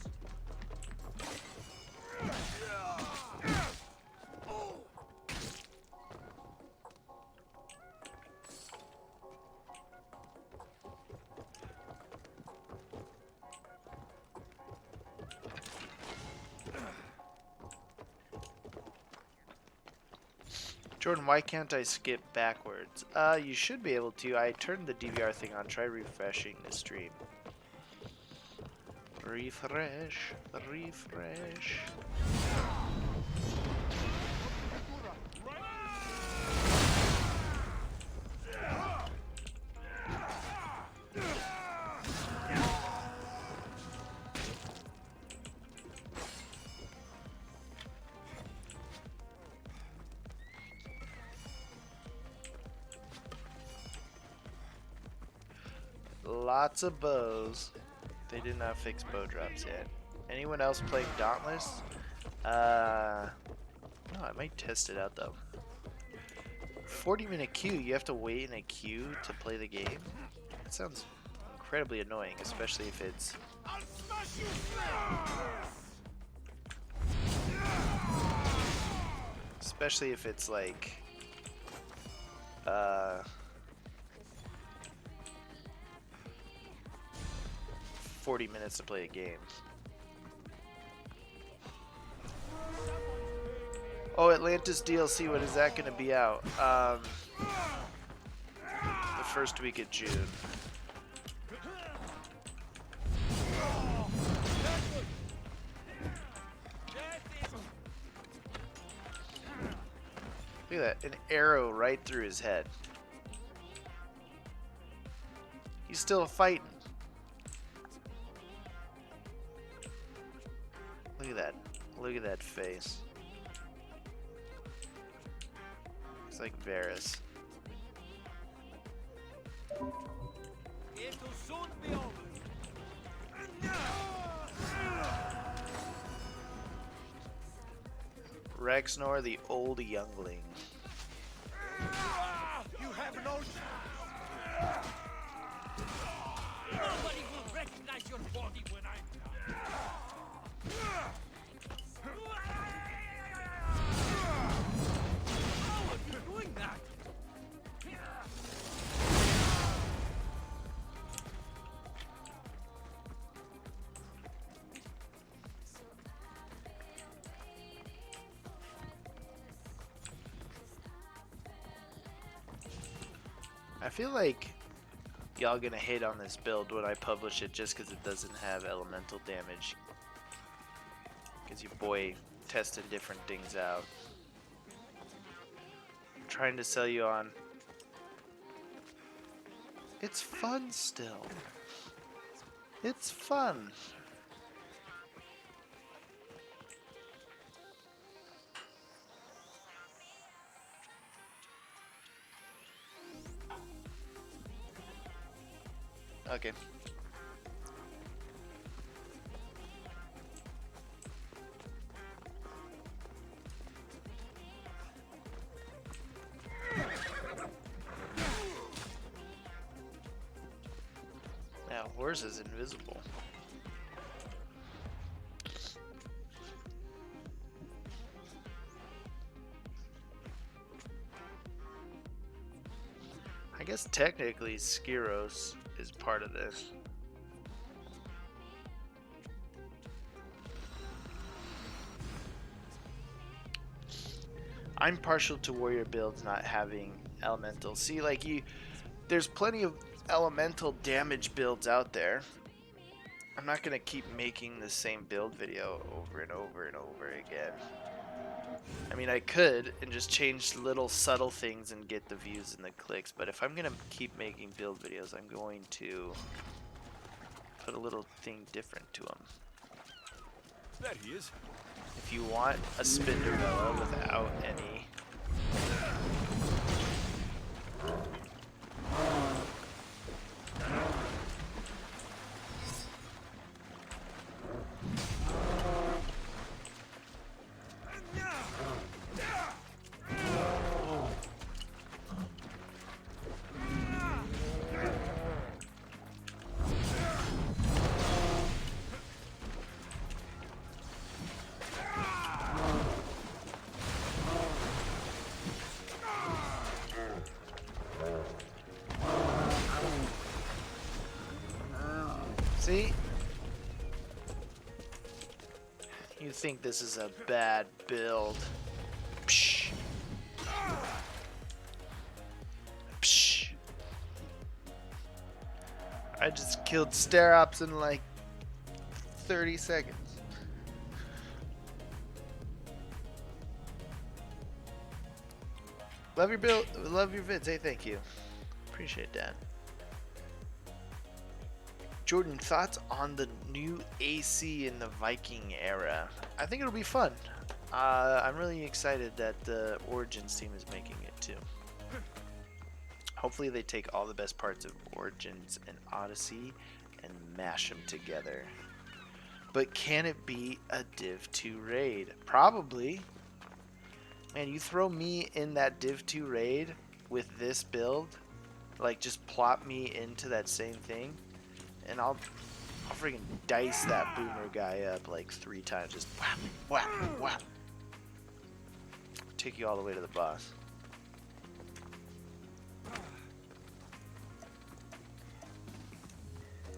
Jordan, why can't I skip backwards? You should be able to. I turned the DVR thing on. Try refreshing the stream. Refresh. Lots of bows. They did not fix bow drops yet. Anyone else playing Dauntless? No, I might test it out though. 40-minute queue. You have to wait in a queue to play the game? That sounds incredibly annoying, especially if it's... I'll smash you! Especially if it's like... 40 minutes to play a game. Oh, Atlantis DLC, when is that going to be out? The first week of June. Look at that, an arrow right through his head. He's still fighting. Look at that. Look at that face. It's like Varys. It'll soon be over. Rexnor, the old youngling. You have no chance! Nobody will recognize your body when I'm done. How are you doing that? I feel like y'all gonna hate on this build when I publish it just because it doesn't have elemental damage. Because your boy tested different things out. I'm trying to sell you on... It's fun still. It's fun. Okay. Now, horse is invisible. guess technically Skyros is part of this. I'm partial to warrior builds not having elemental. See, like there's plenty of elemental damage builds out there. I'm not gonna keep making the same build video over and over and over again. I mean, I could and just change little subtle things and get the views and the clicks, but if I'm gonna keep making build videos, I'm going to put a little thing different to them. There he is. If you want a Spinderella without any... See? You think this is a bad build. Psh. Psh. I just killed Sterops in like 30 seconds. Love your build, love your vids. Hey, thank you. Appreciate that. Jordan, thoughts on the new AC in the Viking era? I think it'll be fun. I'm really excited that the Origins team is making it too. Hopefully they take all the best parts of Origins and Odyssey and mash them together. But can it be a Div 2 raid? Probably. Man, you throw me in that Div 2 raid with this build, like just plop me into that same thing, and I'll freaking dice that boomer guy up like 3 times. Just whap, whap, whap. Take you all the way to the boss.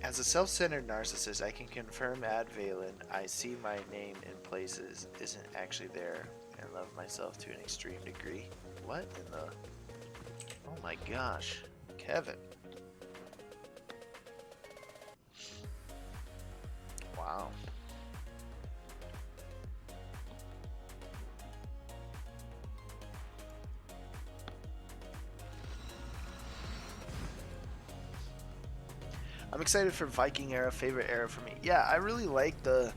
As a self-centered narcissist, I can confirm at Valen, I see my name in places isn't actually there and love myself to an extreme degree. What in the... Oh my gosh. Kevin. Wow. I'm excited for Viking era, favorite era for me. Yeah, I really like the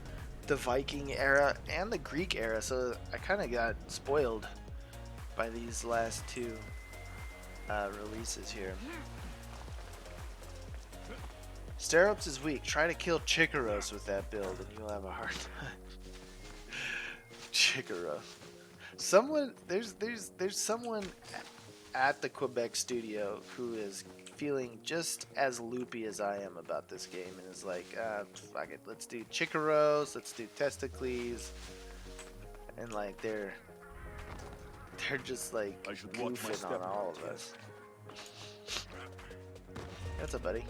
Viking era and the Greek era, so I kind of got spoiled by these last 2 releases here. Sterops is weak. Try to kill Chikaros with that build and you'll have a hard time. Chikaros. Someone there's someone at the Quebec studio who is feeling just as loopy as I am about this game and is like, fuck it, let's do Chikaros, let's do Testicles, and like they're just like goofing on all of us. What's up, buddy?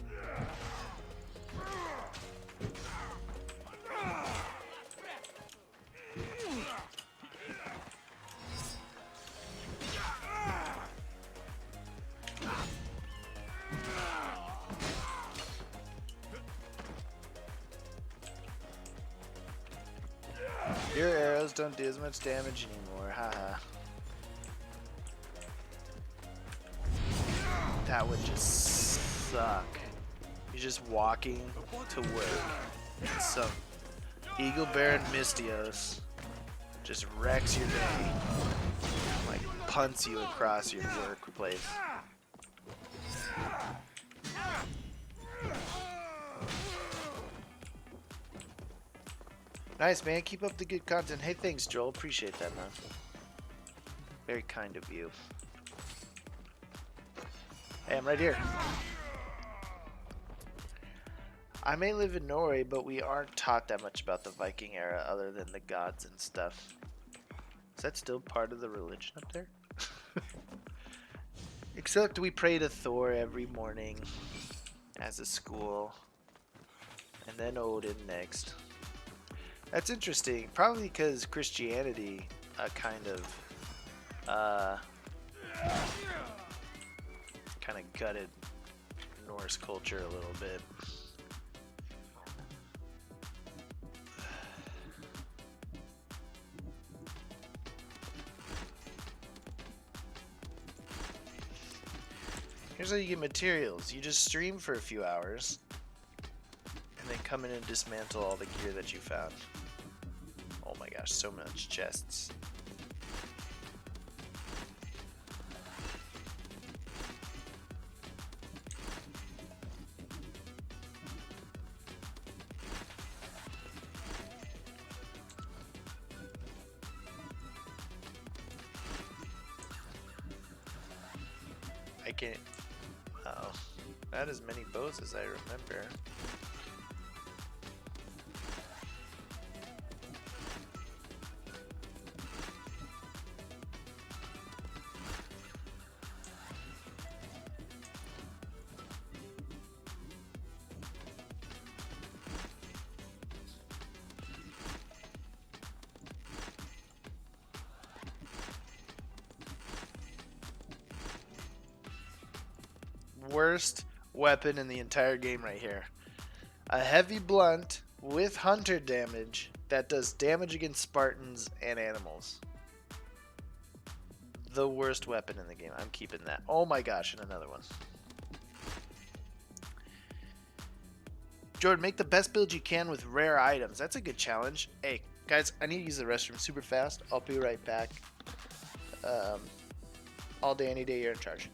Your arrows don't do as much damage anymore, haha. That would just suck. You're just walking to work, and some Eagle Baron Mystios just wrecks your day, like punts you across your workplace. Nice, man. Keep up the good content. Hey, thanks, Joel. Appreciate that, man. Very kind of you. Hey, I'm right here. I may live in Norway, but we aren't taught that much about the Viking era other than the gods and stuff. Is that still part of the religion up there? Except we pray to Thor every morning as a school. And then Odin next. That's interesting. Probably because Christianity kind of gutted Norse culture a little bit. Here's how you get materials. You just stream for a few hours and then come in and dismantle all the gear that you found. Oh my gosh, so much chests. I can't. Oh, not as many bows as I remember. Worst weapon in the entire game right here. A heavy blunt with hunter damage that does damage against Spartans and animals. The worst weapon in the game. I'm keeping that. Oh my gosh, and another one. Jordan, make the best build you can with rare items. That's a good challenge. Hey, guys, I need to use the restroom super fast. I'll be right back. All day, any day, you're in charge.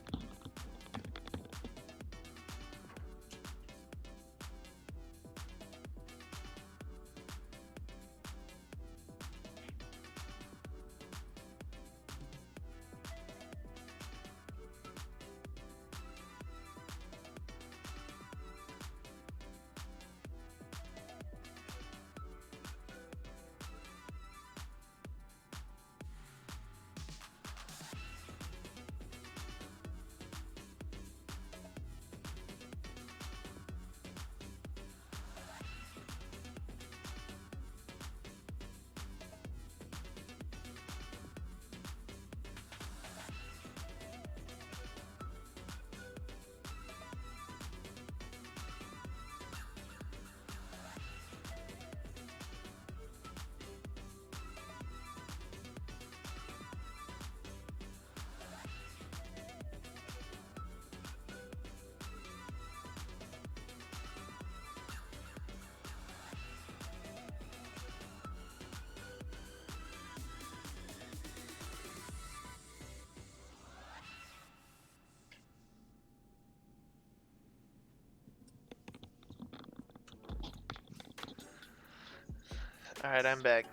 Alright, I'm back.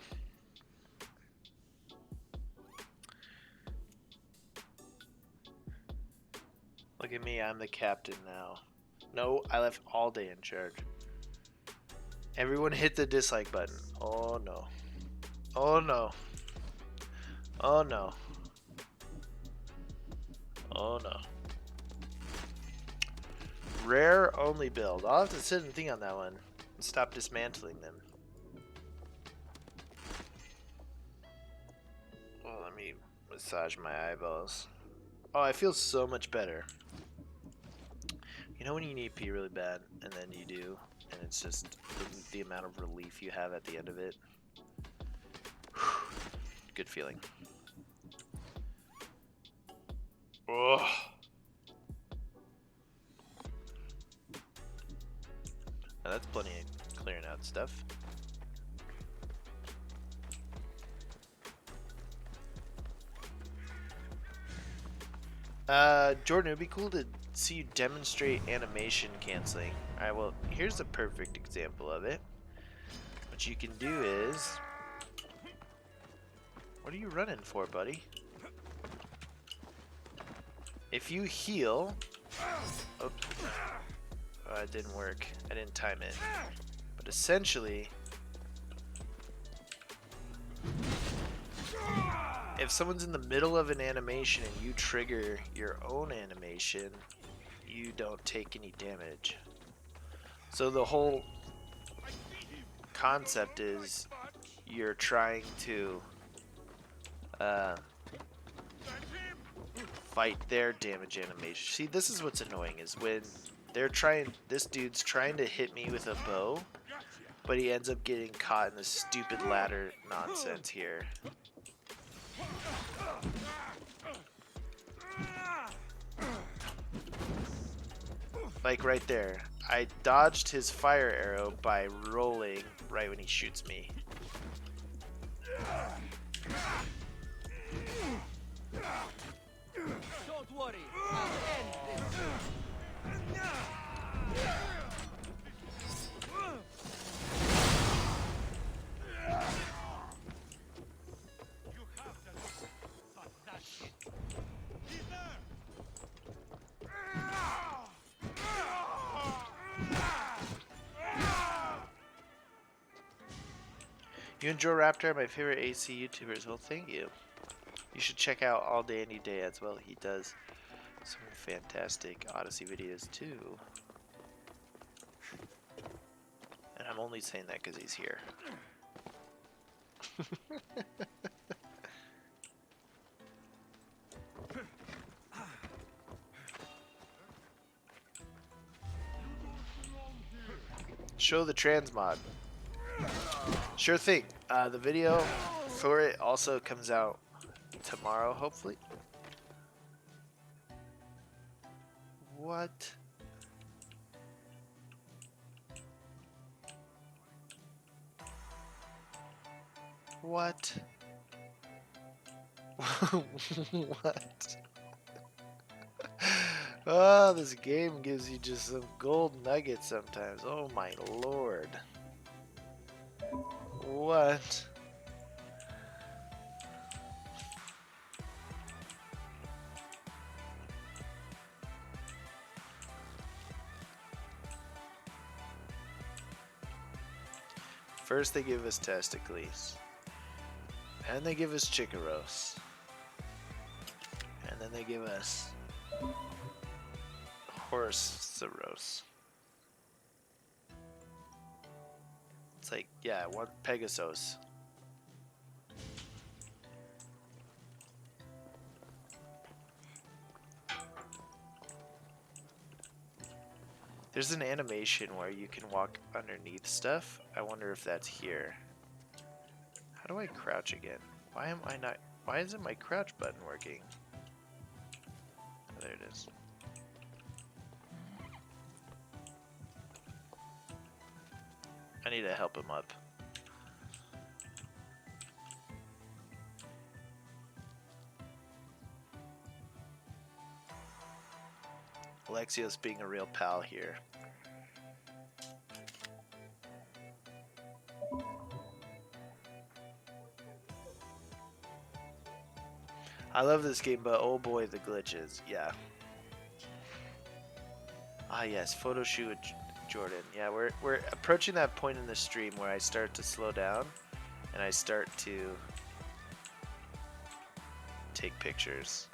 Look at me, I'm the captain now. No, I left all day in charge. Everyone hit the dislike button. Oh no. Oh no. Oh no. Oh no. Rare only build. I'll have to sit and think on that one and stop dismantling them. Well, let me massage my eyeballs. Oh, I feel so much better. You know when you need pee really bad, and then you do, and it's just the amount of relief you have at the end of it. Good feeling. Oh. Now that's plenty of clearing out stuff. Jordan, it would be cool to see you demonstrate animation canceling. Alright, well, here's a perfect example of it. What you can do is... What are you running for, buddy? If you heal... Oh, it didn't work. I didn't time it. But essentially... if someone's in the middle of an animation and you trigger your own animation, you don't take any damage. So the whole concept is you're trying to fight their damage animation. See, this is what's annoying, is when this dude's trying to hit me with a bow, but he ends up getting caught in this stupid ladder nonsense here. Like right there. I dodged his fire arrow by rolling right when he shoots me. Don't worry, I'll end this. You and Joe Raptor are my favorite AC YouTubers. Well, thank you. You should check out All Day Any Day as well. He does some fantastic Odyssey videos too. And I'm only saying that because he's here. Show the transmod. Sure thing. The video for it also comes out tomorrow, hopefully. What? What? What? Oh, this game gives you just some gold nuggets sometimes. Oh my lord. What? First they give us testicles, and they give us chickaros, and then they give us horse-ceros. It's like, yeah, one Pegasus. There's an animation where you can walk underneath stuff. I wonder if that's here. How do I crouch again? Why am I not... Why isn't my crouch button working? Oh, there it is. I need to help him up. Alexios being a real pal here. I love this game, but oh boy, the glitches. Yeah. Ah yes, photo shoot with Jordan. Yeah, we're approaching that point in the stream where I start to slow down and I start to take pictures.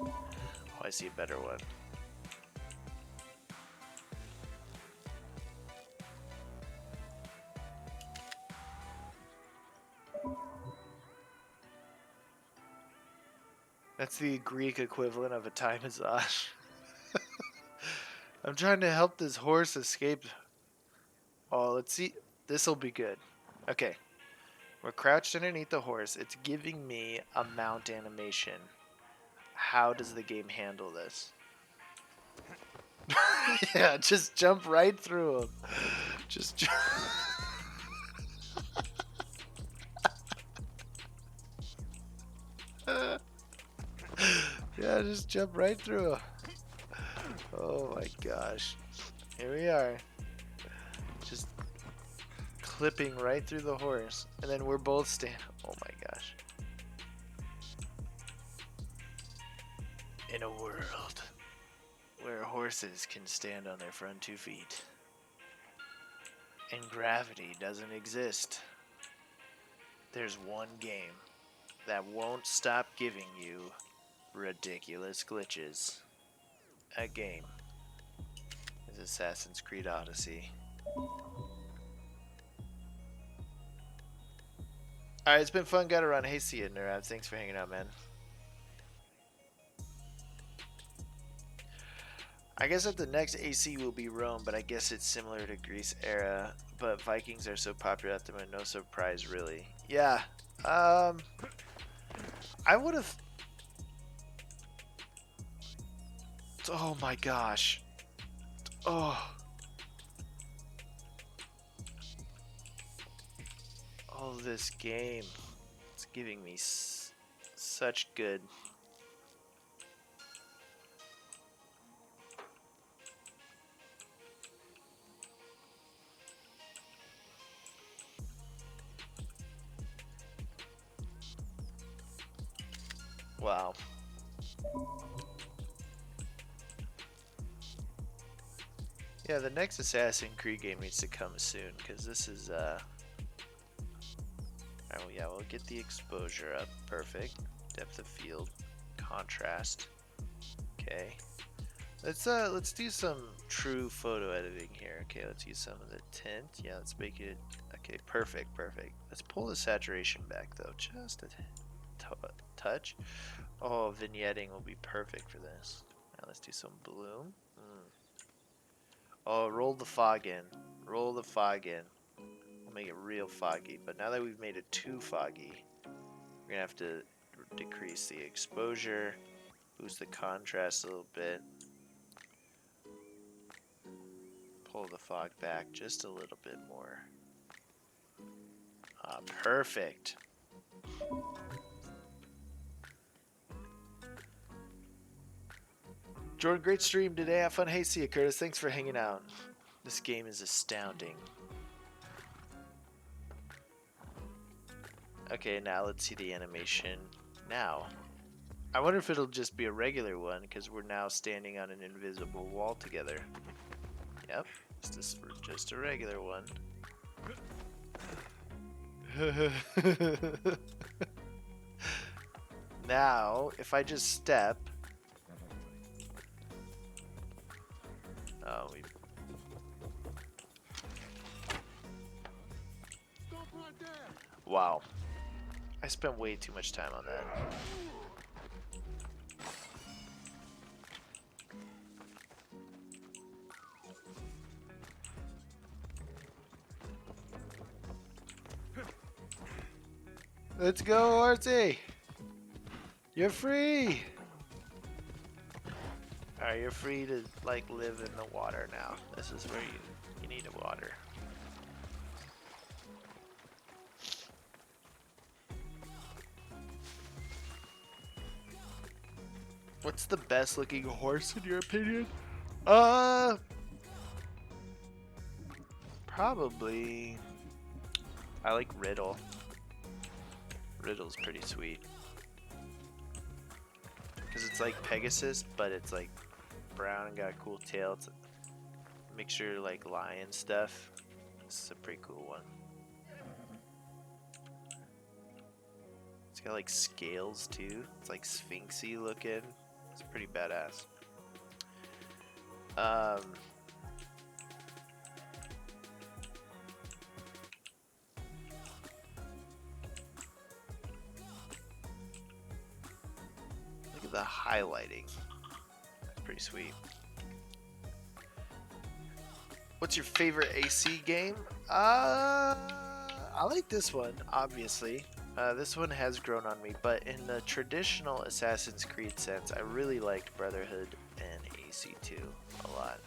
Oh, I see a better one. That's the Greek equivalent of a Thai massage. I'm trying to help this horse escape. Oh, let's see. This'll be good. Okay. We're crouched underneath the horse. It's giving me a mount animation. How does the game handle this? Yeah, just jump right through him. Just jump. Yeah, just jump right through him. Oh my gosh. Here we are. clipping right through the horse, and then we're both standing. Oh my gosh. In a world where horses can stand on their front 2 feet and gravity doesn't exist, there's one game that won't stop giving you ridiculous glitches. A game is Assassin's Creed Odyssey. Alright, it's been fun. Gotta run. Hey, see you, Nurab. Thanks for hanging out, man. I guess that the next AC will be Rome, but I guess it's similar to Greece era. But Vikings are so popular at the moment, no surprise, really. Yeah. I would have... Oh my gosh. Oh. Oh, this game. It's giving me such good... Wow. Yeah, the next Assassin's Creed game needs to come soon, because this is, Alright, well, yeah, we'll get the exposure up. Perfect. Depth of field. Contrast. Okay. Let's do some true photo editing here. Okay, let's use some of the tint. Yeah, let's make it... Okay, perfect, perfect. Let's pull the saturation back, though. Just a touch. Oh, vignetting will be perfect for this. Now let's do some bloom. Oh, roll the fog in. Roll the fog in. We'll make it real foggy. But now that we've made it too foggy, we're gonna have to decrease the exposure, boost the contrast a little bit, pull the fog back just a little bit more. Perfect. Jordan, great stream today. Have fun. Hey, see you, Curtis. Thanks for hanging out. This game is astounding. Okay, now let's see the animation now. I wonder if it'll just be a regular one, because we're now standing on an invisible wall together. Yep, it's just a regular one. Now, if I just step... Oh, we... Wow. I spent way too much time on that. Let's go, Artsy! You're free! Alright, you're free to, like, live in the water now. This is where you need the water. What's the best looking horse in your opinion? Probably... I like Riddle. Riddle's pretty sweet. Because it's like Pegasus, but it's like brown and got a cool tail. It's a mixture like lion stuff. This is a pretty cool one. It's got like scales too. It's like sphinxy looking. It's pretty badass. Look at the highlighting. That's pretty sweet. What's your favorite AC game? I like this one, obviously. This one has grown on me, but in the traditional Assassin's Creed sense, I really liked Brotherhood and AC2 a lot.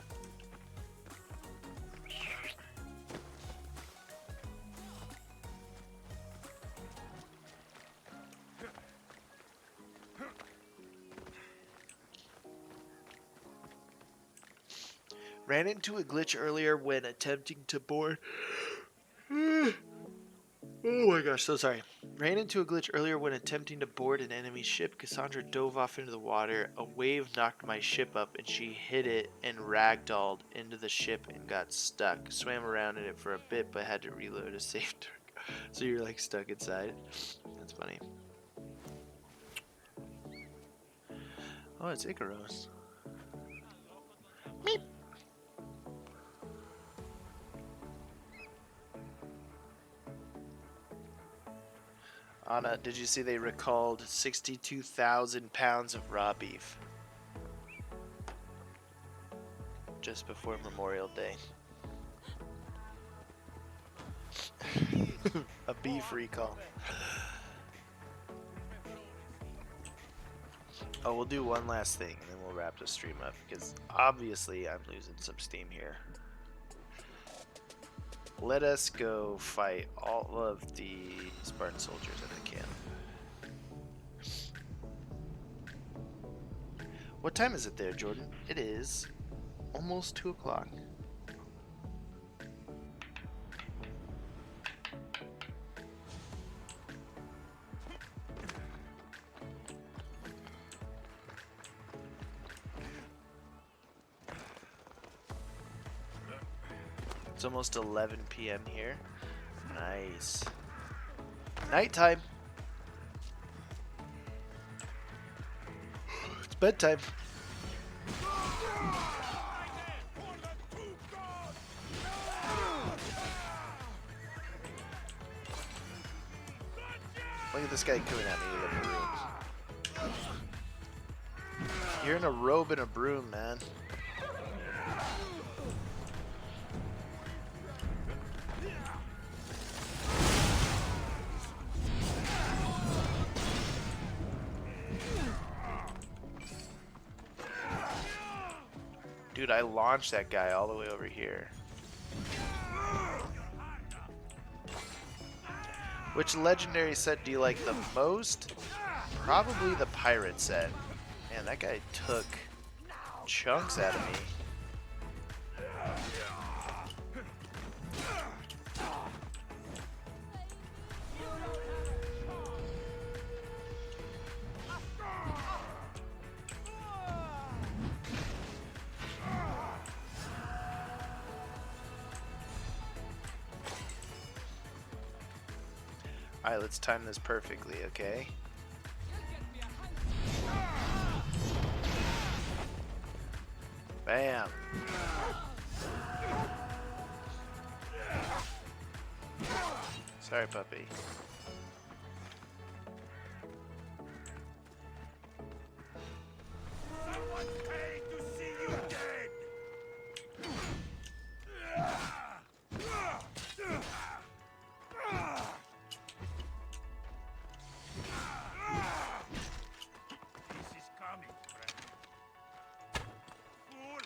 Ran into a glitch earlier when attempting to board Oh my gosh, so sorry. Ran into a glitch earlier when attempting to board an enemy ship. Cassandra dove off into the water. A wave knocked my ship up and she hit it and ragdolled into the ship and got stuck. Swam around in it for a bit but had to reload a safe turn. So you're like stuck inside. That's funny. Oh, it's Icaros. Meep. Anna, did you see they recalled 62,000 pounds of raw beef just before Memorial Day? A beef recall. Oh, we'll do one last thing and then we'll wrap the stream up because obviously I'm losing some steam here. Let us go fight all of the Spartan soldiers at the camp. What time is it there, Jordan? It is almost 2 o'clock. It's almost 11 p.m. here. Nice. Nighttime. It's bedtime. Look at this guy coming at me with a broom. You're in a robe and a broom, man. Dude, I launched that guy all the way over here. Which legendary set do you like the most? Probably the pirate set. Man, that guy took chunks out of me. Alright, let's time this perfectly, okay? Bam! Sorry, puppy. Someone paid to see you dead. This is coming, friend. Fool.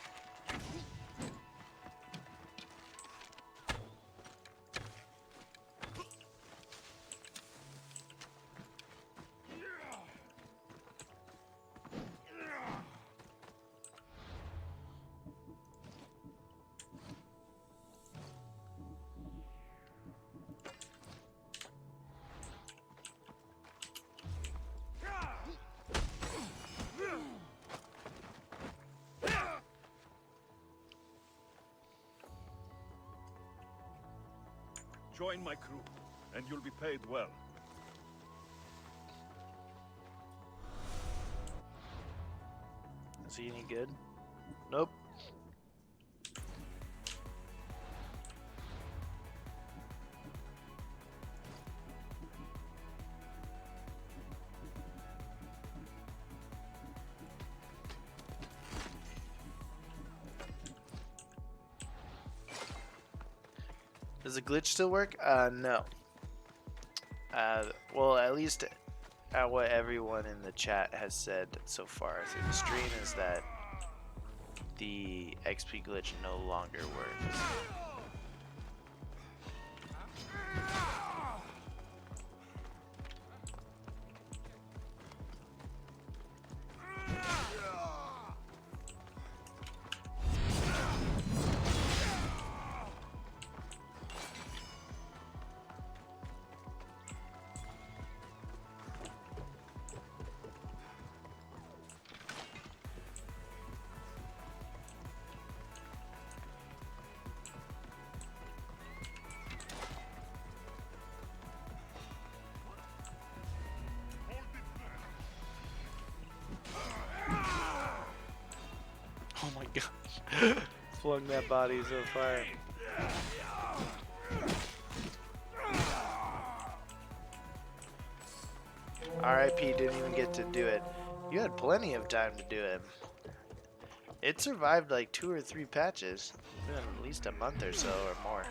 Join my crew, and you'll be paid well. Is he any good? Nope. Does the glitch still work? No. Well, at least what everyone in the chat has said so far through the stream is that the XP glitch no longer works. Oh my gosh. Flung that body so far. R.I.P. didn't even get to do it. You had plenty of time to do it. It survived like 2 or 3 patches. It's been at least a month or so or more.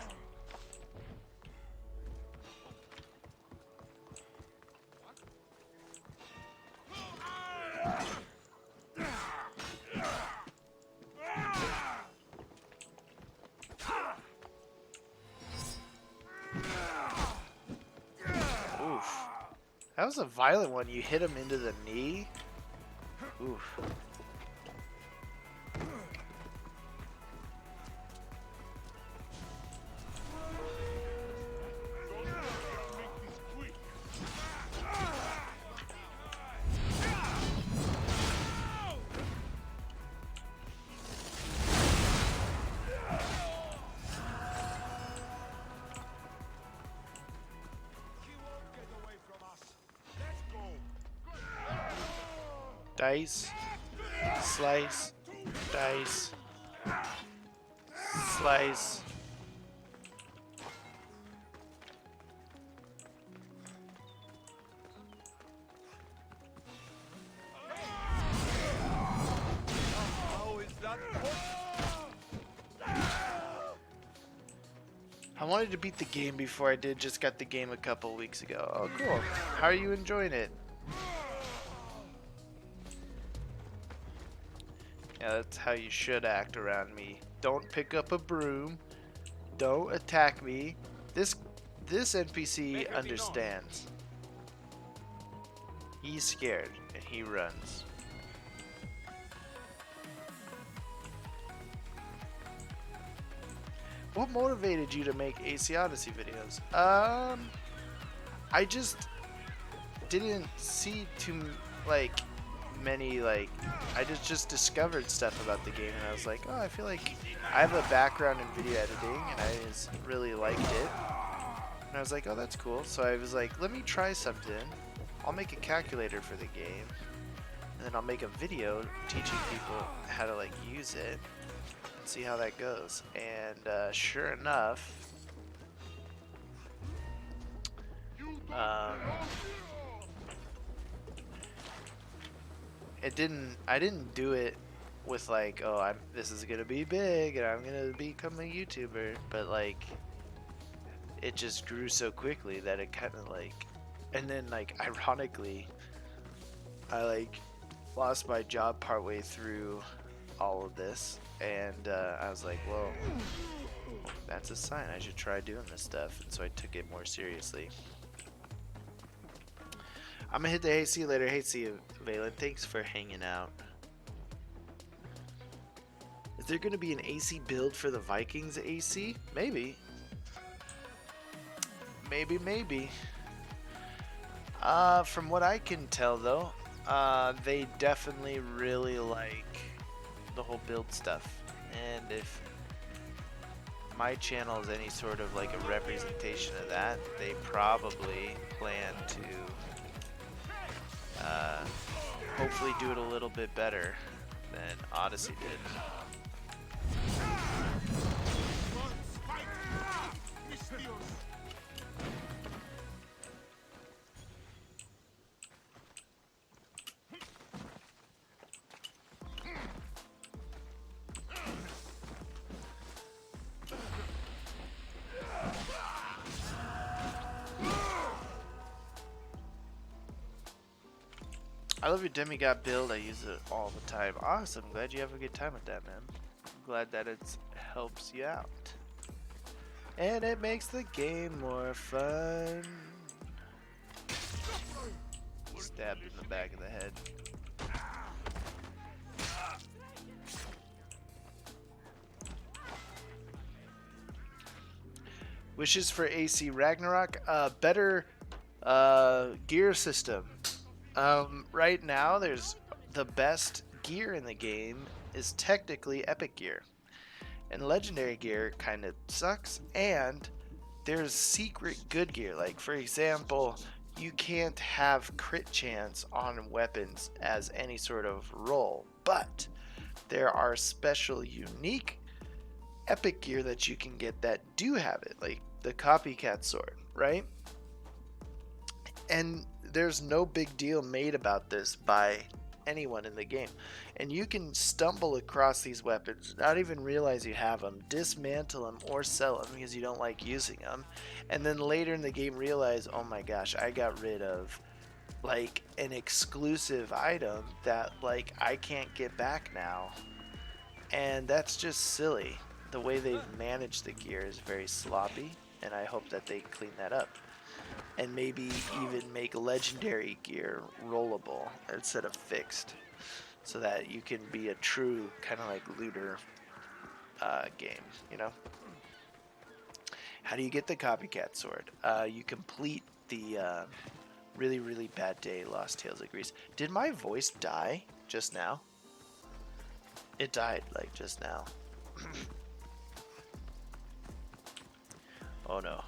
Oof. That was a violent one. You hit him into the knee. Oof. Dice, slice, dice, slice. How is that? I wanted to beat the game before I did. Just got the game a couple weeks ago. Oh, cool. How are you enjoying it? Yeah, that's how you should act around me. Don't pick up a broom. Don't attack me. This NPC understands. He's scared and he runs. What motivated you to make AC Odyssey videos? I just didn't see many I just discovered stuff about the game and I was like, oh, I feel like I have a background in video editing and I just really liked it. And I was like, oh, that's cool. So I was like, let me try something. I'll make a calculator for the game and then I'll make a video teaching people how to use it and see how that goes. And sure enough, I didn't do it with oh, this is gonna be big and I'm gonna become a YouTuber, but it just grew so quickly that it kind of and then ironically I lost my job partway through all of this and I was like, well, that's a sign I should try doing this stuff, and so I took it more seriously. I'm gonna hit the hey, see you later. Hey, see you, Valen. Thanks for hanging out. Is there gonna be an AC build for the Vikings AC? Maybe. Maybe. From what I can tell though, they definitely really like the whole build stuff. And if my channel is any sort of a representation of that, they probably plan to hopefully do it a little bit better than Odyssey did. I love your demigod build. I use it all the time. Awesome. Glad you have a good time with that, man. I'm glad that it helps you out. And it makes the game more fun. Stabbed in the back of the head. Wishes for AC Ragnarok. Better gear system. Right now, there's the best gear in the game is technically epic gear, and legendary gear kind of sucks. And there's secret good gear. Like for example, you can't have crit chance on weapons as any sort of roll, but there are special, unique, epic gear that you can get that do have it, like the copycat sword, right? And there's no big deal made about this by anyone in the game. And you can stumble across these weapons, not even realize you have them, dismantle them or sell them because you don't like using them, and then later in the game realize, oh my gosh, I got rid of like an exclusive item that like I can't get back now. And that's just silly. The way they've managed the gear is very sloppy, and I hope that they clean that up. And maybe even make legendary gear rollable instead of fixed, so that you can be a true kind of like looter game, you know? How do you get the copycat sword? You complete the really, really bad day, Lost Tales of Greece. Did my voice die just now? It died like just now. Oh no.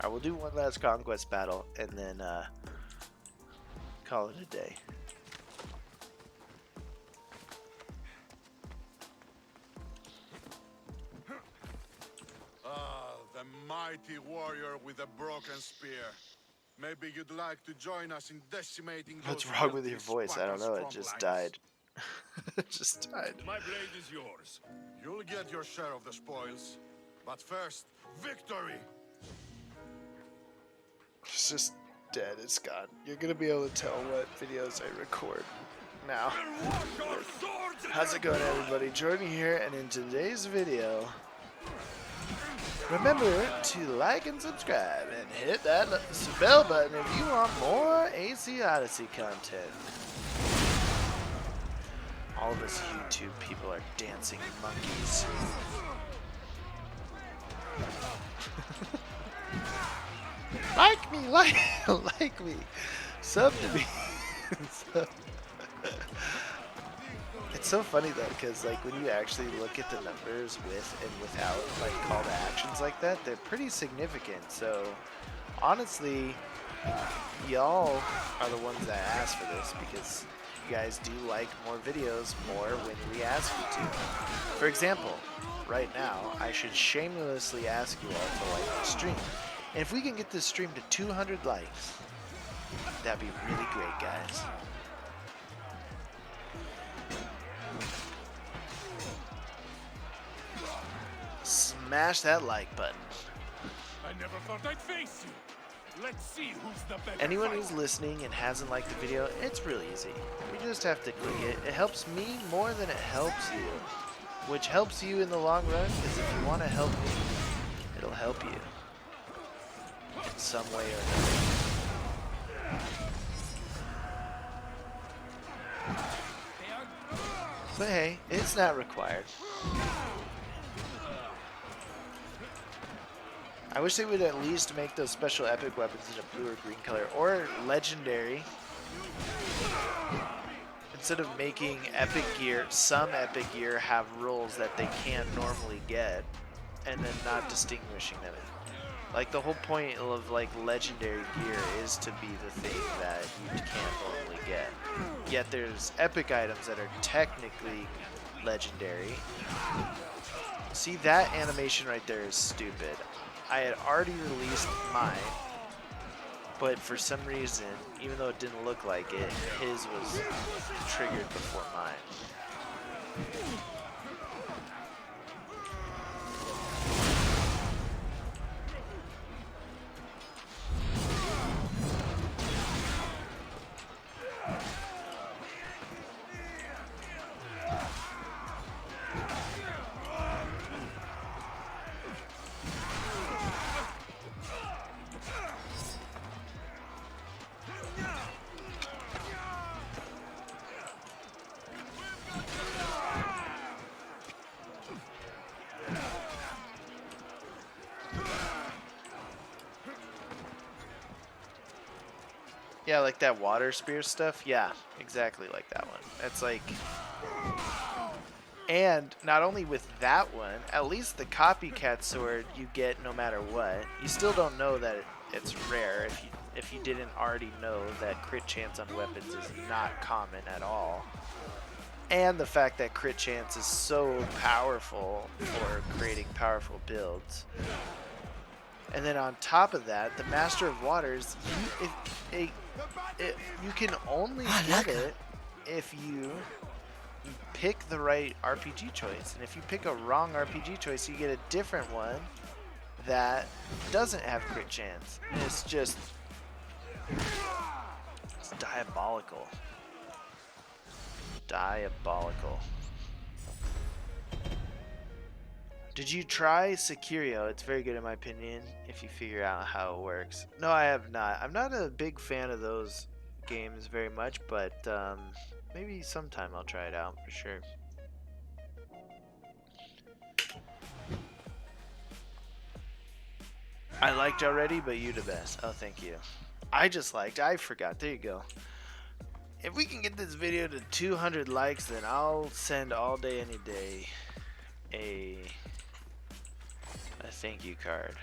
Alright, we'll do one last Conquest battle and then call it a day. Ah, the mighty warrior with a broken spear. Maybe you'd like to join us in decimating those What's wrong with your filthy voice? I don't know, it Spartan just strong lines. died. It just died. My blade is yours. You'll get your share of the spoils. But first, victory! It's just dead, it's gone. You're gonna be able to tell what videos I record now. How's it going, everybody? Jordan here, and in today's video, remember to like and subscribe and hit that bell button if you want more AC Odyssey content. All of us YouTube people are dancing monkeys. Like me, like me, sub to me. It's so funny though, because like when you actually look at the numbers with and without like call to actions like that, they're pretty significant. So honestly, y'all are the ones that ask for this, because you guys do like more videos more when we ask you to. For example, right now, I should shamelessly ask you all to like the stream. And if we can get this stream to 200 likes, that'd be really great, guys. Smash that like button. I never thought I'd face you. Let's see who's the better Anyone fighter. who's listening and hasn't liked the video, it's real easy. You just have to click it. It helps me more than it helps you. Which helps you in the long run, because if you want to help me, it'll help you. In some way or another. But hey, it's not required. I wish they would at least make those special epic weapons in a blue or green color, or legendary. Instead of making epic gear, some epic gear have rules that they can't normally get, and then not distinguishing them. Like the whole point of like legendary gear is to be the thing that you can't normally get. Yet there's epic items that are technically legendary. See, that animation right there is stupid. I had already released mine, but for some reason, even though it didn't look like it, his was triggered before mine. Yeah, like that water spear stuff. Yeah, exactly like that one. It's like, and not only with that one, at least the copycat sword you get no matter what. You still don't know that it's rare if you didn't already know that crit chance on weapons is not common at all. and the fact that crit chance is so powerful for creating powerful builds. And then on top of that, the Master of Waters, you can only get it if you pick the right RPG choice. And if you pick a wrong RPG choice, you get a different one that doesn't have crit chance. And it's just... it's diabolical. Diabolical. Did you try Securio? It's very good in my opinion, if you figure out how it works. No, I have not. I'm not a big fan of those games very much, but maybe sometime I'll try it out for sure. I liked already, but you the best. Oh, thank you. I forgot. There you go. If we can get this video to 200 likes, then I'll send all day, any day a thank you card.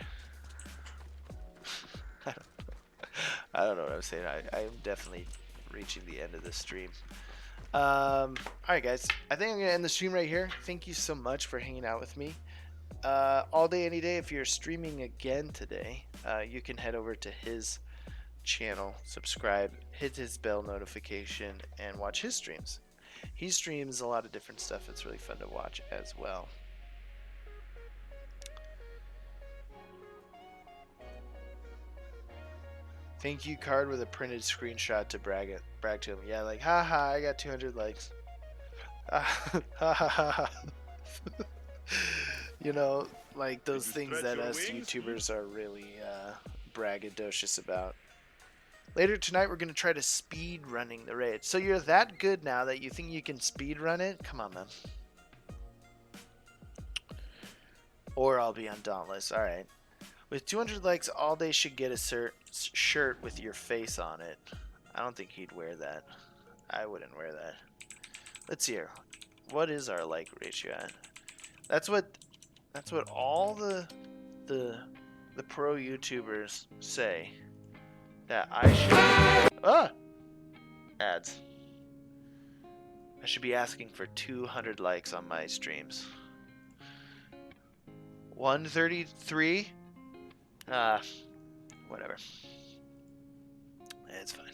I don't know what I'm saying. I am definitely reaching the end of the stream. Alright guys, I think I'm gonna end the stream right here. Thank you so much for hanging out with me. All day, any day. If you're streaming again today, you can head over to his channel, subscribe, hit his bell notification, and watch his streams. He streams a lot of different stuff. It's really fun to watch as well. Thank you card with a printed screenshot to brag to him. Yeah, like, haha, I got 200 likes. You know, like those things that us YouTubers are really braggadocious about. Later tonight, we're going to try to speed running the raid. So you're that good now that you think you can speed run it? Come on, man. Or I'll be on Dauntless. Alright. With 200 likes, all day should get a shirt with your face on it. I don't think he'd wear that. I wouldn't wear that. Let's see here. What is our like ratio at? That's what all the pro YouTubers say that I should ads. I should be asking for 200 likes on my streams. 133? Whatever. It's fine.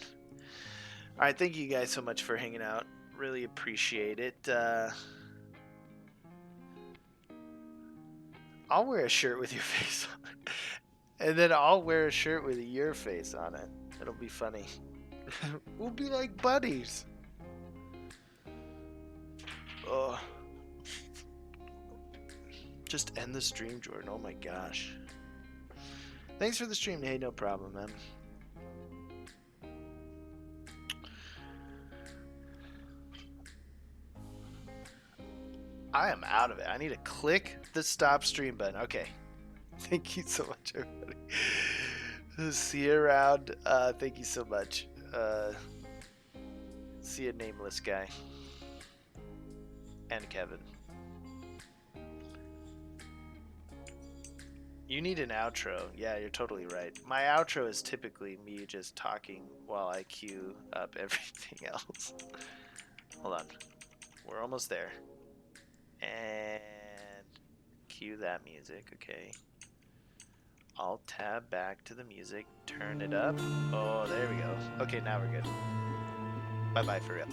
Alright, thank you guys so much for hanging out. Really appreciate it. I'll wear a shirt with your face on it. And then I'll wear a shirt with your face on it. It'll be funny. We'll be like buddies. Oh. Just end the stream, Jordan. Oh my gosh. Thanks for the stream. Hey, no problem, man. I am out of it. I need to click the stop stream button. Okay. Thank you so much, everybody. See you around. Thank you so much. See you, nameless guy. And Kevin. You need an outro. Yeah, you're totally right. My outro is typically me just talking while I queue up everything else. Hold on. We're almost there. And cue that music, okay. I'll tab back to the music, turn it up. Oh, there we go. Okay, now we're good. Bye-bye for real.